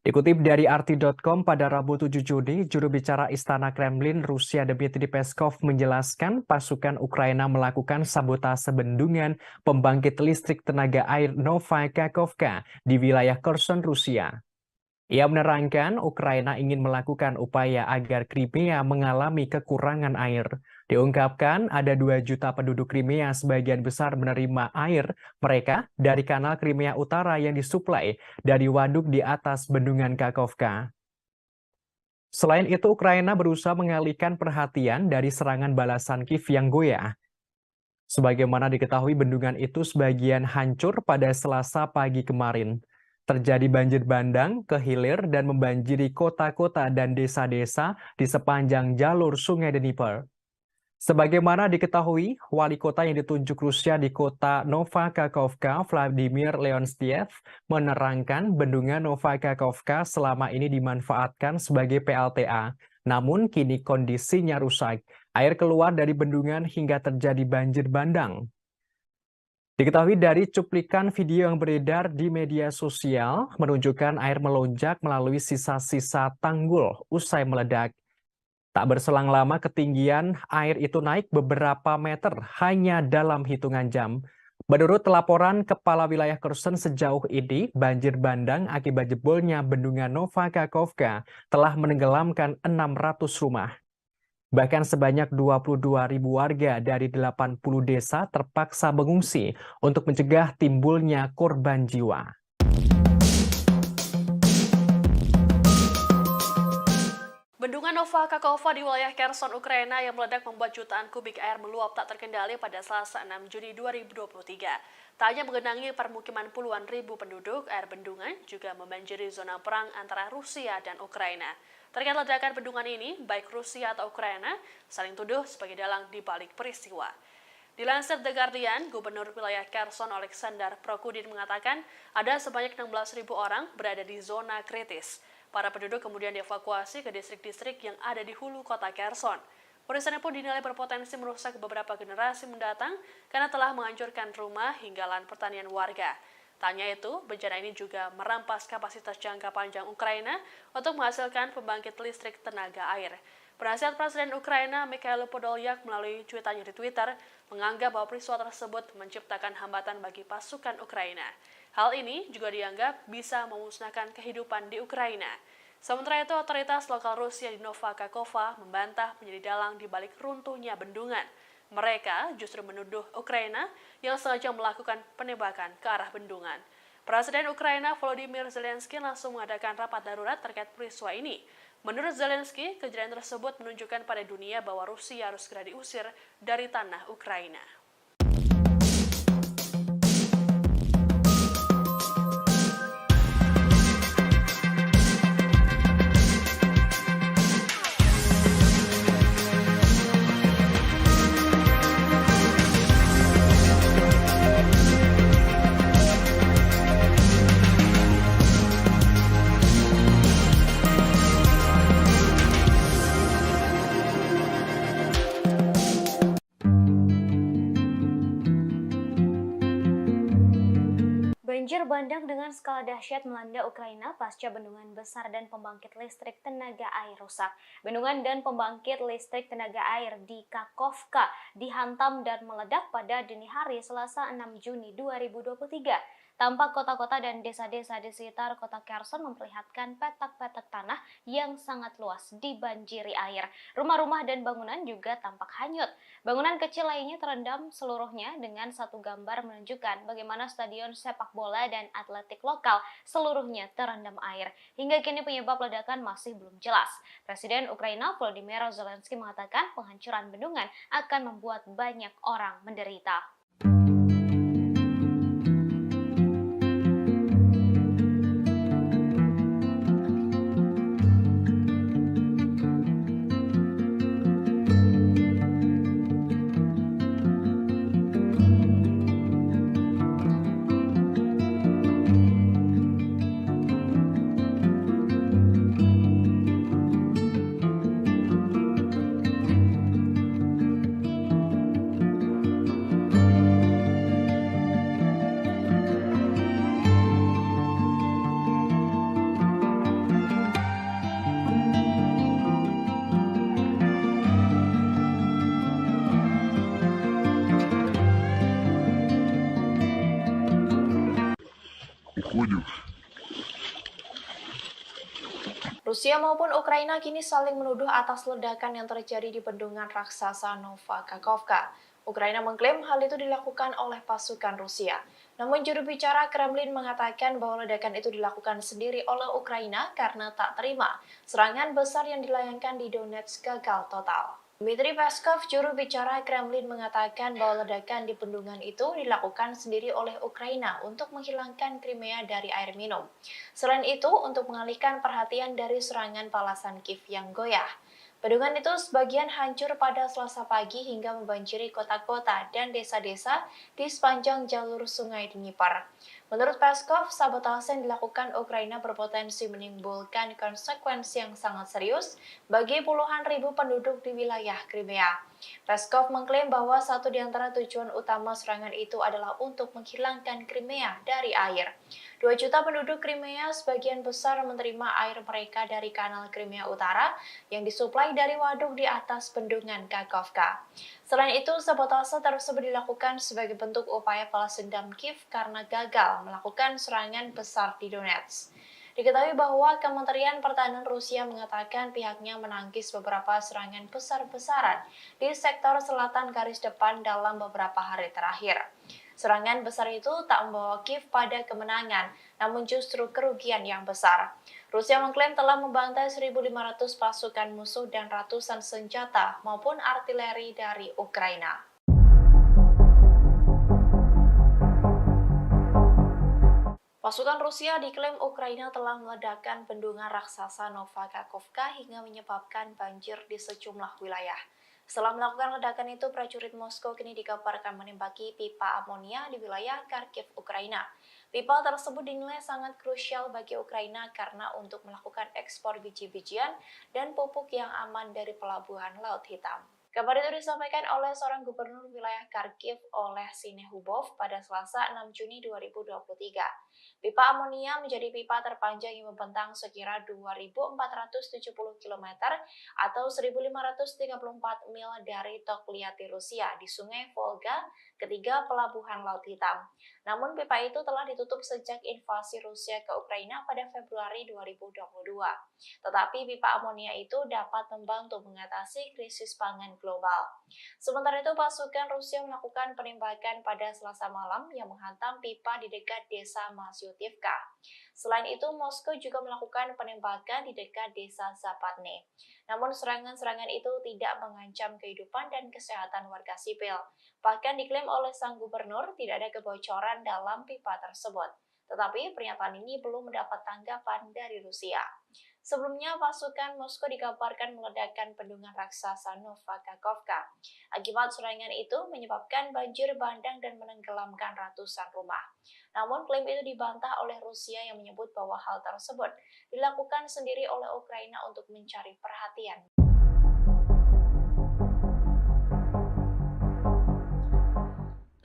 Dikutip dari RT.com pada Rabu 7 Juni, juru bicara Istana Kremlin Rusia Dmitry Peskov menjelaskan pasukan Ukraina melakukan sabotase bendungan pembangkit listrik tenaga air Nova Kakhovka di wilayah Kherson, Rusia. Ia menerangkan Ukraina ingin melakukan upaya agar Crimea mengalami kekurangan air. Diungkapkan ada 2 juta penduduk Crimea, sebagian besar menerima air mereka dari kanal Crimea Utara yang disuplai dari waduk di atas bendungan Kakhovka. Selain itu, Ukraina berusaha mengalihkan perhatian dari serangan balasan Kiev yang goyah. Sebagaimana diketahui, bendungan itu sebagian hancur pada Selasa pagi kemarin. Terjadi banjir bandang ke hilir dan membanjiri kota-kota dan desa-desa di sepanjang jalur Sungai Dnieper. Sebagaimana diketahui, wali kota yang ditunjuk Rusia di kota Nova Kakhovka, Vladimir Leonstiev, menerangkan bendungan Nova Kakhovka selama ini dimanfaatkan sebagai PLTA. Namun kini kondisinya rusak. Air keluar dari bendungan hingga terjadi banjir bandang. Diketahui dari cuplikan video yang beredar di media sosial, menunjukkan air melonjak melalui sisa-sisa tanggul usai meledak. Tak berselang lama ketinggian air itu naik beberapa meter hanya dalam hitungan jam. Menurut laporan Kepala Wilayah Kherson sejauh ini, banjir bandang akibat jebolnya bendungan Nova Kakhovka telah menenggelamkan 600 rumah. Bahkan sebanyak 22.000 warga dari 80 desa terpaksa mengungsi untuk mencegah timbulnya korban jiwa. Bendungan Nova Kakhovka di wilayah Kherson, Ukraina yang meledak membuat jutaan kubik air meluap tak terkendali pada Selasa 6 Juni 2023. Tak hanya menggenangi permukiman puluhan ribu penduduk, air bendungan juga membanjiri zona perang antara Rusia dan Ukraina. Terkait ledakan bendungan ini, baik Rusia atau Ukraina saling tuduh sebagai dalang di balik peristiwa. Dilansir The Guardian, Gubernur wilayah Kherson Oleksandr Prokudin mengatakan ada sebanyak 16.000 orang berada di zona kritis. Para penduduk kemudian dievakuasi ke distrik-distrik yang ada di hulu kota Kherson. Peristiwa pun dinilai berpotensi merusak beberapa generasi mendatang karena telah menghancurkan rumah hingga lahan pertanian warga. Tak hanya itu, bencana ini juga merampas kapasitas jangka panjang Ukraina untuk menghasilkan pembangkit listrik tenaga air. Penasihat Presiden Ukraina Mikhail Podolyak melalui cuitannya di Twitter menganggap bahwa peristiwa tersebut menciptakan hambatan bagi pasukan Ukraina. Hal ini juga dianggap bisa memusnahkan kehidupan di Ukraina. Sementara itu, otoritas lokal Rusia di Nova Kakhovka membantah menjadi dalang di balik runtuhnya bendungan. Mereka justru menuduh Ukraina yang sengaja melakukan penembakan ke arah bendungan. Presiden Ukraina Volodymyr Zelensky langsung mengadakan rapat darurat terkait peristiwa ini. Menurut Zelensky, kejadian tersebut menunjukkan pada dunia bahwa Rusia harus segera diusir dari tanah Ukraina. Banjir bandang dengan skala dahsyat melanda Ukraina pasca bendungan besar dan pembangkit listrik tenaga air rusak. Bendungan dan pembangkit listrik tenaga air di Kakhovka dihantam dan meledak pada dini hari Selasa 6 Juni 2023. Tampak kota-kota dan desa-desa di sekitar kota Kherson memperlihatkan petak-petak tanah yang sangat luas dibanjiri air. Rumah-rumah dan bangunan juga tampak hanyut. Bangunan kecil lainnya terendam seluruhnya dengan satu gambar menunjukkan bagaimana stadion sepak bola dan atletik lokal seluruhnya terendam air. Hingga kini penyebab ledakan masih belum jelas. Presiden Ukraina Volodymyr Zelensky mengatakan penghancuran bendungan akan membuat banyak orang menderita. Rusia maupun Ukraina kini saling menuduh atas ledakan yang terjadi di bendungan raksasa Nova Kakhovka. Ukraina mengklaim hal itu dilakukan oleh pasukan Rusia. Namun juru bicara Kremlin mengatakan bahwa ledakan itu dilakukan sendiri oleh Ukraina karena tak terima serangan besar yang dilayangkan di Donetsk gagal total. Dmitry Peskov, juru bicara Kremlin, mengatakan bahwa ledakan di bendungan itu dilakukan sendiri oleh Ukraina untuk menghilangkan Crimea dari air minum. Selain itu, untuk mengalihkan perhatian dari serangan balasan Kiev yang goyah. Bendungan itu sebagian hancur pada Selasa pagi hingga membanjiri kota-kota dan desa-desa di sepanjang jalur sungai Dnipro. Menurut Peskov, sabotase yang dilakukan Ukraina berpotensi menimbulkan konsekuensi yang sangat serius bagi puluhan ribu penduduk di wilayah Crimea. Peskov mengklaim bahwa satu di antara tujuan utama serangan itu adalah untuk menghilangkan Crimea dari air. 2 juta penduduk Crimea sebagian besar menerima air mereka dari kanal Crimea Utara yang disuplai dari waduk di atas bendungan Kakhovka. Selain itu, sabotase tersebut dilakukan sebagai bentuk upaya balas dendam Kiev karena gagal melakukan serangan besar di Donetsk. Diketahui bahwa Kementerian Pertahanan Rusia mengatakan pihaknya menangkis beberapa serangan besar-besaran di sektor selatan garis depan dalam beberapa hari terakhir. Serangan besar itu tak membawa Kiev pada kemenangan, namun justru kerugian yang besar. Rusia mengklaim telah membantai 1.500 pasukan musuh dan ratusan senjata maupun artileri dari Ukraina. Pasukan Rusia diklaim Ukraina telah meledakkan bendungan raksasa Nova Kakhovka hingga menyebabkan banjir di sejumlah wilayah. Setelah melakukan ledakan itu, prajurit Moskow kini dikabarkan menembaki pipa amonia di wilayah Kharkiv, Ukraina. Pipa tersebut dinilai sangat krusial bagi Ukraina karena untuk melakukan ekspor biji-bijian dan pupuk yang aman dari pelabuhan Laut Hitam. Kabar itu disampaikan oleh seorang gubernur wilayah Kharkiv oleh Sinehubov pada Selasa 6 Juni 2023. Pipa amonia menjadi pipa terpanjang yang membentang sekira 2.470 km atau 1.534 mil dari Tokliati, Rusia di Sungai Volga, ketiga pelabuhan Laut Hitam. Namun pipa itu telah ditutup sejak invasi Rusia ke Ukraina pada Februari 2022. Tetapi pipa amonia itu dapat membantu mengatasi krisis pangan global. Sementara itu, pasukan Rusia melakukan penembakan pada Selasa malam yang menghantam pipa di dekat desa Masyutivka. Selain itu, Moskow juga melakukan penembakan di dekat desa Zapatne. Namun serangan-serangan itu tidak mengancam kehidupan dan kesehatan warga sipil. Bahkan diklaim oleh sang gubernur tidak ada kebocoran dalam pipa tersebut. Tetapi pernyataan ini belum mendapat tanggapan dari Rusia. Sebelumnya, pasukan Moskow dikabarkan meledakkan bendungan raksasa Nova Kakhovka. Akibat serangan itu menyebabkan banjir bandang dan menenggelamkan ratusan rumah. Namun, klaim itu dibantah oleh Rusia yang menyebut bahwa hal tersebut dilakukan sendiri oleh Ukraina untuk mencari perhatian.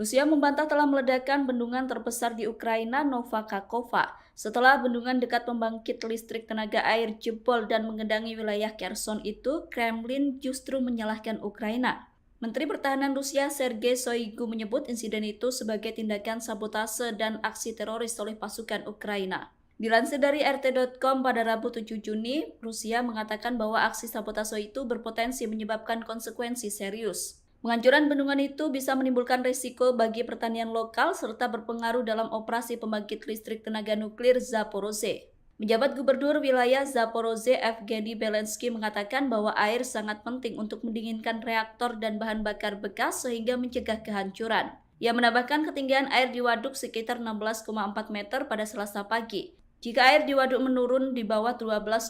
Rusia membantah telah meledakkan bendungan terbesar di Ukraina, Nova Kakhovka, setelah bendungan dekat pembangkit listrik tenaga air jebol dan mengendangi wilayah Kherson itu, Kremlin justru menyalahkan Ukraina. Menteri Pertahanan Rusia Sergei Shoigu menyebut insiden itu sebagai tindakan sabotase dan aksi teroris oleh pasukan Ukraina. Dilansir dari RT.com pada Rabu 7 Juni, Rusia mengatakan bahwa aksi sabotase itu berpotensi menyebabkan konsekuensi serius. Penghancuran bendungan itu bisa menimbulkan risiko bagi pertanian lokal serta berpengaruh dalam operasi pembangkit listrik tenaga nuklir Zaporozhye. Penjabat Gubernur wilayah Zaporozhye Evgeny Belensky mengatakan bahwa air sangat penting untuk mendinginkan reaktor dan bahan bakar bekas sehingga mencegah kehancuran. Ia menambahkan ketinggian air di waduk sekitar 16,4 meter pada Selasa pagi. Jika air di waduk menurun di bawah 12,7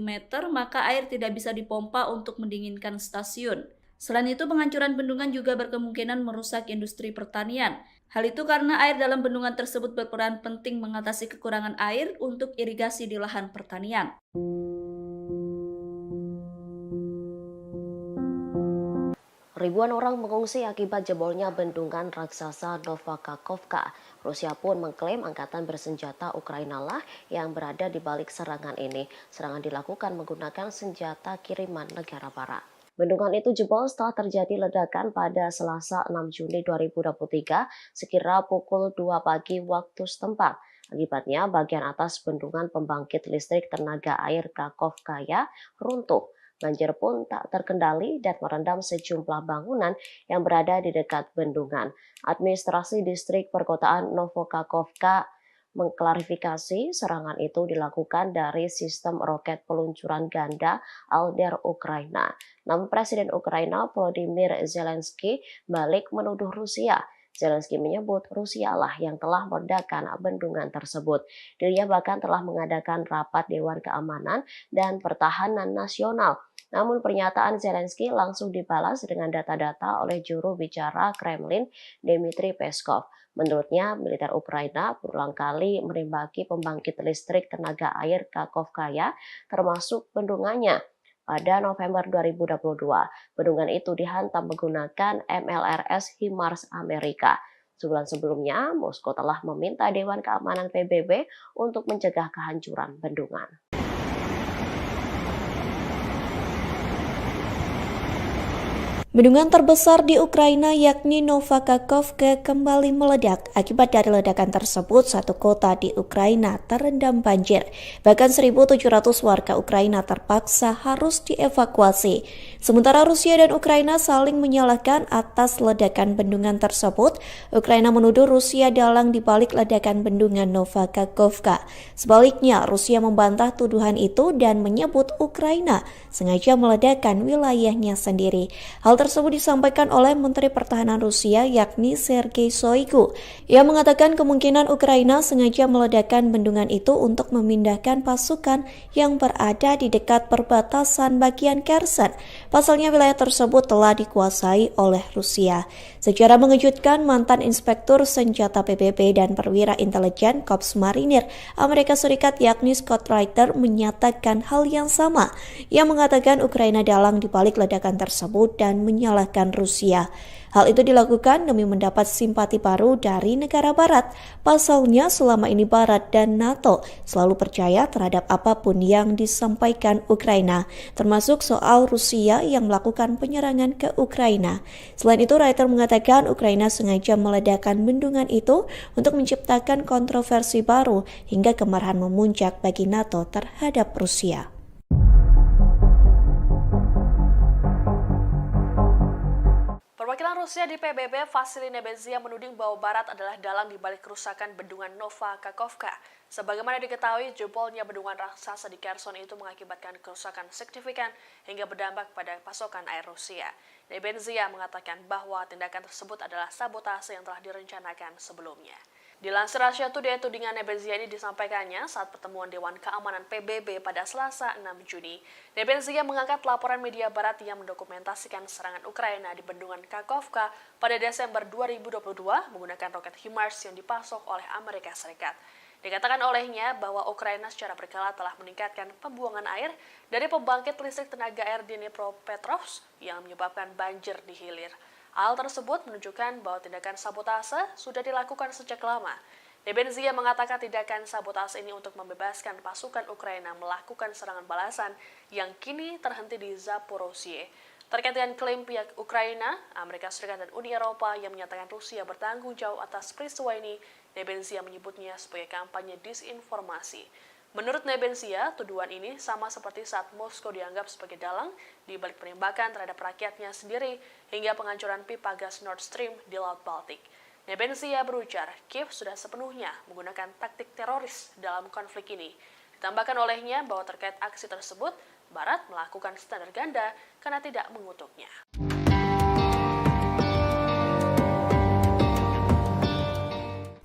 meter, maka air tidak bisa dipompa untuk mendinginkan stasiun. Selain itu, penghancuran bendungan juga berkemungkinan merusak industri pertanian. Hal itu karena air dalam bendungan tersebut berperan penting mengatasi kekurangan air untuk irigasi di lahan pertanian. Ribuan orang mengungsi akibat jebolnya bendungan raksasa Nova Kakhovka. Rusia pun mengklaim angkatan bersenjata Ukraina lah yang berada di balik serangan ini. Serangan dilakukan menggunakan senjata kiriman negara barat. Bendungan itu jebol setelah terjadi ledakan pada Selasa 6 Juni 2023 sekira pukul 2 pagi waktu setempat. Akibatnya bagian atas bendungan pembangkit listrik tenaga air Kakhovkaya runtuh. Banjir pun tak terkendali dan merendam sejumlah bangunan yang berada di dekat bendungan. Administrasi distrik perkotaan Novokakhovka mengklarifikasi serangan itu dilakukan dari sistem roket peluncuran ganda Alder Ukraina. Namun Presiden Ukraina Volodymyr Zelensky balik menuduh Rusia. Zelensky menyebut Rusia lah yang telah meledakkan bendungan tersebut. Dirinya bahkan telah mengadakan rapat Dewan Keamanan dan Pertahanan Nasional. Namun pernyataan Zelensky langsung dibalas dengan data-data oleh juru bicara Kremlin, Dmitry Peskov. Menurutnya, militer Ukraina berulang kali menembaki pembangkit listrik tenaga air Kakhovkaya, termasuk bendungannya. Pada November 2022, bendungan itu dihantam menggunakan MLRS HIMARS Amerika. Sebulan sebelumnya, Moskow telah meminta Dewan Keamanan PBB untuk mencegah kehancuran bendungan. Bendungan terbesar di Ukraina yakni Nova Kakhovka kembali meledak. Akibat dari ledakan tersebut, satu kota di Ukraina terendam banjir. Bahkan 1.700 warga Ukraina terpaksa harus dievakuasi. Sementara Rusia dan Ukraina saling menyalahkan atas ledakan bendungan tersebut. Ukraina menuduh Rusia dalang di balik ledakan bendungan Nova Kakhovka. Sebaliknya, Rusia membantah tuduhan itu dan menyebut Ukraina sengaja meledakkan wilayahnya sendiri. Hal tersebut disampaikan oleh Menteri Pertahanan Rusia yakni Sergei Shoigu. Ia mengatakan kemungkinan Ukraina sengaja meledakkan bendungan itu untuk memindahkan pasukan yang berada di dekat perbatasan bagian Kherson. Pasalnya wilayah tersebut telah dikuasai oleh Rusia. Secara mengejutkan, mantan Inspektur Senjata PBB dan perwira intelijen Korps Marinir Amerika Serikat yakni Scott Reiter menyatakan hal yang sama. Ia mengatakan Ukraina dalang di balik ledakan tersebut dan menyalahkan Rusia. Hal itu dilakukan demi mendapat simpati baru dari negara barat. Pasalnya selama ini Barat dan NATO selalu percaya terhadap apapun yang disampaikan Ukraina, termasuk soal Rusia yang melakukan penyerangan ke Ukraina. Selain itu, Reiter mengatakan Ukraina sengaja meledakkan bendungan itu untuk menciptakan kontroversi baru hingga kemarahan memuncak bagi NATO terhadap Rusia. Perwakilan Rusia di PBB, Vasily Nebenzia, menuding bahwa Barat adalah dalang di balik kerusakan bendungan Nova Kakhovka. Sebagaimana diketahui, jebolnya bendungan raksasa di Kherson itu mengakibatkan kerusakan signifikan hingga berdampak pada pasokan air Rusia. Nebenzia mengatakan bahwa tindakan tersebut adalah sabotase yang telah direncanakan sebelumnya. Dilansir Russia Today, tudingan Nebenzia ini disampaikannya saat pertemuan Dewan Keamanan PBB pada Selasa 6 Juni. Nebenzia mengangkat laporan media barat yang mendokumentasikan serangan Ukraina di bendungan Kakhovka pada Desember 2022 menggunakan roket HIMARS yang dipasok oleh Amerika Serikat. Dikatakan olehnya bahwa Ukraina secara berkala telah meningkatkan pembuangan air dari pembangkit listrik tenaga air di Dnipropetrovsk yang menyebabkan banjir di hilir. Hal tersebut menunjukkan bahwa tindakan sabotase sudah dilakukan sejak lama. Nebenzia mengatakan tindakan sabotase ini untuk membebaskan pasukan Ukraina melakukan serangan balasan yang kini terhenti di Zaporozhye. Terkait dengan klaim pihak Ukraina, Amerika Serikat dan Uni Eropa yang menyatakan Rusia bertanggung jawab atas peristiwa ini, Nebenzia menyebutnya sebagai kampanye disinformasi. Menurut Nebenzia, tuduhan ini sama seperti saat Moskow dianggap sebagai dalang di balik penembakan terhadap rakyatnya sendiri hingga penghancuran pipa gas Nord Stream di Laut Baltik. Nebenzia berujar, Kiev sudah sepenuhnya menggunakan taktik teroris dalam konflik ini. Ditambahkan olehnya bahwa terkait aksi tersebut, Barat melakukan standar ganda karena tidak mengutuknya.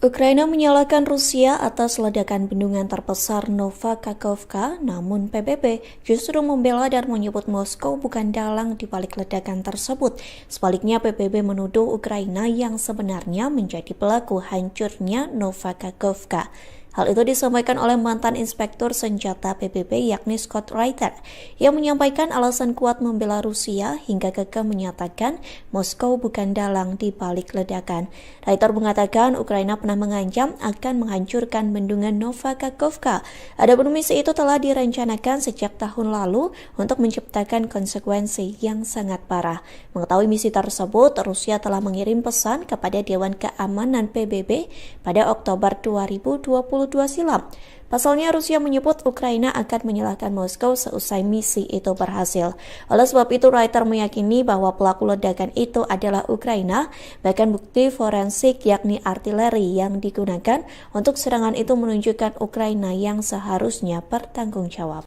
Ukraina menyalahkan Rusia atas ledakan bendungan terbesar Nova Kakhovka, namun PBB justru membela dan menyebut Moskow bukan dalang di balik ledakan tersebut. Sebaliknya, PBB menuduh Ukraina yang sebenarnya menjadi pelaku hancurnya Nova Kakhovka. Hal itu disampaikan oleh mantan Inspektur Senjata PBB yakni Scott Reiter yang menyampaikan alasan kuat membela Rusia hingga kekeh menyatakan Moskow bukan dalang di balik ledakan. Reiter mengatakan Ukraina pernah mengancam akan menghancurkan bendungan Nova Kakhovka. Adapun misi itu telah direncanakan sejak tahun lalu untuk menciptakan konsekuensi yang sangat parah. Mengetahui misi tersebut, Rusia telah mengirim pesan kepada Dewan Keamanan PBB pada Oktober 2022 silam. Pasalnya Rusia menyebut Ukraina akan menyalahkan Moskow seusai misi itu berhasil. Oleh sebab itu, Reiter meyakini bahwa pelaku ledakan itu adalah Ukraina, bahkan bukti forensik yakni artileri yang digunakan untuk serangan itu menunjukkan Ukraina yang seharusnya bertanggung jawab.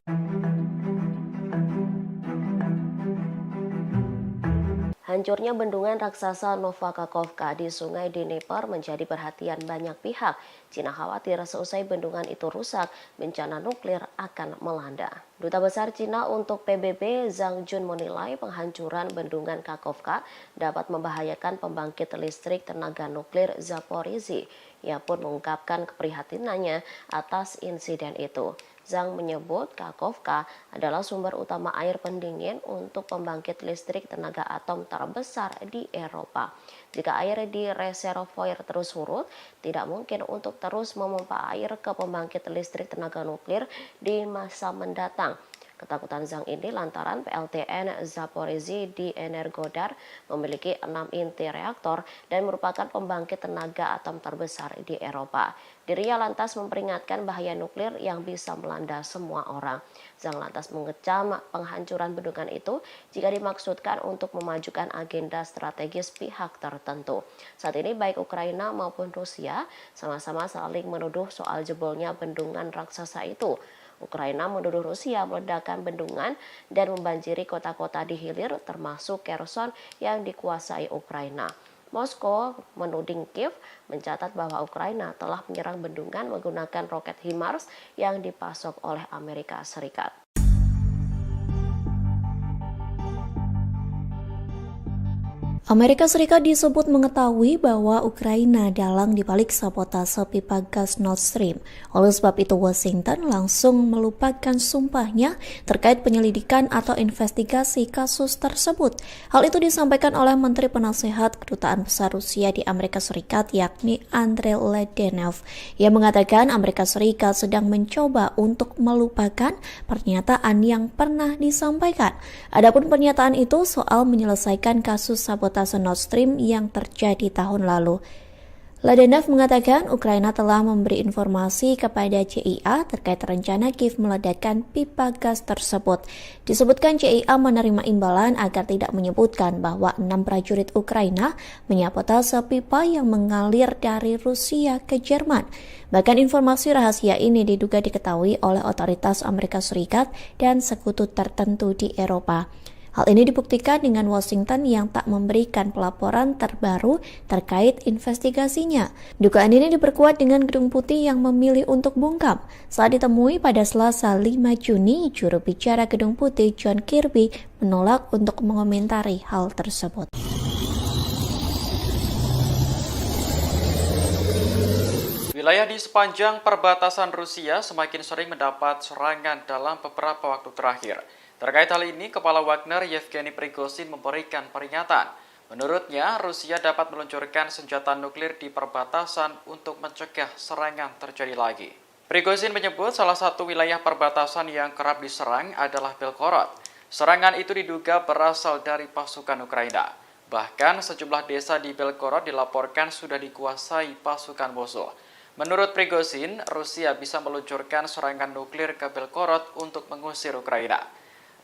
Hancurnya bendungan raksasa Nova Kakhovka di Sungai Dnieper menjadi perhatian banyak pihak. Cina khawatir seusai bendungan itu rusak, bencana nuklir akan melanda. Duta Besar Cina untuk PBB Zhang Jun menilai penghancuran bendungan Kakhovka dapat membahayakan pembangkit listrik tenaga nuklir Zaporizhzhia. Ia pun mengungkapkan keprihatinannya atas insiden itu. Zhang menyebut Kakhovka adalah sumber utama air pendingin untuk pembangkit listrik tenaga atom terbesar di Eropa. Jika air di reservoir terus surut, tidak mungkin untuk terus memompa air ke pembangkit listrik tenaga nuklir di masa mendatang. Ketakutan Zhang ini lantaran PLTN Zaporizhzhia di Energodar memiliki 6 inti reaktor dan merupakan pembangkit tenaga atom terbesar di Eropa. Dirinya lantas memperingatkan bahaya nuklir yang bisa melanda semua orang. Zhang lantas mengecam penghancuran bendungan itu jika dimaksudkan untuk memajukan agenda strategis pihak tertentu. Saat ini baik Ukraina maupun Rusia sama-sama saling menuduh soal jebolnya bendungan raksasa itu. Ukraina menuduh Rusia meledakkan bendungan dan membanjiri kota-kota di hilir termasuk Kherson yang dikuasai Ukraina. Moskow menuding Kiev mencatat bahwa Ukraina telah menyerang bendungan menggunakan roket HIMARS yang dipasok oleh Amerika Serikat. Amerika Serikat disebut mengetahui bahwa Ukraina dalang dibalik sabotase pipa gas Nord Stream. Oleh sebab itu Washington langsung melupakan sumpahnya terkait penyelidikan atau investigasi kasus tersebut. Hal itu disampaikan oleh Menteri Penasehat Kedutaan Besar Rusia di Amerika Serikat yakni Andrei Ledenov. Ia mengatakan Amerika Serikat sedang mencoba untuk melupakan pernyataan yang pernah disampaikan. Adapun pernyataan itu soal menyelesaikan kasus sabotase Nord Stream yang terjadi tahun lalu. Ledenov mengatakan Ukraina telah memberi informasi kepada CIA terkait rencana Kiev meledakkan pipa gas tersebut. Disebutkan CIA menerima imbalan agar tidak menyebutkan bahwa 6 prajurit Ukraina menyabotase pipa yang mengalir dari Rusia ke Jerman. Bahkan informasi rahasia ini diduga diketahui oleh otoritas Amerika Serikat dan sekutu tertentu di Eropa. Hal ini dibuktikan dengan Washington yang tak memberikan pelaporan terbaru terkait investigasinya. Dugaan ini diperkuat dengan Gedung Putih yang memilih untuk bungkam. Saat ditemui pada Selasa 5 Juni, juru bicara Gedung Putih John Kirby menolak untuk mengomentari hal tersebut. Wilayah di sepanjang perbatasan Rusia semakin sering mendapat serangan dalam beberapa waktu terakhir. Terkait hal ini, Kepala Wagner Yevgeny Prigozhin memberikan peringatan. Menurutnya, Rusia dapat meluncurkan senjata nuklir di perbatasan untuk mencegah serangan terjadi lagi. Prigozhin menyebut salah satu wilayah perbatasan yang kerap diserang adalah Belgorod. Serangan itu diduga berasal dari pasukan Ukraina. Bahkan sejumlah desa di Belgorod dilaporkan sudah dikuasai pasukan musuh. Menurut Prigozhin, Rusia bisa meluncurkan serangan nuklir ke Belgorod untuk mengusir Ukraina.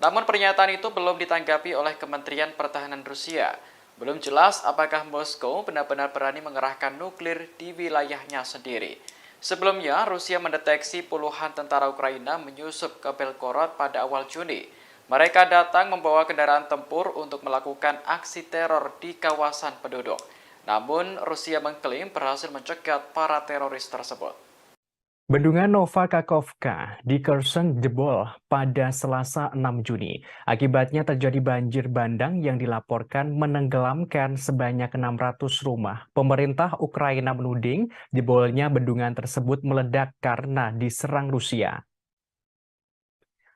Namun pernyataan itu belum ditanggapi oleh Kementerian Pertahanan Rusia. Belum jelas apakah Moskow benar-benar berani mengerahkan nuklir di wilayahnya sendiri. Sebelumnya, Rusia mendeteksi puluhan tentara Ukraina menyusup ke Belgorod pada awal Juni. Mereka datang membawa kendaraan tempur untuk melakukan aksi teror di kawasan penduduk. Namun, Rusia mengklaim berhasil mencegat para teroris tersebut. Bendungan Nova Kakhovka di Kherson jebol pada Selasa 6 Juni. Akibatnya terjadi banjir bandang yang dilaporkan menenggelamkan sebanyak 600 rumah. Pemerintah Ukraina menuding jebolnya bendungan tersebut meledak karena diserang Rusia.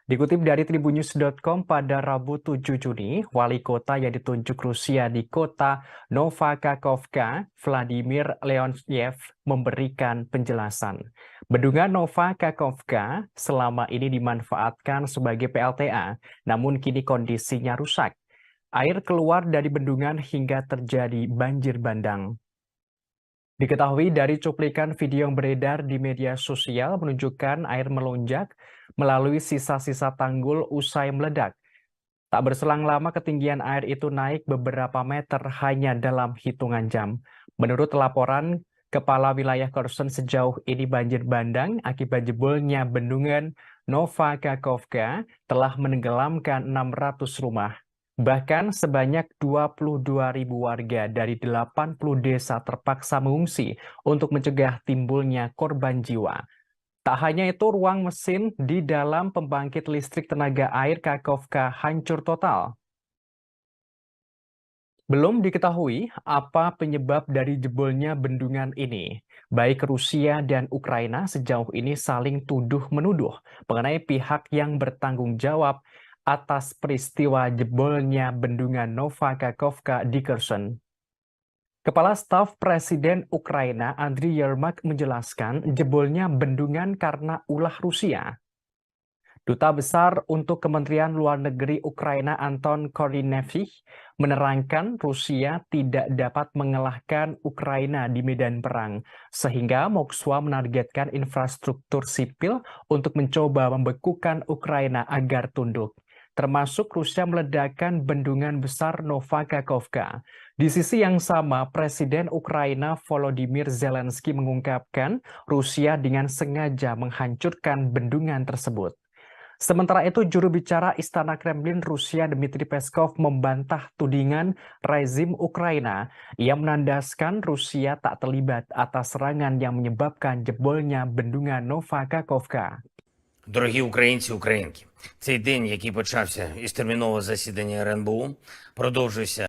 Dikutip dari tribunnews.com pada Rabu 7 Juni, wali kota yang ditunjuk Rusia di kota Nova Kakhovka, Vladimir Leontyev, memberikan penjelasan. Bendungan Nova Kakhovka selama ini dimanfaatkan sebagai PLTA, namun kini kondisinya rusak. Air keluar dari bendungan hingga terjadi banjir bandang. Diketahui dari cuplikan video yang beredar di media sosial menunjukkan air melonjak melalui sisa-sisa tanggul usai meledak. Tak berselang lama ketinggian air itu naik beberapa meter hanya dalam hitungan jam. Menurut laporan Kepala Wilayah Kherson, sejauh ini banjir bandang akibat jebolnya bendungan Nova Kakhovka telah menenggelamkan 600 rumah. Bahkan sebanyak 22.000 warga dari 80 desa terpaksa mengungsi untuk mencegah timbulnya korban jiwa. Tak hanya itu, ruang mesin di dalam pembangkit listrik tenaga air Kakhovka hancur total. Belum diketahui apa penyebab dari jebolnya bendungan ini. Baik Rusia dan Ukraina sejauh ini saling tuduh-menuduh mengenai pihak yang bertanggung jawab atas peristiwa jebolnya bendungan Nova Kakhovka di Kherson. Kepala Staf Presiden Ukraina Andriy Yermak menjelaskan jebolnya bendungan karena ulah Rusia. Duta Besar untuk Kementerian Luar Negeri Ukraina Anton Korinevich menerangkan Rusia tidak dapat mengalahkan Ukraina di medan perang, sehingga Moskwa menargetkan infrastruktur sipil untuk mencoba membekukan Ukraina agar tunduk, termasuk Rusia meledakkan bendungan besar Nova Kakhovka. Di sisi yang sama, Presiden Ukraina Volodymyr Zelensky mengungkapkan Rusia dengan sengaja menghancurkan bendungan tersebut. Sementara itu, juru bicara Istana Kremlin Rusia Dmitry Peskov membantah tudingan rezim Ukraina. Ia menandaskan Rusia tak terlibat atas serangan yang menyebabkan jebolnya bendungan Nova Kakhovka. Дорогі українці, українки, цей день, який почався із термінового засідання РНБО, продовжується